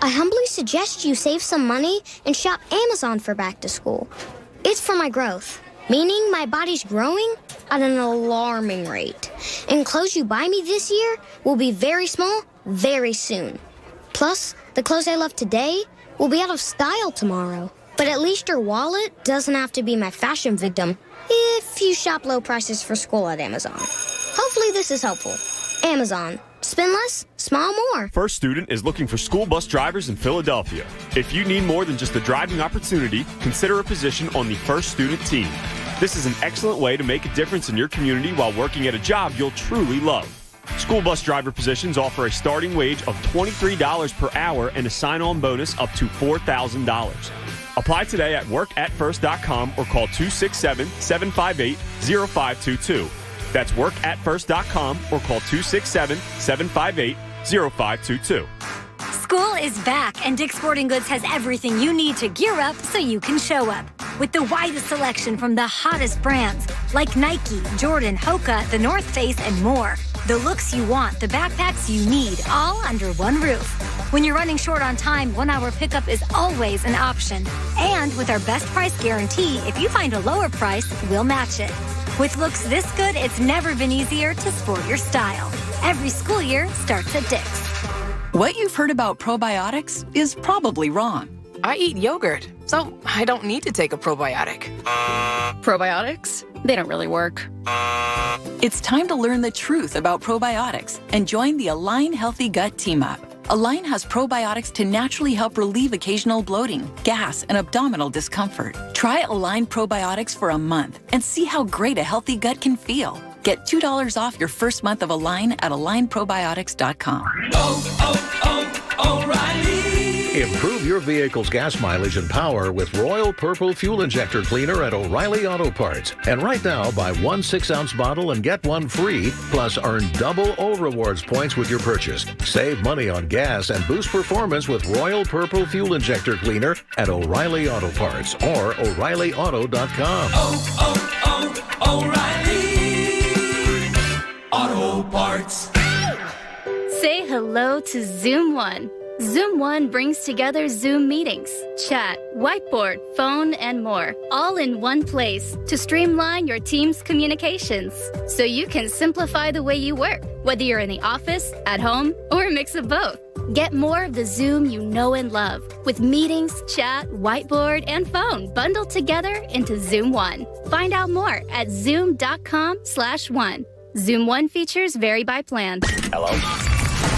I humbly suggest you save some money and shop Amazon for back to school. It's for my growth, meaning my body's growing at an alarming rate. And clothes you buy me this year will be very small very soon. Plus, the clothes I love today will be out of style tomorrow. But at least your wallet doesn't have to be my fashion victim if you shop low prices for school at Amazon. Hopefully this is helpful. Amazon. Spend less, smile more. First Student is looking for school bus drivers in Philadelphia. If you need more than just a driving opportunity, consider a position on the First Student team. This is an excellent way to make a difference in your community while working at a job you'll truly love. School bus driver positions offer a starting wage of $23 per hour and a sign-on bonus up to $4,000. Apply today at workatfirst.com or call 267-758-0522. That's workatfirst.com or call 267-758-0522. School is back, and Dick's Sporting Goods has everything you need to gear up so you can show up. With the widest selection from the hottest brands like Nike, Jordan, Hoka, The North Face, and more. The looks you want, the backpacks you need, all under one roof. When you're running short on time, 1 hour pickup is always an option. And with our best price guarantee, if you find a lower price, we'll match it. With looks this good, it's never been easier to sport your style. Every school year starts at Dick's. What you've heard about probiotics is probably wrong. I eat yogurt, so I don't need to take a probiotic. Probiotics? They don't really work. It's time to learn the truth about probiotics and join the Align Healthy Gut Team Up. Align has probiotics to naturally help relieve occasional bloating, gas, and abdominal discomfort. Try Align probiotics for a month and see how great a healthy gut can feel. Get $2 off your first month of Align at AlignProbiotics.com. O'Reilly. Improve your vehicle's gas mileage and power with Royal Purple Fuel Injector Cleaner at O'Reilly Auto Parts. And right now, buy one 6-ounce bottle and get one free, plus earn double O Rewards points with your purchase. Save money on gas and boost performance with Royal Purple Fuel Injector Cleaner at O'Reilly Auto Parts or O'ReillyAuto.com. O'Reilly Auto Parts. Say hello to Zoom One. Zoom One brings together Zoom meetings, chat, whiteboard, phone, and more, all in one place to streamline your team's communications so you can simplify the way you work, whether you're in the office, at home, or a mix of both. Get more of the Zoom you know and love with meetings, chat, whiteboard, and phone bundled together into Zoom One. Find out more at zoom.com/one. Zoom One features vary by plan. Hello.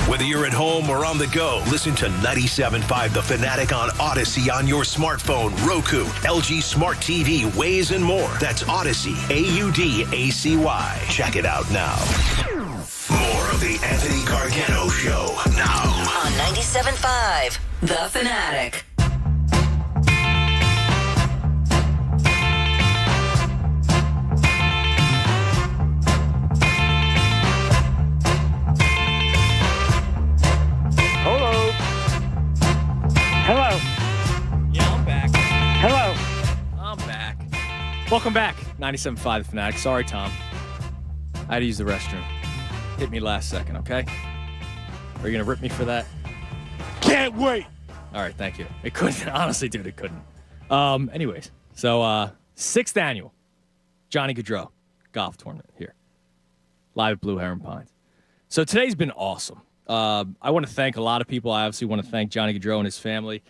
Whether you're at home or on the go, listen to 97.5 The Fanatic on Odyssey on your smartphone, Roku, LG Smart TV, Waze, and more. That's Odyssey, AUDACY. Check it out now. More of the Anthony Gargano Show now. On 97.5 The Fanatic. Hello. Yeah, I'm back. Hello. I'm back. Welcome back, 97.5 The Fanatic. Sorry, Tom. I had to use the restroom. Hit me last second, okay? Are you going to rip me for that? Can't wait. All right, thank you. It couldn't. Honestly, dude, it couldn't. Anyways, so 6th annual Johnny Gaudreau golf tournament here. Live at Blue Heron Pines. So today's been awesome. I want to thank a lot of people. I obviously want to thank Johnny Gaudreau and his family.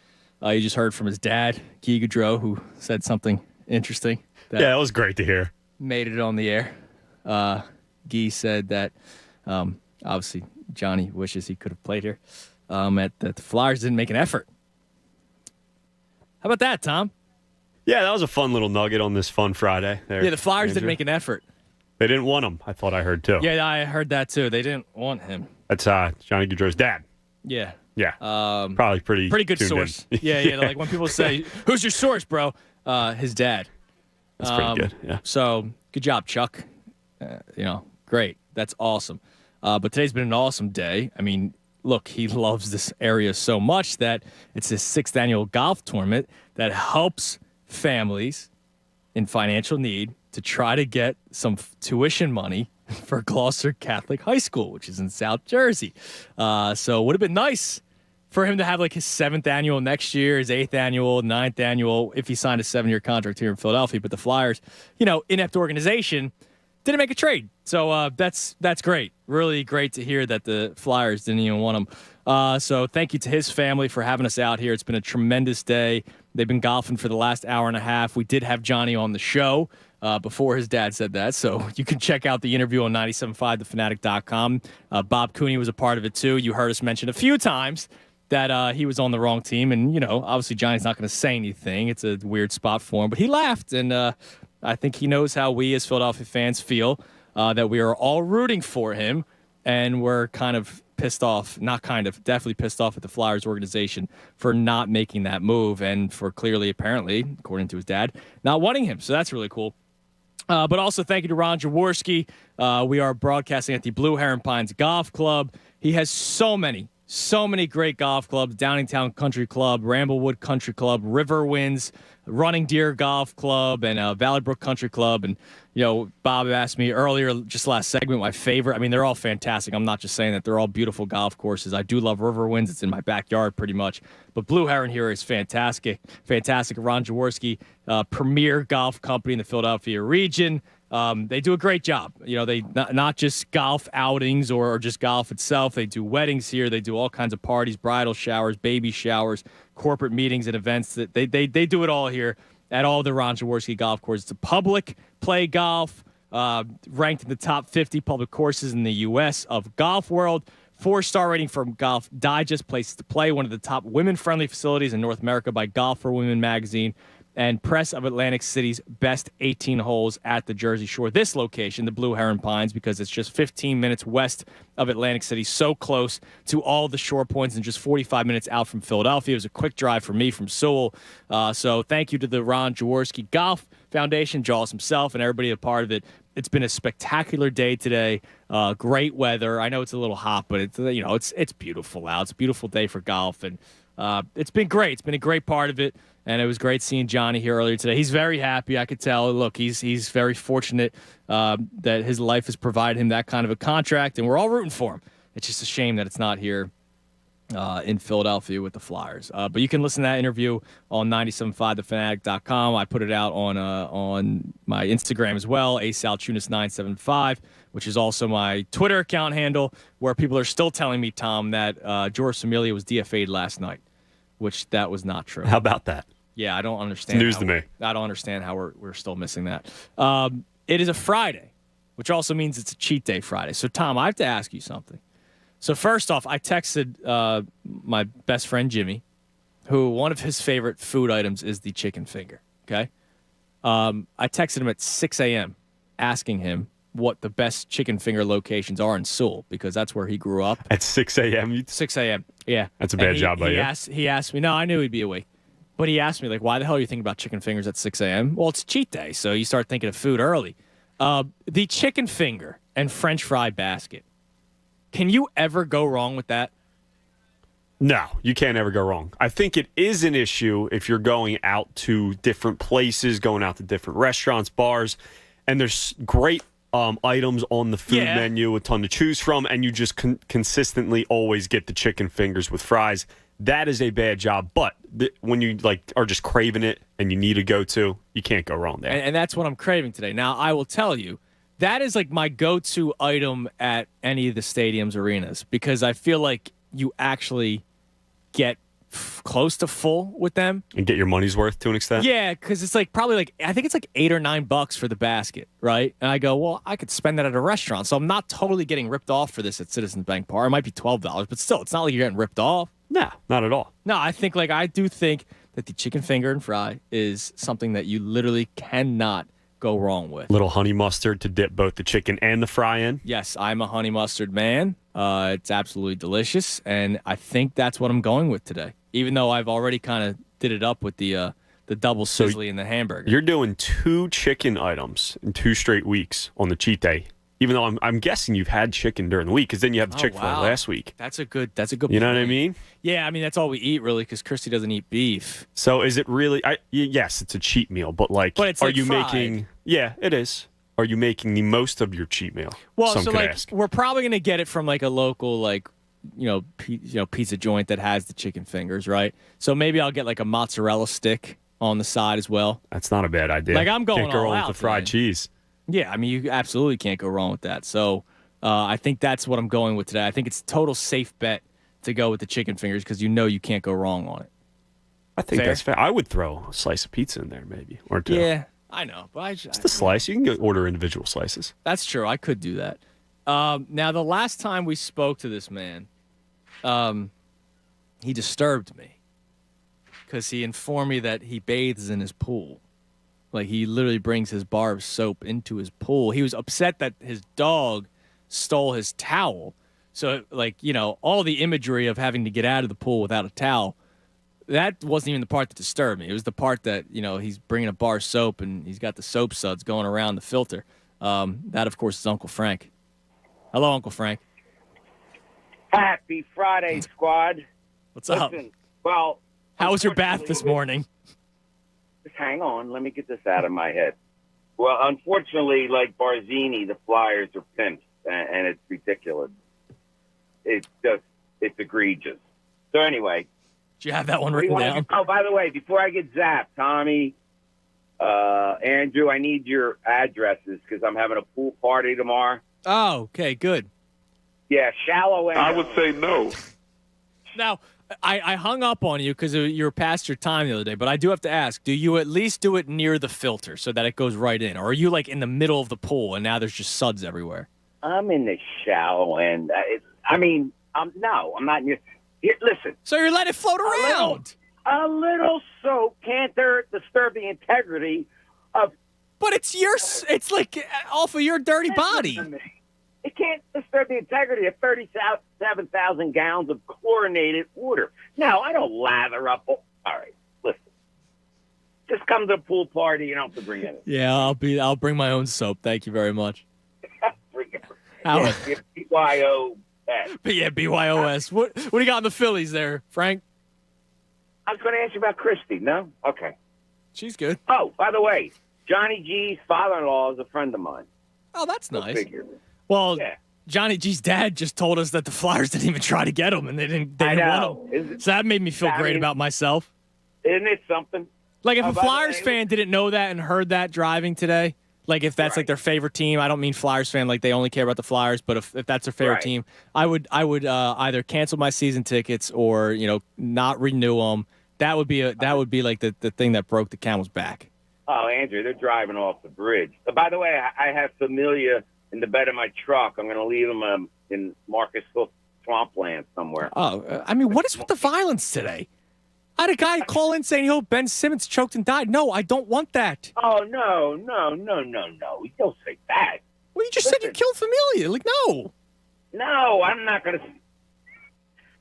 You just heard from his dad, Guy Gaudreau, who said something interesting. Yeah, it was great to hear. Made it on the air. Guy said that obviously Johnny wishes he could have played here. That the Flyers didn't make an effort. How about that, Tom? Yeah, that was a fun little nugget on this fun Friday. There, yeah, the Flyers Andrew. didn't make an effort. They didn't want him, I thought I heard, too. Yeah, I heard that, too. They didn't want him. That's Johnny Gaudreau's dad. Yeah. Yeah. Probably pretty good source. Yeah. Like when people say, "Who's your source, bro?" His dad. That's pretty good. Yeah. So good job, Chuck. Great. That's awesome. But today's been an awesome day. I mean, look, he loves this area so much that it's his 6th annual golf tournament that helps families in financial need to try to get some tuition money for Gloucester Catholic High School, which is in South Jersey. So it would have been nice for him to have like his 7th annual next year, his 8th annual, 9th annual, if he signed a 7-year contract here in Philadelphia. But the Flyers, inept organization, didn't make a trade. So that's great. Really great to hear that the Flyers didn't even want him. So thank you to his family for having us out here. It's been a tremendous day. They've been golfing for the last hour and a half. We did have Johnny on the show before his dad said that. So you can check out the interview on 97.5thefanatic.com. Bob Cooney was a part of it, too. You heard us mention a few times that he was on the wrong team. And, obviously Johnny's not going to say anything. It's a weird spot for him. But he laughed, and I think he knows how we as Philadelphia fans feel, that we are all rooting for him. And we're kind of pissed off, definitely pissed off at the Flyers organization for not making that move and for clearly, apparently, according to his dad, not wanting him. So that's really cool. But also thank you to Ron Jaworski. We are broadcasting at the Blue Heron Pines Golf Club. He has so many great golf clubs: Downingtown Country Club, Ramblewood Country Club, Riverwinds, Running Deer Golf Club, and Valley Brook Country Club. And, Bob asked me earlier, just last segment, my favorite. I mean, they're all fantastic. I'm not just saying that. They're all beautiful golf courses. I do love Riverwinds. It's in my backyard pretty much. But Blue Heron here is fantastic. Fantastic. Ron Jaworski, premier golf company in the Philadelphia region. They do a great job. They not just golf outings or just golf itself. They do weddings here. They do all kinds of parties, bridal showers, baby showers, corporate meetings and events. They do it all here at all the Ron Jaworski golf courses. It's a public play golf, ranked in the top 50 public courses in the U.S. of Golf World. 4-star rating from Golf Digest, places to play, one of the top women-friendly facilities in North America by Golf for Women magazine. and press of Atlantic City's best 18 holes at the Jersey Shore. This location, the Blue Heron Pines, because it's just 15 minutes west of Atlantic City, so close to all the shore points and just 45 minutes out from Philadelphia. It was a quick drive for me from Sewell. So thank you to the Ron Jaworski Golf Foundation, Jaws himself, and everybody a part of it. It's been a spectacular day today. Great weather. I know it's a little hot, but it's beautiful out. It's a beautiful day for golf, and it's been great. It's been a great part of it, and it was great seeing Johnny here earlier today. He's very happy. I could tell. Look, he's very fortunate that his life has provided him that kind of a contract, and we're all rooting for him. It's just a shame that it's not here in Philadelphia with the Flyers. But you can listen to that interview on 97.5thefanatic.com. I put it out on my Instagram as well, asaltunis975, which is also my Twitter account handle, where people are still telling me, Tom, that Eury Familia was DFA'd last night, which that was not true. How about that? Yeah, I don't understand. It's news to me. I don't understand how we're still missing that. It is a Friday, which also means it's a cheat day Friday. So, Tom, I have to ask you something. So first off, I texted my best friend Jimmy, who one of his favorite food items is the chicken finger. Okay, I texted him at 6 a.m. asking him what the best chicken finger locations are in Sewell, because that's where he grew up. At 6 a.m.? 6 a.m. Yeah. That's a bad job by you. He asked me. No, I knew he'd be awake, but he asked me like, "Why the hell are you thinking about chicken fingers at 6 a.m.?" Well, it's cheat day, so you start thinking of food early. The chicken finger and French fry basket. Can you ever go wrong with that? No, you can't ever go wrong. I think it is an issue if you're going out to different places, going out to different restaurants, bars, and there's great items on the food menu, a ton to choose from, and you just consistently always get the chicken fingers with fries. That is a bad job. But when you are just craving it and you need a go-to, you can't go wrong there. And that's what I'm craving today. Now, I will tell you, that is like my go-to item at any of the stadiums, arenas, because I feel like you actually get close to full with them. And get your money's worth to an extent? Yeah, because it's probably I think it's $8 or $9 for the basket, right? And I go, well, I could spend that at a restaurant. So I'm not totally getting ripped off for this at Citizens Bank Park. It might be $12, but still, it's not like you're getting ripped off. No, not at all. No, I do think that the chicken finger and fry is something that you literally cannot go wrong with. Little honey mustard to dip both the chicken and the fry in. Yes, I'm a honey mustard man. It's absolutely delicious, and I think that's what I'm going with today. Even though I've already kind of did it up with the double sizzly and the hamburger. You're doing 2 chicken items in 2 straight weeks on the cheat day. Even though I'm guessing you've had chicken during the week, because then you have the Chick-fil-A last week. That's a good. You know what I mean? Yeah, I mean that's all we eat really, because Christy doesn't eat beef. So is it really? Yes, it's a cheat meal, but are you fried. making? Yeah, it is. Are you making the most of your cheat meal? Well, we're probably gonna get it from a local pizza joint that has the chicken fingers, right? So maybe I'll get a mozzarella stick on the side as well. That's not a bad idea. I'm going Can't go all wrong out with the fried cheese. Yeah, I mean, you absolutely can't go wrong with that. So I think that's what I'm going with today. I think it's a total safe bet to go with the chicken fingers because you can't go wrong on it. I think that's fair. I would throw a slice of pizza in there maybe, or 2. Yeah, I know. But just a slice. You can order individual slices. That's true. I could do that. Now, the last time we spoke to this man, he disturbed me because he informed me that he bathes in his pool. He literally brings his bar of soap into his pool. He was upset that his dog stole his towel. So, all the imagery of having to get out of the pool without a towel, that wasn't even the part that disturbed me. It was the part that, he's bringing a bar of soap and he's got the soap suds going around the filter. That, of course, is Uncle Frank. Hello, Uncle Frank. Happy Friday, squad. What's up? Well, how was your bath this morning? Just hang on. Let me get this out of my head. Well, unfortunately, like Barzini, the Flyers are pimps, and it's ridiculous. It's egregious. So anyway. Do you have that one written down? Oh, by the way, before I get zapped, Tommy, Andrew, I need your addresses because I'm having a pool party tomorrow. Oh, okay, good. Yeah, shallow end. I would say no. Now, I hung up on you because you were past your time the other day, but I do have to ask, do you at least do it near the filter so that it goes right in? Or are you in the middle of the pool and now there's just suds everywhere? I'm in the shallow end. I'm not near. Listen. So you're letting it float around. A little soap can't disturb the integrity of. But it's like off of your dirty body. It can't disturb the integrity of 37,000 gallons of chlorinated water. Now, I don't lather up. All right, listen. Just come to a pool party. You don't have to bring it. Yeah, I'll bring my own soap. Thank you very much. BYOS. But yeah, BYOS. What do you got in the Phillies there, Frank? I was going to ask you about Christy. No? Okay. She's good. Oh, by the way, Johnny G's father-in-law is a friend of mine. Oh, that's nice. Figure. Well, yeah. Johnny G's dad just told us that the Flyers didn't even try to get him, and they didn't want him. So that made me feel great about myself. Isn't it something? Like if a Flyers fan didn't know that and heard that driving today, like if that's like their favorite team, I don't mean Flyers fan like they only care about the Flyers, but if that's their favorite team, I would either cancel my season tickets or not renew them. That would be like the thing that broke the camel's back. Oh, Andrew, they're driving off the bridge. By the way, I have Familia in the bed of my truck. I'm going to leave him in Marcus Hook swampland somewhere. Oh, I mean, what is with the violence today? I had a guy call in saying, Ben Simmons choked and died. No, I don't want that. Oh, no. You don't say that. Well, you just said you killed Familia. Like, no. No, I'm not going to.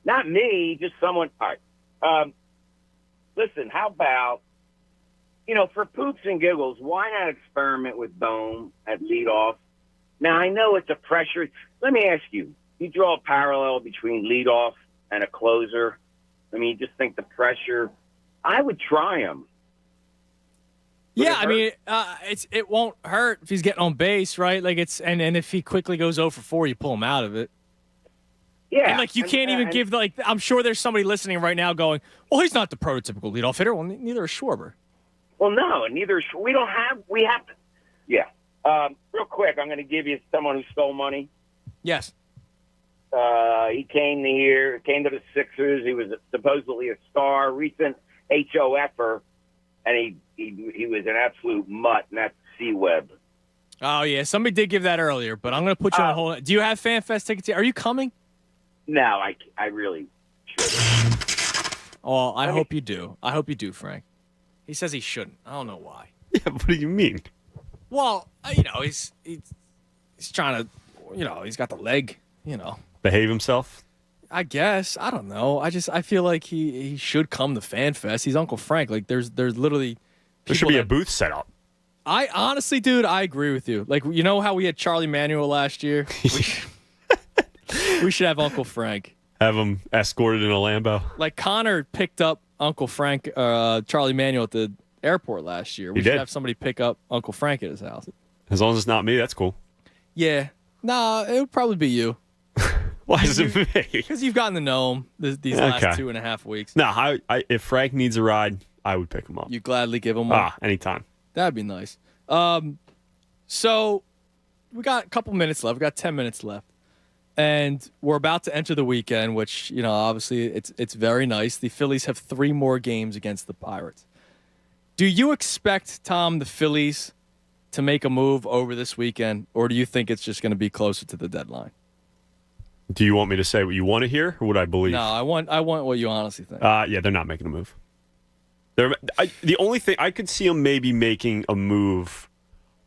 Not me, just someone. All right. Listen, how about, for poops and giggles, why not experiment with Bohm at leadoff? Now, I know it's a pressure. Let me ask you, you draw a parallel between leadoff and a closer. I mean, you just think the pressure. I would try him. Yeah, I mean, it won't hurt if he's getting on base, right? Like and if he quickly goes 0 for 4, you pull him out of it. Yeah, and like you can't even give I'm sure there's somebody listening right now going, well, he's not the prototypical leadoff hitter. Well, neither is Schwarber. Well, no, and neither is we have to. Yeah. Real quick, I'm going to give you someone who stole money. Yes. He came to the Sixers. He was supposedly a star, recent HOFer, and he was an absolute mutt, and that's C-Web. Oh, yeah. Somebody did give that earlier, but I'm going to put you on hold. Do you have FanFest tickets? Are you coming? No, I really should. Oh, I hope you do. I hope you do, Frank. He says he shouldn't. I don't know why. Yeah, what do you mean? Well, he's trying to, he's got the leg, Behave himself? I guess. I don't know. I feel like he should come to FanFest. He's Uncle Frank. Like, there's literally... There should be a booth set up. I honestly, dude, I agree with you. Like, you know how we had Charlie Manuel last year? We should have Uncle Frank. Have him escorted in a Lambo. Like, Connor picked up Uncle Frank, Charlie Manuel at the airport last year. We should have somebody pick up Uncle Frank at his house. As long as it's not me, that's cool. Yeah. Nah, it would probably be you. Why is it me? Because you've gotten to know him these last 2.5 weeks. No, if Frank needs a ride, I would pick him up. You gladly give him one? Anytime. That'd be nice. So we got a couple minutes left. We got 10 minutes left. And we're about to enter the weekend, which, obviously it's very nice. The Phillies have 3 more games against the Pirates. Do you expect, Tom, the Phillies to make a move over this weekend, or do you think it's just going to be closer to the deadline? Do you want me to say what you want to hear, or what I believe? No, I want what you honestly think. Yeah, they're not making a move. The only thing I could see them maybe making a move,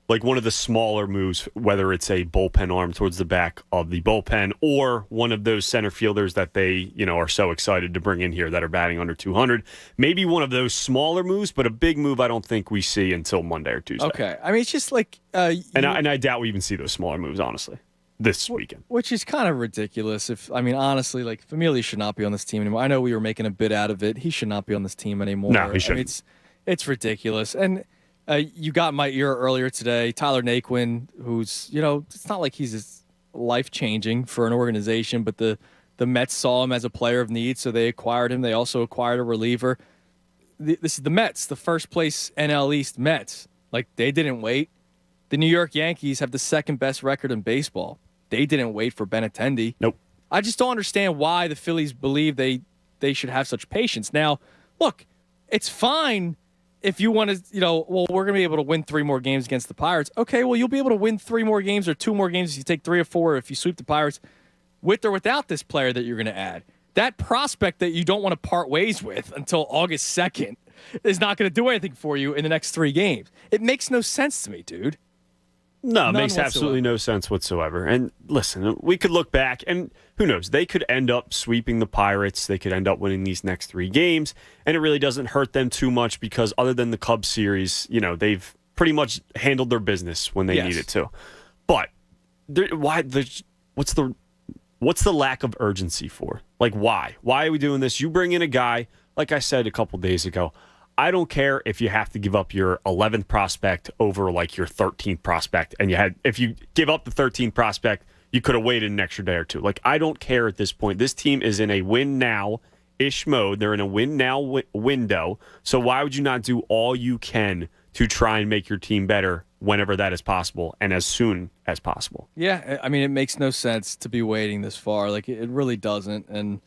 like one of the smaller moves, whether it's a bullpen arm towards the back of the bullpen or one of those center fielders that they, are so excited to bring in here that are batting under 200. Maybe one of those smaller moves, but a big move I don't think we see until Monday or Tuesday. Okay. I mean, it's just like... and I doubt we even see those smaller moves, honestly, this weekend. Which is kind of ridiculous. Honestly, like, Familia should not be on this team anymore. I know we were making a bit out of it. He should not be on this team anymore. No, he shouldn't. It's ridiculous. And... you got my ear earlier today, Tyler Naquin, who's, it's not like he's life-changing for an organization, but the Mets saw him as a player of need, so they acquired him. They also acquired a reliever. This is the Mets, the first-place NL East Mets. Like, they didn't wait. The New York Yankees have the second-best record in baseball. They didn't wait for Benintendi. Nope. I just don't understand why the Phillies believe they should have such patience. Now, look, it's fine if you want to, we're going to be able to win 3 more games against the Pirates. Okay, well, you'll be able to win 3 more games or 2 more games if you take 3 or 4 if you sweep the Pirates with or without this player that you're going to add. that prospect that you don't want to part ways with until August 2nd is not going to do anything for you in the next 3 games. It makes no sense to me, dude. No, it makes absolutely no sense whatsoever. And listen, we could look back, and who knows? They could end up sweeping the Pirates. They could end up winning these next 3 games, and it really doesn't hurt them too much because other than the Cubs series, they've pretty much handled their business when they needed to. But what's the lack of urgency for? Like, why? Why are we doing this? You bring in a guy, like I said a couple days ago, I don't care if you have to give up your 11th prospect over like your 13th prospect, and if you give up the 13th prospect, you could have waited an extra day or 2. Like, I don't care at this point. This team is in a win now-ish mode. They're in a win now window. So why would you not do all you can to try and make your team better whenever that is possible and as soon as possible? Yeah, I mean, it makes no sense to be waiting this far. Like, it really doesn't. And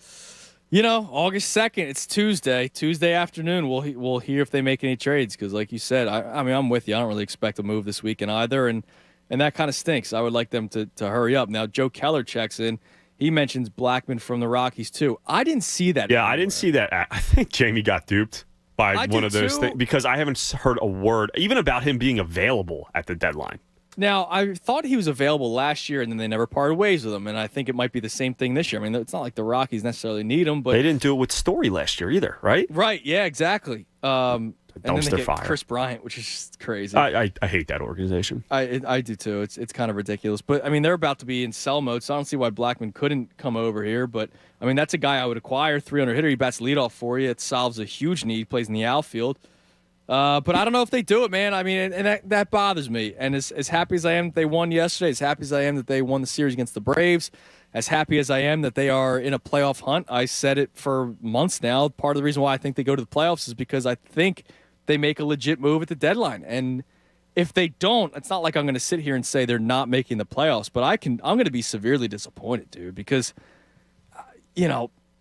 August 2nd, it's Tuesday afternoon. We'll hear if they make any trades because, like you said, I mean, I'm with you. I don't really expect a move this weekend either, and that kind of stinks. I would like them to hurry up. Now, Joe Keller checks in. He mentions Blackmon from the Rockies, too. I didn't see that. Yeah, I didn't see that. I think Jamie got duped by one of those things because I haven't heard a word, even about him being available at the deadline. Now, I thought he was available last year, and then they never parted ways with him, and I think it might be the same thing this year. I mean, it's not like the Rockies necessarily need him, but they didn't do it with Story last year either, right? Right, yeah, exactly. And then they get fire. Chris Bryant, which is just crazy. I hate that organization. I do too. It's kind of ridiculous. But, I mean, they're about to be in sell mode, so I don't see why Blackmon couldn't come over here. But, I mean, that's a guy I would acquire, 300 hitter. He bats leadoff for you. It solves a huge need. He plays in the outfield. But I don't know if they do it, man. I mean, and that bothers me. And as happy as I am that they won yesterday, as happy as I am that they won the series against the Braves, as happy as I am that they are in a playoff hunt, I said it for months now. Part of the reason why I think they go to the playoffs is because I think they make a legit move at the deadline. And if they don't, it's not like I'm going to sit here and say they're not making the playoffs. But I'm going to be severely disappointed, dude, because,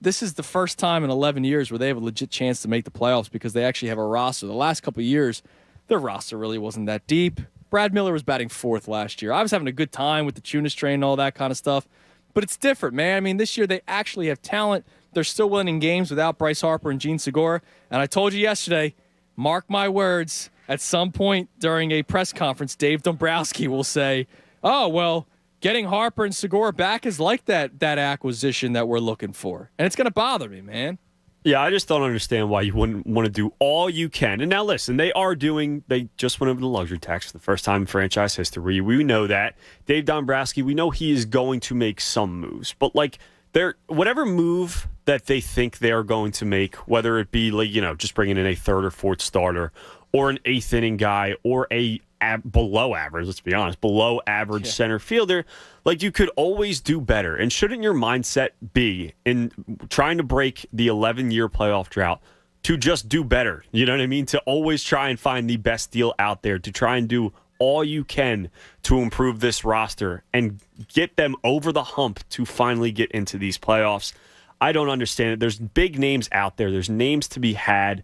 this is the first time in 11 years where they have a legit chance to make the playoffs because they actually have a roster. The last couple of years, their roster really wasn't that deep. Brad Miller was batting 4th last year. I was having a good time with the Tunis train and all that kind of stuff. But it's different, man. I mean, this year they actually have talent. They're still winning games without Bryce Harper and Gene Segura. And I told you yesterday, mark my words, at some point during a press conference, Dave Dombrowski will say, oh, well, getting Harper and Segura back is like that acquisition that we're looking for. And it's going to bother me, man. Yeah, I just don't understand why you wouldn't want to do all you can. And now listen, they just went over the luxury tax for the first time in franchise history. We know that. Dave Dombrowski, we know he is going to make some moves. But whatever move that they think they are going to make, whether it be just bringing in a 3rd or 4th starter or an 8th inning guy or a below average, let's be honest, below average center fielder, you could always do better. And shouldn't your mindset be in trying to break the 11-year playoff drought to just do better? You know what I mean? To always try and find the best deal out there, to try and do all you can to improve this roster and get them over the hump to finally get into these playoffs. I don't understand it. There's big names out there. There's names to be had.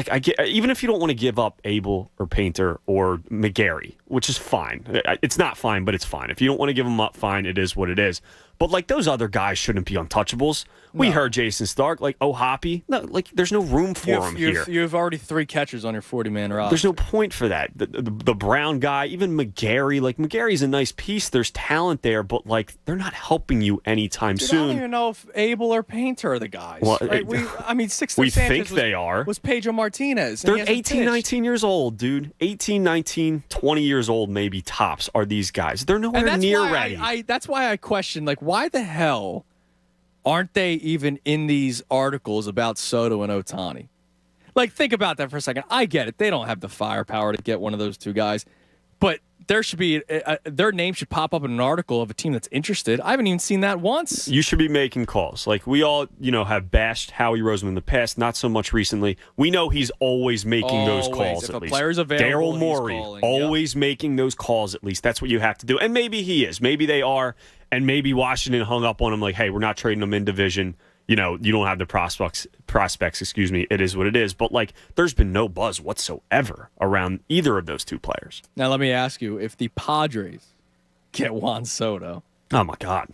I get, even if you don't want to give up Abel or Painter or McGarry, which is fine. It's not fine, but it's fine. If you don't want to give them up, fine. It is what it is. But those other guys shouldn't be untouchables. No. We heard Jason Stark, Hoppy. No, there's no room for him here. You have already 3 catchers on your 40-man roster. There's no point for that. The Brown guy, even McGarry. McGarry's a nice piece. There's talent there, but they're not helping you anytime soon. I don't even know if Abel or Painter are the guys. Well, right? Sixto we Sanchez think they are. Was Pedro Martinez. They're 18, 19 years old, dude. 18, 19, 20 years old, maybe tops, are these guys. They're nowhere near ready. That's why I question, why the hell aren't they even in these articles about Soto and Ohtani? Think about that for a second. I get it. They don't have the firepower to get one of those 2 guys. But there should be their name should pop up in an article of a team that's interested. I haven't even seen that once. You should be making calls. We all, have bashed Howie Roseman in the past, not so much recently. We know he's always making those calls if at least. Player's available, Daryl Morey, always making those calls at least. That's what you have to do. And maybe he is. Maybe they are. And maybe Washington hung up on him hey, we're not trading them in division. You don't have the prospects, it is what it is. But, there's been no buzz whatsoever around either of those 2 players. Now, let me ask you, if the Padres get Juan Soto. Oh, my God.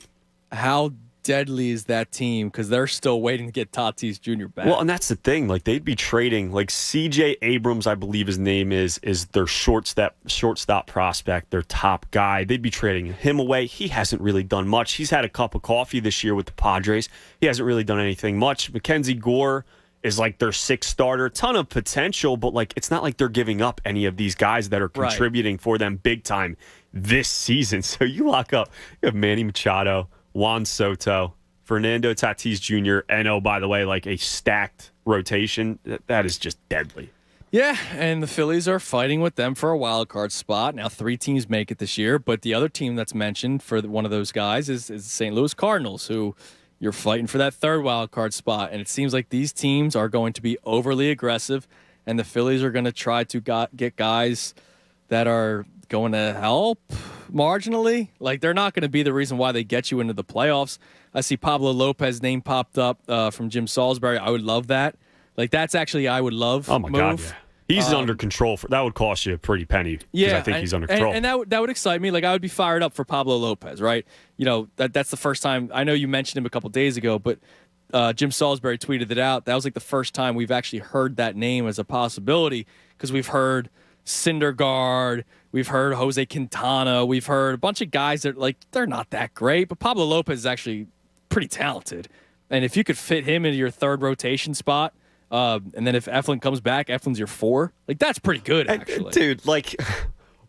How deadly is that team? Because they're still waiting to get Tatis Jr. back. Well, and that's the thing. Like, they'd be trading, like, C.J. Abrams, I believe his name is their shortstop prospect, their top guy. They'd be trading him away. He hasn't really done much. He's had a cup of coffee this year with the Padres. He hasn't really done anything much. Mackenzie Gore is like their sixth starter. Ton of potential, but, like, it's not like they're giving up any of these guys that are contributing for them big time this season. So you lock up, you have Manny Machado, Juan Soto, Fernando Tatis Jr., and oh, by the way, like a stacked rotation. That is just deadly. Yeah, and the Phillies are fighting with them for a wild card spot. Now, 3 teams make it this year, but the other team that's mentioned for one of those guys is the St. Louis Cardinals, who you're fighting for that third wild card spot. And it seems like these teams are going to be overly aggressive, and the Phillies are going to try to get guys that are going to help marginally. Like, they're not going to be the reason why they get you into the playoffs. I see Pablo Lopez name popped up from Jim Salisbury. I would love that. Like, that's actually I would love. Oh my God, yeah. He's under control. That would cost you a pretty penny. Yeah, I think he's under control. And that would excite me. Like, I would be fired up for Pablo Lopez, right? You know, that's the first time. I know you mentioned him a couple days ago, but Jim Salisbury tweeted it out. That was like the first time we've actually heard that name as a possibility, because we've heard Syndergaard, we've heard Jose Quintana, we've heard a bunch of guys that, like, they're not that great, but Pablo Lopez is actually pretty talented. And if you could fit him into your third rotation spot, and then if Eflin comes back, Eflin's your 4, like, that's pretty good, actually. Dude, like,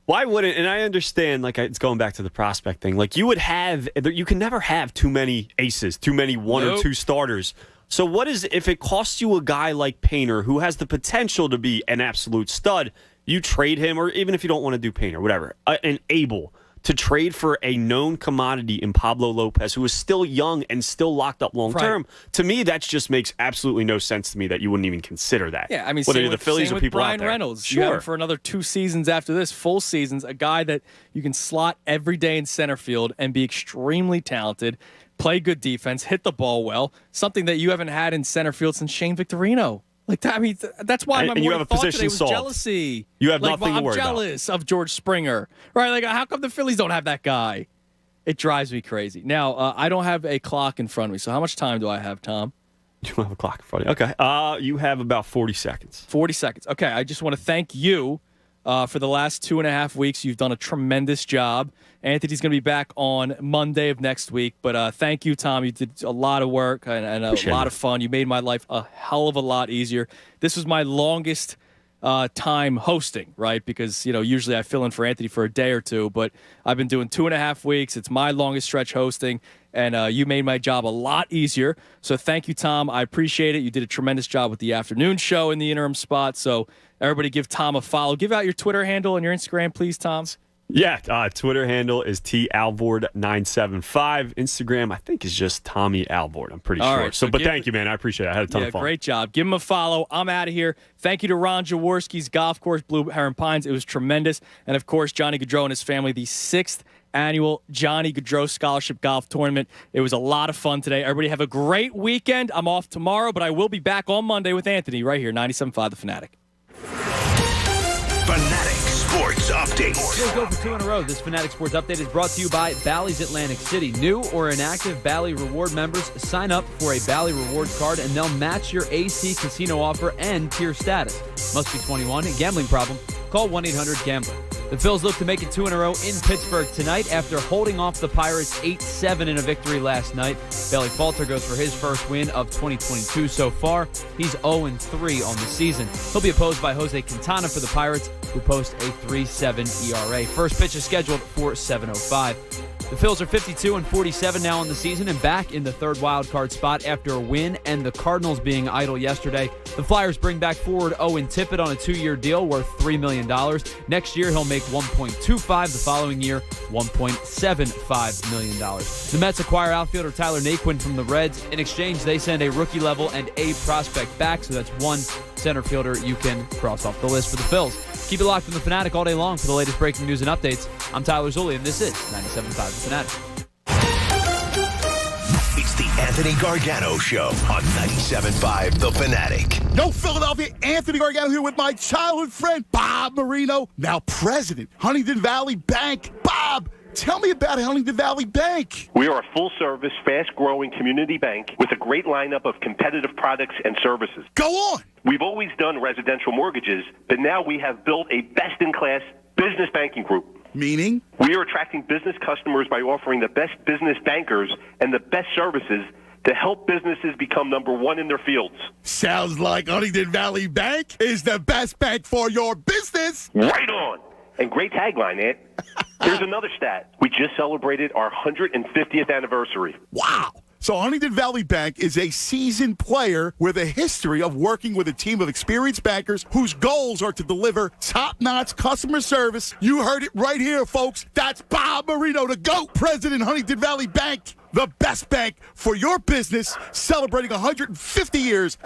why wouldn't, and I understand, like, it's going back to the prospect thing, like, you can never have too many aces, too many one or two starters. So what is, if it costs you a guy like Painter, who has the potential to be an absolute stud, you trade him, or even if you don't want to do Painter, whatever, and able to trade for a known commodity in Pablo Lopez, who is still young and still locked up long term. Right. To me, that just makes absolutely no sense to me that you wouldn't even consider that. Yeah, I mean, whether you're the Phillies or people Brian out there. Reynolds, sure, you have him for another 2 seasons after this, full seasons, a guy that you can slot every day in center field and be extremely talented, play good defense, hit the ball well, something that you haven't had in center field since Shane Victorino. Like, I mean, that's why my more thought today was jealousy. You have like, nothing to worry about. I'm jealous of George Springer, right? Like, how come the Phillies don't have that guy? It drives me crazy. Now, I don't have a clock in front of me, so how much time do I have, Tom? You don't have a clock in front of you. Okay. You have about 40 seconds. 40 seconds. Okay, I just want to thank you for the last 2.5 weeks. You've done a tremendous job. Anthony's going to be back on Monday of next week. But thank you, Tom. You did a lot of work and a lot of fun. You made my life a hell of a lot easier. This was my longest time hosting, right? Because, you know, usually I fill in for Anthony for a day or two, but I've been doing 2.5 weeks. It's my longest stretch hosting, and you made my job a lot easier. So thank you, Tom. I appreciate it. You did a tremendous job with the afternoon show in the interim spot. So everybody give Tom a follow. Give out your Twitter handle and your Instagram, please, Tom. Yeah, Twitter handle is TAlvord975. Instagram, I think, is just Tommy Alvord. I'm pretty sure. Right, so but thank you, man. I appreciate it. I had a ton of fun. Great job. Give him a follow. I'm out of here. Thank you to Ron Jaworski's Golf Course, Blue Heron Pines. It was tremendous. And, of course, Johnny Gaudreau and his family, the 6th annual Johnny Gaudreau Scholarship Golf Tournament. It was a lot of fun today. Everybody have a great weekend. I'm off tomorrow, but I will be back on Monday with Anthony right here, 97.5 The Fanatic. Fanatic Sports Update. We'll go for 2 in a row. This Fanatic Sports Update is brought to you by Bally's Atlantic City. New or inactive Bally Reward members sign up for a Bally Rewards card and they'll match your AC casino offer and tier status. Must be 21. Gambling problem? Call 1-800-GAMBLER. The Phils look to make it 2 in a row in Pittsburgh tonight after holding off the Pirates 8-7 in a victory last night. Bailey Falter goes for his first win of 2022 so far. He's 0-3 on the season. He'll be opposed by Jose Quintana for the Pirates, who post a 3.7 ERA. First pitch is scheduled for 7:05. The Phils are 52-47 now on the season and back in the third wild card spot after a win and the Cardinals being idle yesterday. The Flyers bring back forward Owen Tippett on a 2-year deal worth $3 million. Next year, he'll make $1.25. The following year, $1.75 million. The Mets acquire outfielder Tyler Naquin from the Reds. In exchange, they send a rookie level and A prospect back, so that's one center fielder you can cross off the list for the Phils. Keep it locked on The Fanatic all day long for the latest breaking news and updates. I'm Tyler Zulli, and this is 97.5 The Fanatic. It's the Anthony Gargano Show on 97.5 The Fanatic. Yo, Philadelphia, Anthony Gargano here with my childhood friend, Bob Marino, now president, Huntington Valley Bank. Bob, Tell me about Huntington Valley Bank. We are a full-service, fast-growing community bank with a great lineup of competitive products and services. Go on. We've always done residential mortgages, but now we have built a best-in-class business banking group. Meaning? We are attracting business customers by offering the best business bankers and the best services to help businesses become number one in their fields. Sounds like Huntington Valley Bank is the best bank for your business. Right on. And great tagline, Ant. Here's another stat. We just celebrated our 150th anniversary. Wow. So Huntington Valley Bank is a seasoned player with a history of working with a team of experienced bankers whose goals are to deliver top-notch customer service. You heard it right here, folks. That's Bob Marino, the GOAT, President Huntington Valley Bank. The best bank for your business, celebrating 150 years